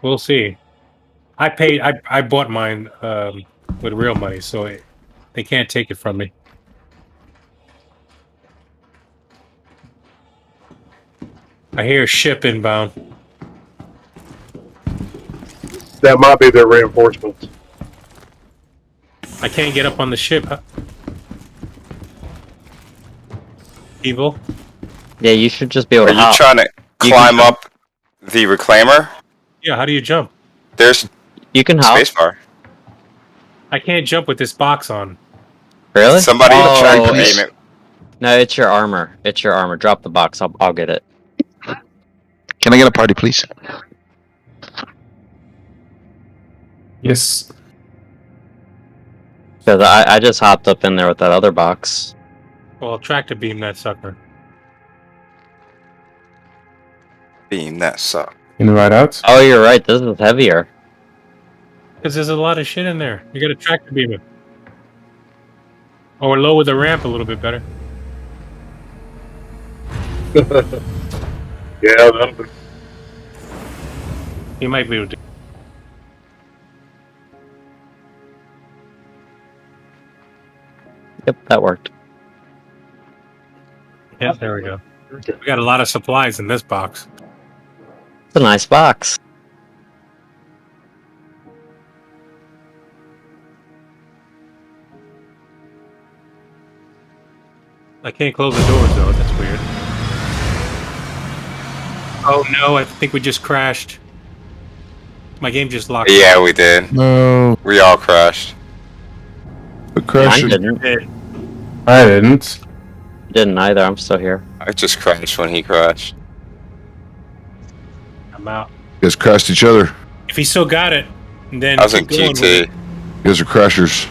We'll see. I paid. I bought mine with real money, so they can't take it from me. I hear a ship inbound. That might be their reinforcements. I can't get up on the ship. Evil. Yeah, you should just be able Are to you hop. trying to climb up the reclaimer? Yeah, how do you jump? There's You can hop. spacebar. I can't jump with this box on. Really? Somebody Oh, tried to it's- name it. No, it's your armor. It's your armor. Drop the box. I'll get it. Can I get a party, please? Yes. Because I just hopped up in there with that other box. Well, tractor beam that sucker. Beam that suck. In the ride out? Oh, you're right. This is heavier. Because there's a lot of shit in there. You got to tractor beam it. Or lower the ramp a little bit better. Yeah, that'll be. You might be able to. Yep, that worked. Yeah, there we go. We got a lot of supplies in this box. It's a nice box. I can't close the doors though. That's weird. Oh no! I think we just crashed. My game just locked. Yeah, we did. No. We all crashed. The crash. Mine didn't. I didn't. Didn't either. I'm still here. I just crashed when he crashed. I'm out. You guys crashed each other. If he still got it, then I was in keep going with QT. it. You guys are crashers.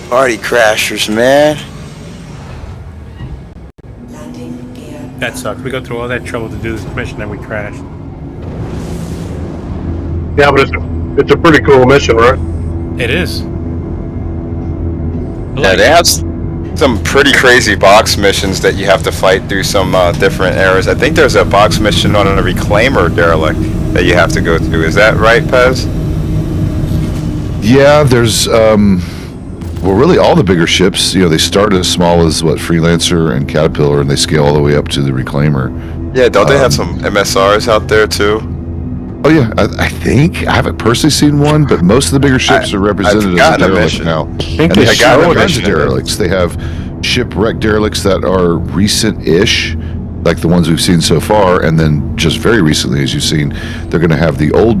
Party crashers, man. That sucks. We go through all that trouble to do this mission and we crashed. Yeah, but it's a pretty cool mission, right? It is. Yeah, they have some pretty crazy box missions that you have to fight through some different areas. I think there's a box mission on a reclaimer derelict that you have to go through. Is that right, Pez? Yeah, there's well, really all the bigger ships. You know, they start as small as Freelancer and Caterpillar, and they scale all the way up to the reclaimer. Yeah, don't they have some MSRs out there too? Oh yeah, I think I haven't personally seen one, but most of the bigger ships are represented as a derelict now. And they have all kinds of derelicts. They have shipwreck derelicts that are recent-ish, like the ones we've seen so far, and then just very recently, as you've seen, they're going to have the old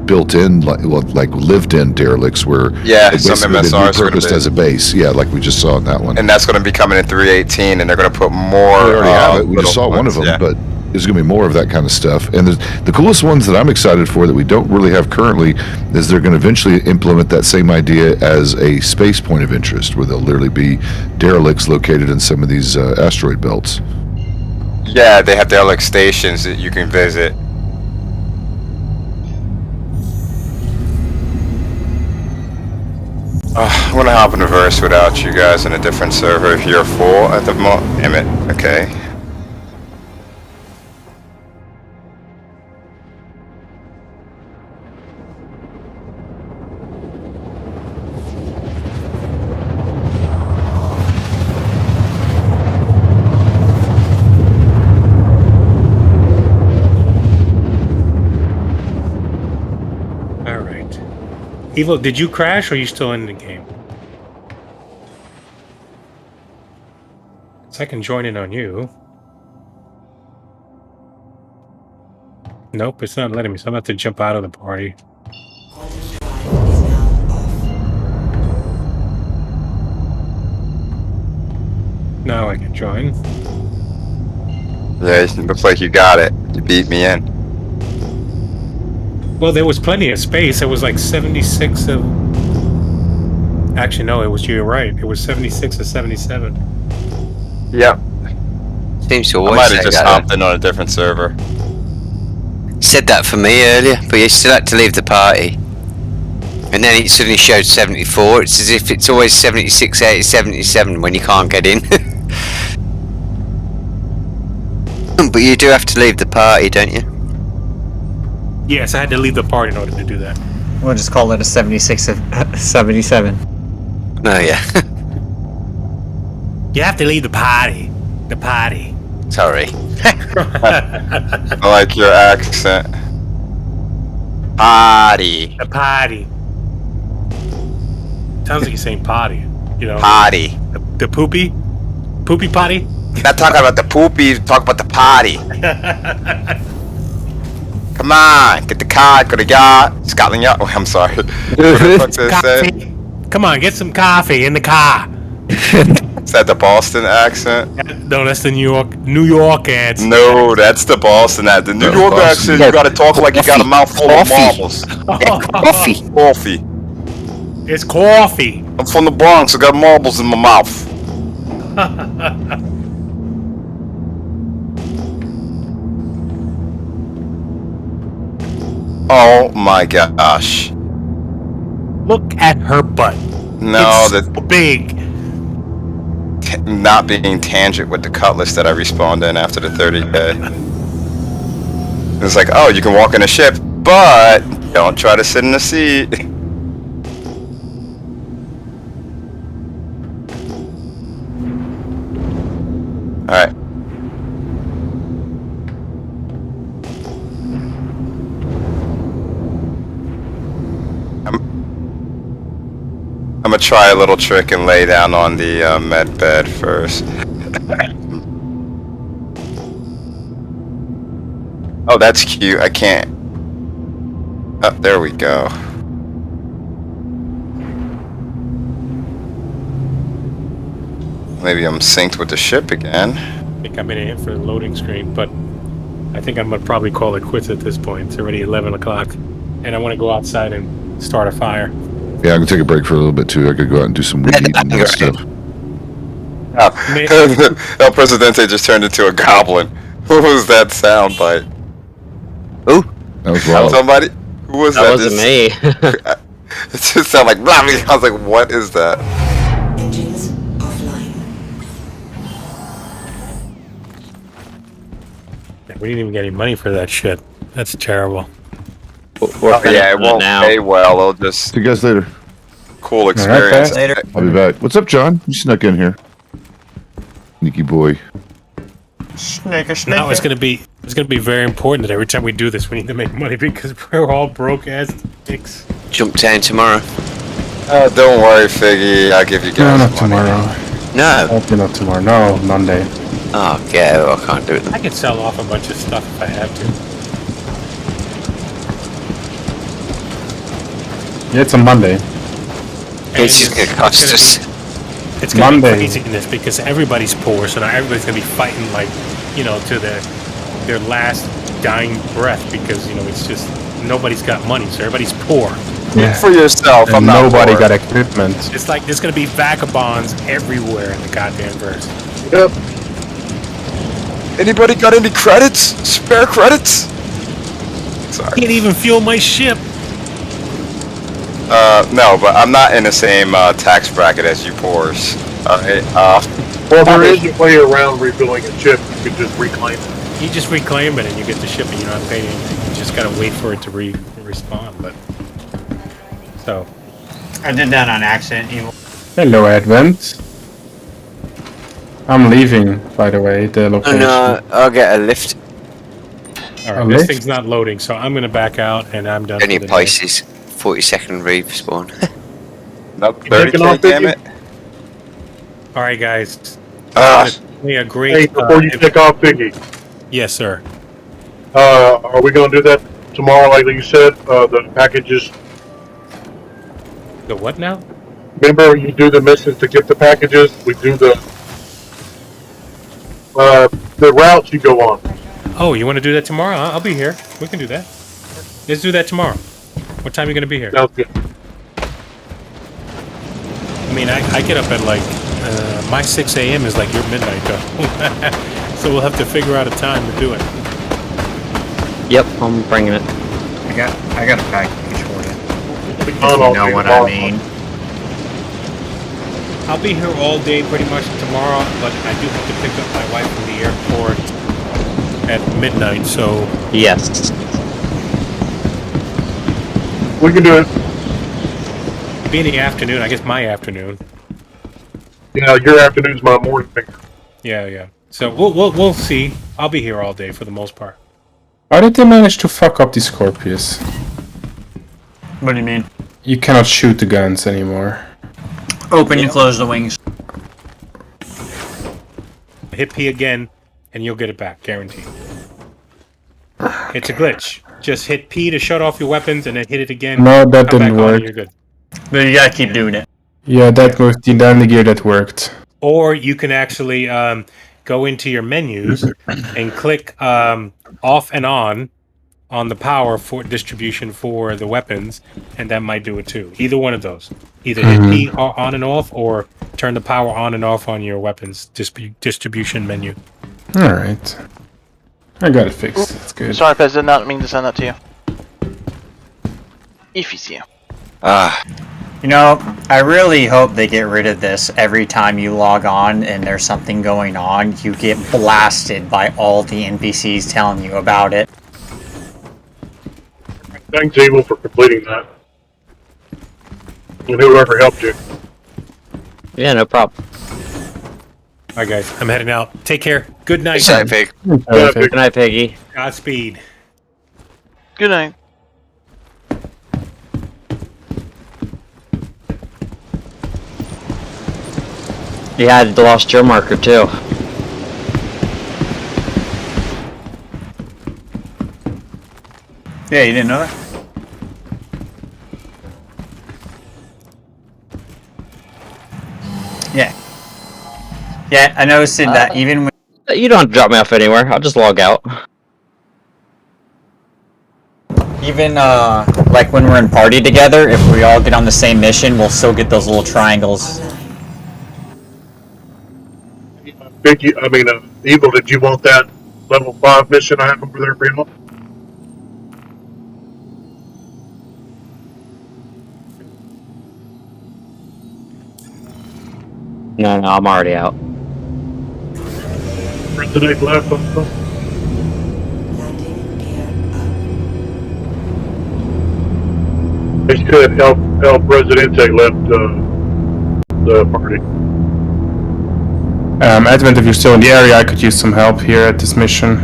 built-in, lived-in derelicts where some MSRs are repurposed as a base. Yeah, like we just saw in that one. And that's going to be coming in 318, and they're going to put more. We already have it. We just saw one of them, but there's going to be more of that kind of stuff. And the coolest ones that I'm excited for that we don't really have currently is they're going to eventually implement that same idea as a space point of interest, where there'll literally be derelicts located in some of these asteroid belts. Yeah, they have derelict stations that you can visit. I'm gonna hop in reverse without you guys in a different server if you're full at the moment. Damn it. Okay. Evo, did you crash or are you still in the game? So I can join in on you. Nope, it's not letting me, so I'm about to jump out of the party. Now I can join. Yeah, it looks like you got it. You beat me in. Well, there was plenty of space. It was like 76 of... Actually, no, you're right. It was 76 or 77. Yep. Seems to I always might say have just that, hopped in on a different server. Said that for me earlier, but you still had to leave the party. And then it suddenly showed 74. It's as if it's always 76, 80, 77 when you can't get in. But you do have to leave the party, don't you? Yes, I had to leave the party in order to do that. We'll just call it a 76 of 77. Oh, yeah. You have to leave the party. The party. Sorry. I like your accent. Party. The party. Sounds like you're saying potty. You know. Party. The poopy? Poopy potty? Not talking about the poopy, talk about the party. Come on, get the card, go to Yard, Scotland Yard. Oh, I'm sorry. Coffee. Come on, get some coffee in the car. Is that the Boston accent? No, that's the New York accent. No, that's the Boston accent. The New York accent, you gotta talk like you got a mouthful of marbles. Coffee. Coffee. It's coffee. I'm from the Bronx, I got marbles in my mouth. Oh my gosh. Look at her butt. No, it's so big. Not being tangent with the cutlass that I respawned in after the 30k. It's like, oh, you can walk in a ship, but don't try to sit in the seat. Alright. I'm gonna try a little trick and lay down on the med bed first. Oh, that's cute. I can't. Oh, there we go. Maybe I'm synced with the ship again. I think I'm in it for the loading screen, but I think I'm gonna probably call it quits at this point. It's already 11 o'clock, and I want to go outside and start a fire. Yeah, I'm gonna take a break for a little bit too. I could go out and do some weed eating and stuff. El Presidente just turned into a goblin. What was that sound bite? Ooh. That was wild. Somebody? Who was that? That wasn't me. It just sounded like blah, blah. I was like, what is that? Engines offline. We didn't even get any money for that shit. That's terrible. Yeah, it won't pay well. It'll just. See you guys later. Cool experience. Later. I'll be back. What's up, John? You snuck in here. Sneaky boy. Now it's gonna be very important that every time we do this, we need to make money because we're all broke ass dicks. Jump down tomorrow. Don't worry, Figgy. I'll give you No, guys not money. tomorrow. No. Hopefully not tomorrow. No, Monday. Oh, go. I can't do it. I can sell off a bunch of stuff if I have to. Yeah, it's on Monday. It's just gonna cost us. It's gonna Monday. be crazy in this because everybody's poor, so now everybody's gonna be fighting like, to their last dying breath because it's just nobody's got money, so everybody's poor. Yeah. For yourself, And I'm not nobody poor. got equipment. It's like there's gonna be vagabonds everywhere in the goddamn verse. Yep. Anybody got any credits? Spare credits? Sorry. Can't even fuel my ship. No, but I'm not in the same tax bracket as you poors. Alright, Well, there is a way around rebuilding a ship. You can just reclaim it. You just reclaim it and you get the ship and you don't have to pay anything. You just gotta wait for it to respawn. But so I did that on accident. Evil. Hello, Advent. I'm leaving, by the way, the location. I'll get a lift. all right, A this lift? thing's not loading, so I'm gonna back out and I'm done. Any for the day. places. 40-second respawn. nope, taking 30k, off, damn Figgy? it. All right, guys. Ah, A great. Hey, before you take off, Piggy, Yes, sir. are we going to do that tomorrow, like you said? The packages. The what now? Remember, you do the missions to get the packages. We do the routes you go on. Oh, you want to do that tomorrow? I'll be here. We can do that. Let's do that tomorrow. What time are you gonna be here? Sounds good. I mean, I get up at like my 6 a.m. is like your midnight though. So we'll have to figure out a time to do it. Yep, I'm bringing it. I got a package for you. If You know what I mean. I'll be here all day pretty much tomorrow, but I do have to pick up my wife from the airport at midnight. So Yes. We can do it. be in the afternoon. I guess my afternoon. Yeah, your afternoon's my morning. Yeah. So we'll see. I'll be here all day for the most part. How did they manage to fuck up the Scorpius? What do you mean? You cannot shoot the guns anymore. Open and close the wings. Hit P again, and you'll get it back, guaranteed. It's a glitch. Just hit P to shut off your weapons, and then hit it again. No, that come didn't back on, work. and you're good. But you gotta keep doing it. Yeah, that was the down the gear that worked. Or you can actually go into your menus and click off and on the power for distribution for the weapons, and that might do it too. Either one of those. Either hit P on and off, or turn the power on and off on your weapons distribution menu. Alright. I got it fixed. It's good. Sorry, Pez, did not mean to send that to you. Easy. You know, I really hope they get rid of this. Every time you log on and there's something going on, you get blasted by all the NPCs telling you about it. Thanks, Evil, for completing that. And whoever helped you. Yeah, no problem. Alright guys, I'm heading out. Take care. Good night. Good night, Pig. Good night, Piggy. Godspeed. Good night. You had lost your marker too. Yeah, you didn't know that? Yeah. Yeah, I noticed that even when... You don't have to drop me off anywhere. I'll just log out. Even, like when we're in party together, if we all get on the same mission, we'll still get those little triangles. Evil, did you want that level 5 mission I have over there for you? No, I'm already out. President left also. They should help Presidente left the party. Advent, if you're still in the area, I could use some help here at this mission.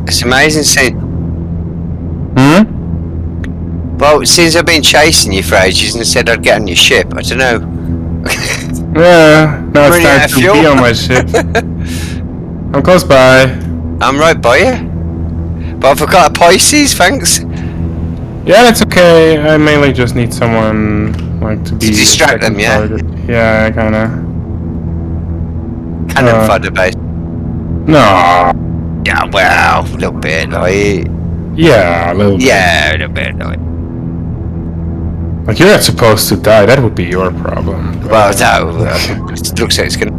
It's amazing seeing. Well, since I've been chasing you for ages and said I'd get on your ship, I don't know. Yeah, now it's Running out time of to fuel. be on my ship. I'm close by. I'm right by you. But I forgot a Pisces, thanks. Yeah, that's okay. I mainly just need someone like to be. To distract them, yeah? target. Yeah, kinda. Cannon fodder base. No. Yeah, well, a little bit, like. Yeah, a little bit. Yeah, a little bit, like. Like, you're not supposed to die. That would be your problem. Well, that looks like it's gonna.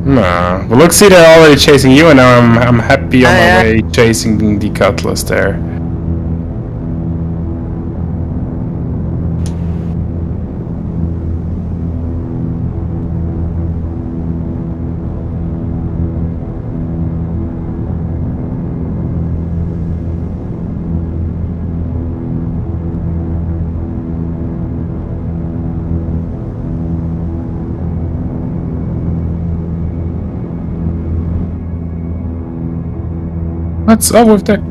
No. Well, look, see, they're already chasing you, and now I'm happy on my way chasing the Cutlass there. What's up with that?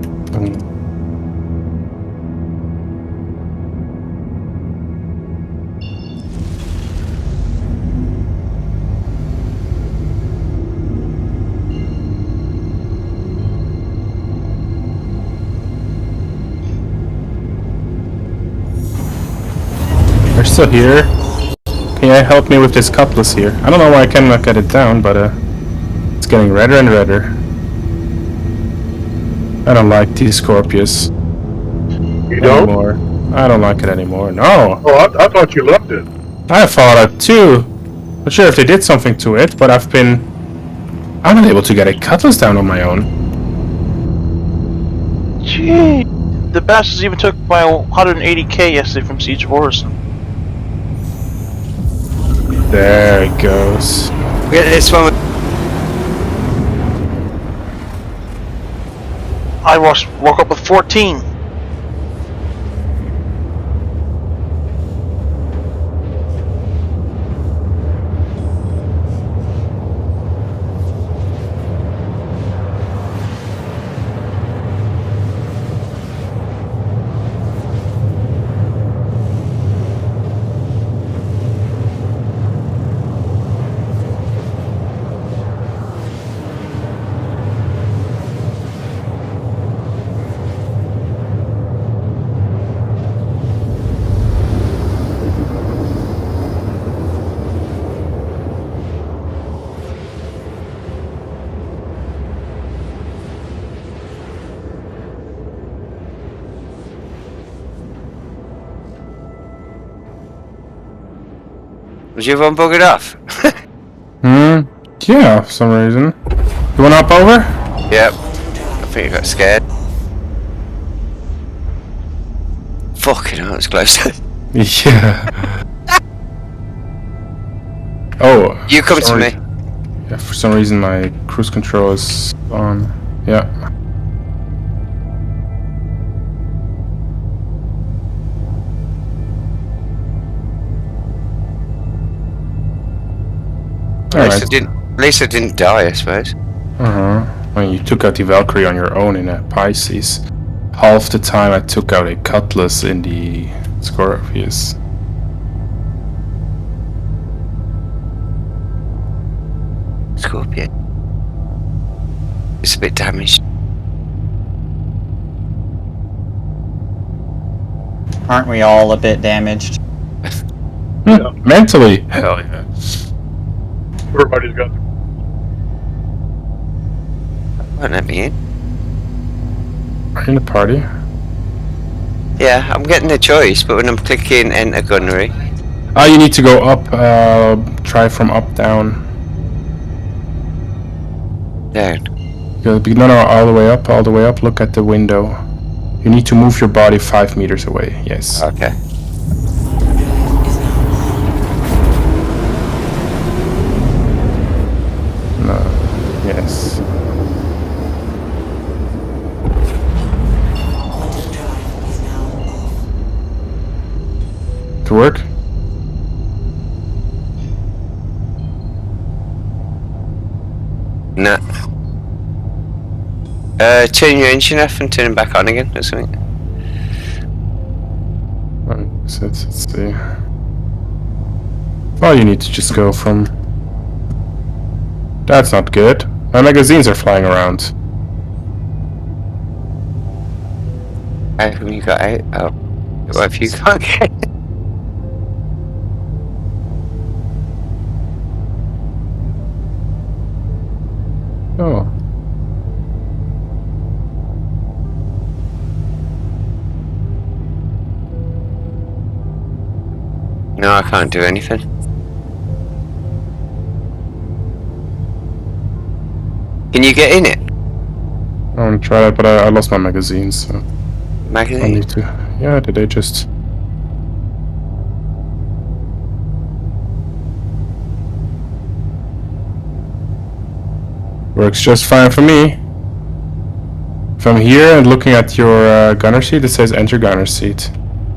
They're still here. Can you help me with this Cutlass here? I don't know why I cannot get it down, but it's getting redder and redder. I don't like these Scorpius. You don't? Anymore. I don't like it anymore. No. Oh, I thought you loved it. I thought it too. Not sure if they did something to it, but I'm not able to get a Cutlass down on my own. Gee, the bastards even took my 180k yesterday from Siege of Orison. There it goes. Get this one. I woke up with 14. Was your one buggered off? Yeah, for some reason. You wanna hop over? Yep. I think you got scared. Fucking hell, it's close. Yeah. Oh. You come to me. Yeah, for some reason my cruise control is on. Yeah. At least I didn't die, I suppose. When you took out the Valkyrie on your own in a Pisces, half the time I took out a Cutlass in the Scorpius. Scorpion. It's a bit damaged. Aren't we all a bit damaged? Mentally. Hell yeah. Everybody's got their... Won't let me in. Are you in the party? Yeah, I'm getting the choice, but when I'm clicking enter gunnery. Oh, you need to go up. Try from up down. Down. No, all the way up, all the way up. Look at the window. You need to move your body 5 meters away. Yes. Okay. No. Yes. To work? No. Turn your engine off and turn it back on again or something. So let's see. Oh, you need to just go from... That's not good. My magazines are flying around. How come you got out? Oh. What have you got? Oh. No, I can't do anything. Can you get in it? I'm gonna try that, but I lost my magazines, so... Magazine? I need to... Yeah, did I just... Works just fine for me. If I'm here and looking at your gunner seat, it says enter gunner seat.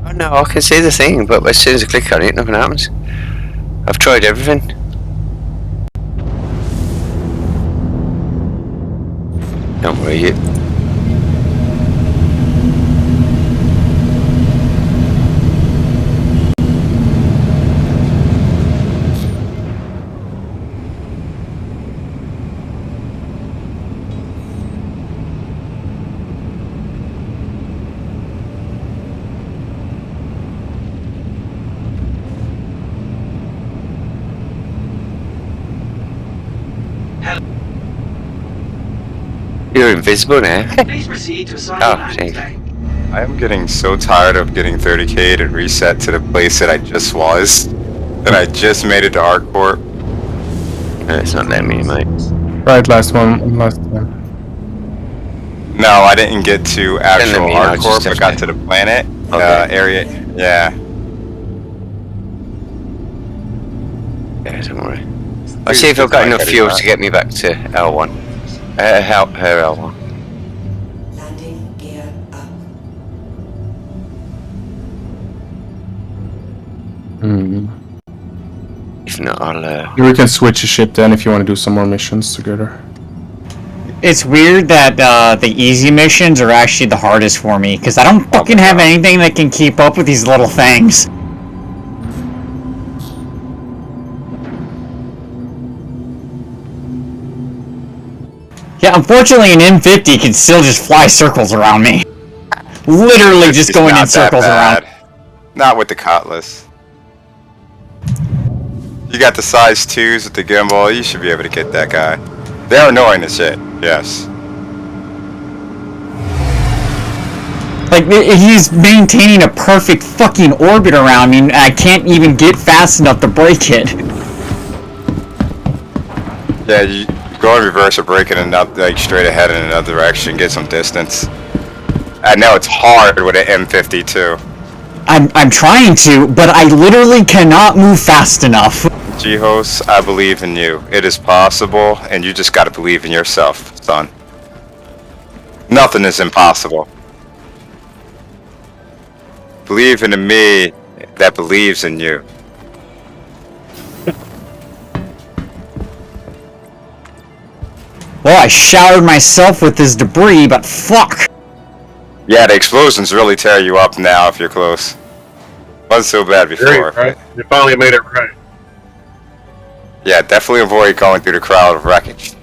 Oh no, I can see the thing, but as soon as I click on it, nothing happens. I've tried everything. Don't worry, you. You're invisible now. Please proceed to assign Oh, landing thanks. I am getting so tired of getting 30k to reset to the place that I just was. That I just made it to ArcCorp. It's not letting me, mate. Right, last one. Last time. No, I didn't get to actual me, I'll just ArcCorp. I have got to- to the planet Okay. area. Yeah. Yeah, don't worry. I'll see if I've got enough fuel to get me back to L1. Her L1. Landing gear up. Hmm. If not, I'll We can switch a ship then if you want to do some more missions together. It's weird that the easy missions are actually the hardest for me, because I don't fucking have anything that can keep up with these little things. Yeah, unfortunately an M50 can still just fly circles around me. Literally just It's going not in circles that around. bad. Not with the Cutlass. You got the size 2s with the gimbal, you should be able to get that guy. They're annoying as shit, yes. Like, he's maintaining a perfect fucking orbit around me, and I can't even get fast enough to break it. Yeah, you go in reverse or break it and up, like straight ahead in another direction, get some distance. I know it's hard with an M50 too. I'm trying to, but I literally cannot move fast enough. G-Host, I believe in you. It is possible, and you just gotta believe in yourself, son. Nothing is impossible. Believe in me that believes in you. Well, I showered myself with this debris, but fuck! Yeah, the explosions really tear you up now if you're close. Wasn't so bad before. Great, right? You finally made it right. Yeah, definitely avoid going through the crowd of wreckage.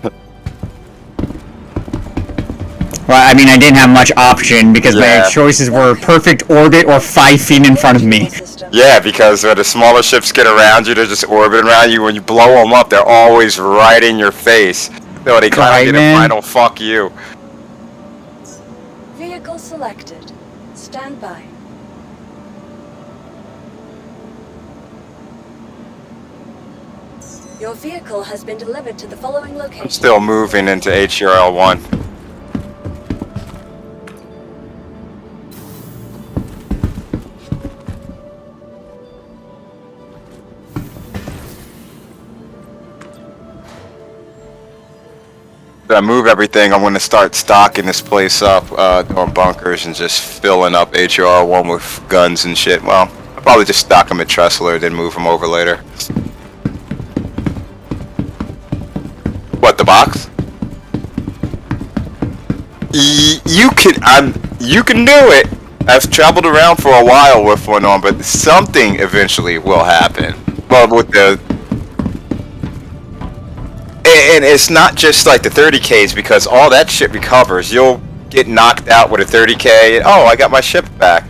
Well, I mean, I didn't have much option because Yeah. my choices were perfect orbit or 5 feet in front of me. Yeah, because when the smaller ships get around you, they're just orbiting around you. When you blow them up, they're always right in your face. So they kind of get a Right, man. final fuck you. Vehicle selected. Stand by. Your vehicle has been delivered to the following location. I'm still moving into HRL 1. I move everything, I'm going to start stocking this place up, doing bunkers and just filling up HR1 with guns and shit. Well, I'll probably just stock them at Tressler, then move them over later. What, the box? You can do it! I've traveled around for a while with one on, but something eventually will happen. Well, with the... And it's not just like the 30Ks, because all that shit recovers. You'll get knocked out with a 30K, and, oh, I got my ship back.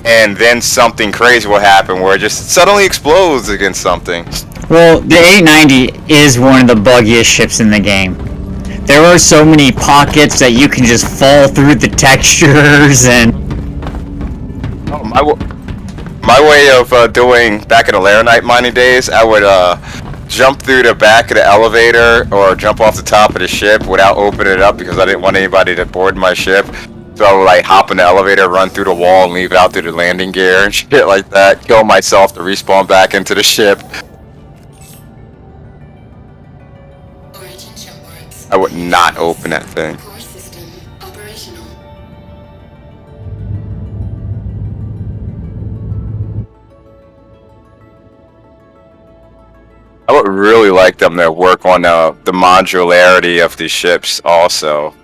And then something crazy will happen where it just suddenly explodes against something. Well, the 890 is one of the buggiest ships in the game. There are so many pockets that you can just fall through the textures and... Oh, my way of doing, back in the Laranite mining days, I would jump through the back of the elevator or jump off the top of the ship without opening it up because I didn't want anybody to board my ship. So I would like hop in the elevator, run through the wall, and leave it out through the landing gear and shit like that. Kill myself to respawn back into the ship. I would not open that thing. I would really like them to work on the modularity of these ships also.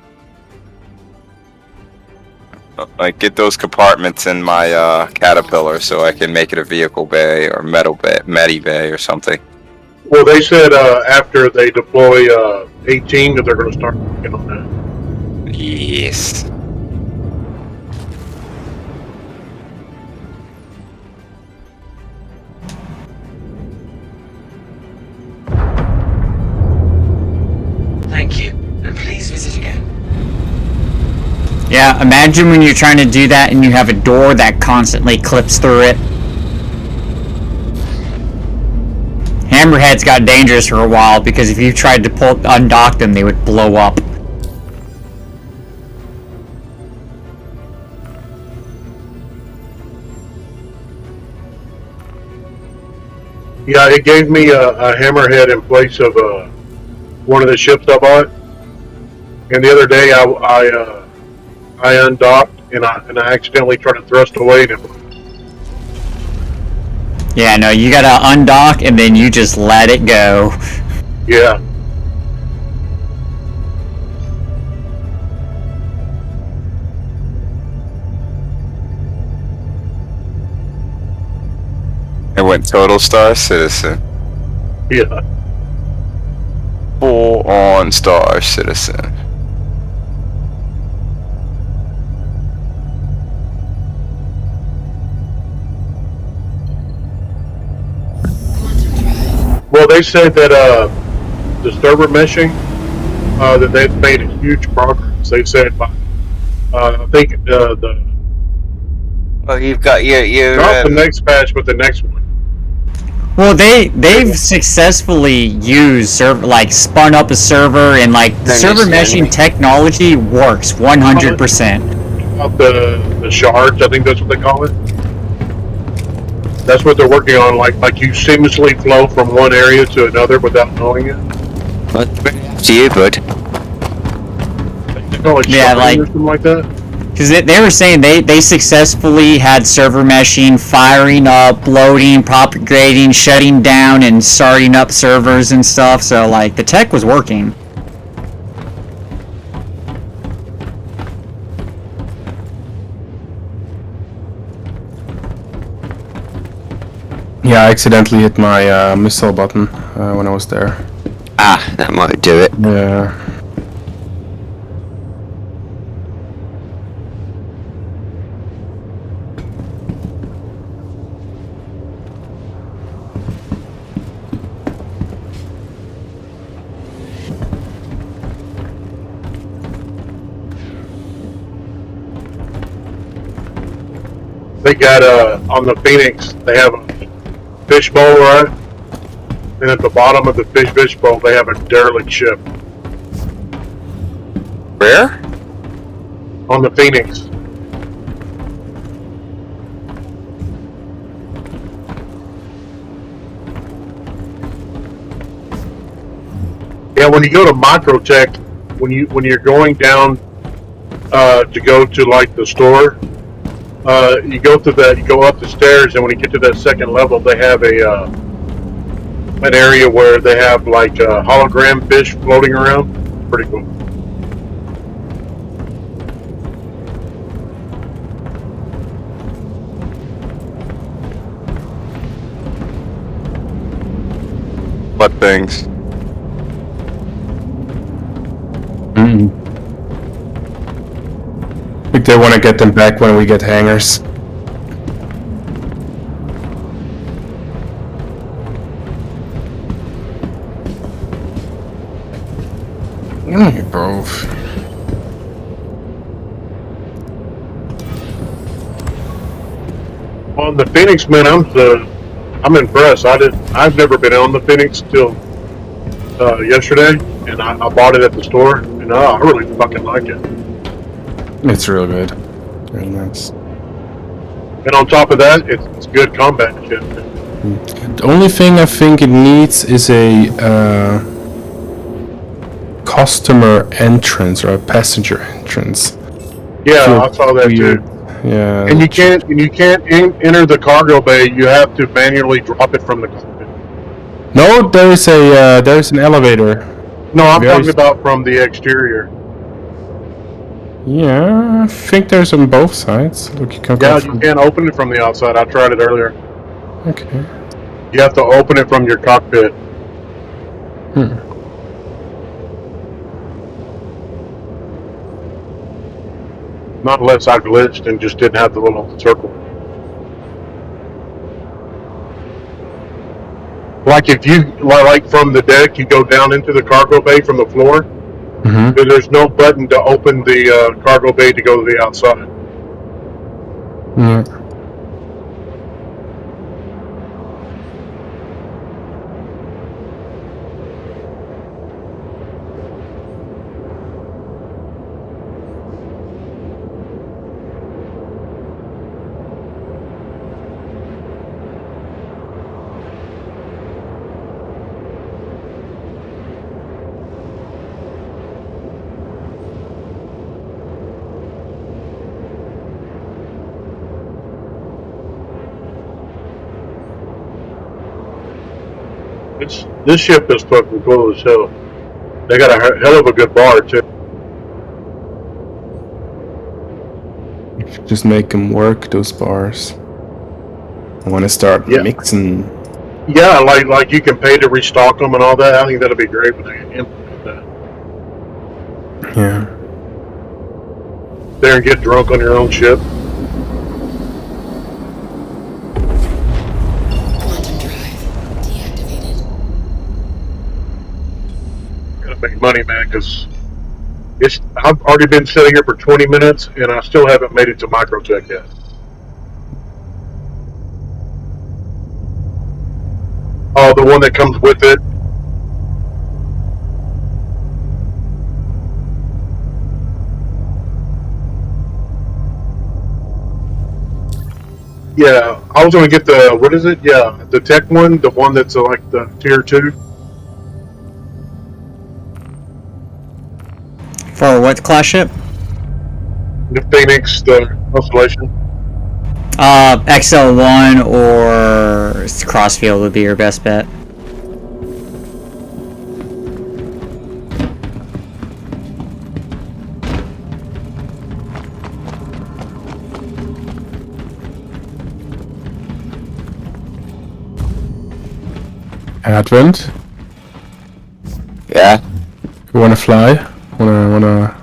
Like, get those compartments in my Caterpillar so I can make it a vehicle bay or metal bay, medi bay or something. Well, they said after they deploy 18 that they're going to start working on that. Yes. Thank you, and please visit again. Yeah, imagine when you're trying to do that and you have a door that constantly clips through it. Hammerheads got dangerous for a while because if you tried to undock them, they would blow up. Yeah, it gave me a hammerhead in place of one of the ships I bought. And the other day I undocked and I accidentally tried to thrust away. Yeah, no, you gotta undock and then you just let it go. Yeah. It went total Star Citizen. Yeah. Full on Star Citizen. Well, they said that the server meshing, that they've made a huge progress. They said by, I think the Well, you've got your not the next patch, but the next one. Well, they've successfully used spun up a server and the server meshing technology works 100%. About the shards, I think that's what they call it. That's what they're working on. Like you seamlessly flow from one area to another without knowing it. What? To you, bud? Yeah, or something like that. Because they were saying they successfully had server meshing, firing up, loading, propagating, shutting down, and starting up servers and stuff. So the tech was working. Yeah, I accidentally hit my missile button when I was there. Ah, that might do it. Yeah. They got on the Phoenix. They have a fishbowl, right? and at the bottom of the fishbowl they have a derelict ship. Where? On the Phoenix. Yeah, when you go to Microtech, when you're going down to go to like the store, you go up the stairs, and when you get to that second level, they have an area where they have like hologram fish floating around. Pretty cool. What things? I think they want to get them back when we get hangars. Both. On the Phoenix, man, I'm impressed. I've never been on the Phoenix till yesterday, and I bought it at the store, and I really fucking like it. It's real good. Very nice. And on top of that, it's good combat shit. The only thing I think it needs is a customer entrance or a passenger entrance. Yeah, I saw that weird. too. Yeah. And you can't enter the cargo bay. You have to manually drop it from the cockpit. No, there's an elevator. No, I'm talking about from the exterior. Yeah, I think there's on both sides. Look, you can Yeah, you can't open it from the outside. I tried it earlier. Okay. You have to open it from your cockpit. Not unless I glitched and just didn't have the little circle. Like if you, like from the deck, you go down into the cargo bay from the floor, there's no button to open the cargo bay to go to the outside. Yeah. This ship is fucking cool as hell. They got a hell of a good bar too. Just make them work, those bars. I want to start mixing. Yeah, like you can pay to restock them and all that. I think that'll be great when they implement that. Yeah. There and get drunk on your own ship. Gotta make money, man, because I've already been sitting here for 20 minutes and I still haven't made it to Microtech yet. Oh, the one that comes with it. Yeah, I was going to get the, what is it? Yeah, the tech one, the one that's like the tier 2. For what class ship? The Phoenix, the Constellation. XL1 or Crossfield would be your best bet. Advent? Yeah? You wanna fly? Wanna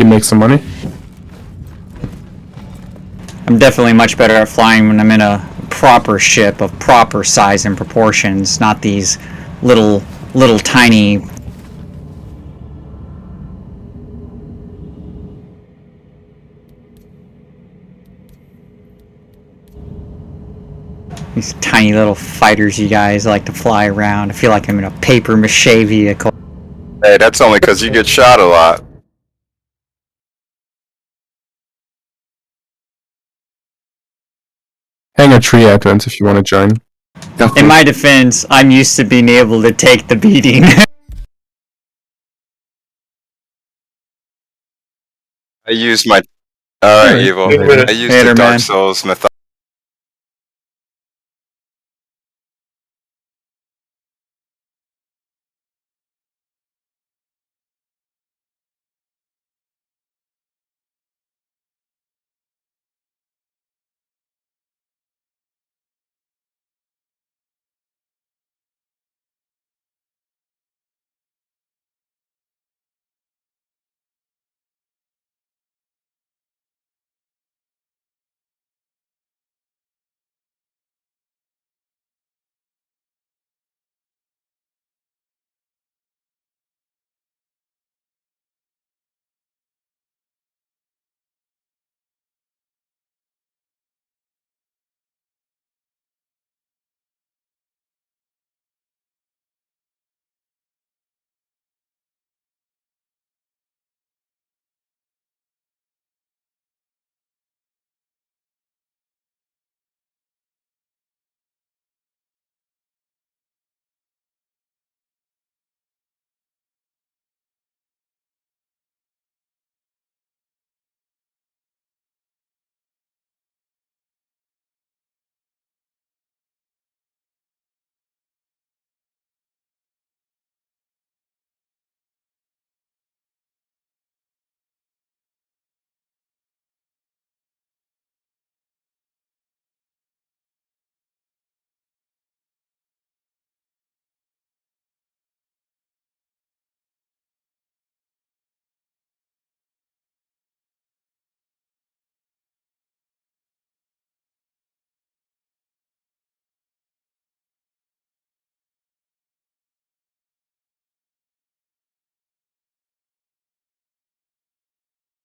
make some money? I'm definitely much better at flying when I'm in a proper ship of proper size and proportions, not these little tiny. These tiny little fighters you guys like to fly around. I feel like I'm in a paper mache vehicle. Hey, that's only because you get shot a lot. Hang a tree entrance if you want to join. In my defense, I'm used to being able to take the beating. I used my. Alright, Evil. I used the Dark Souls mythology.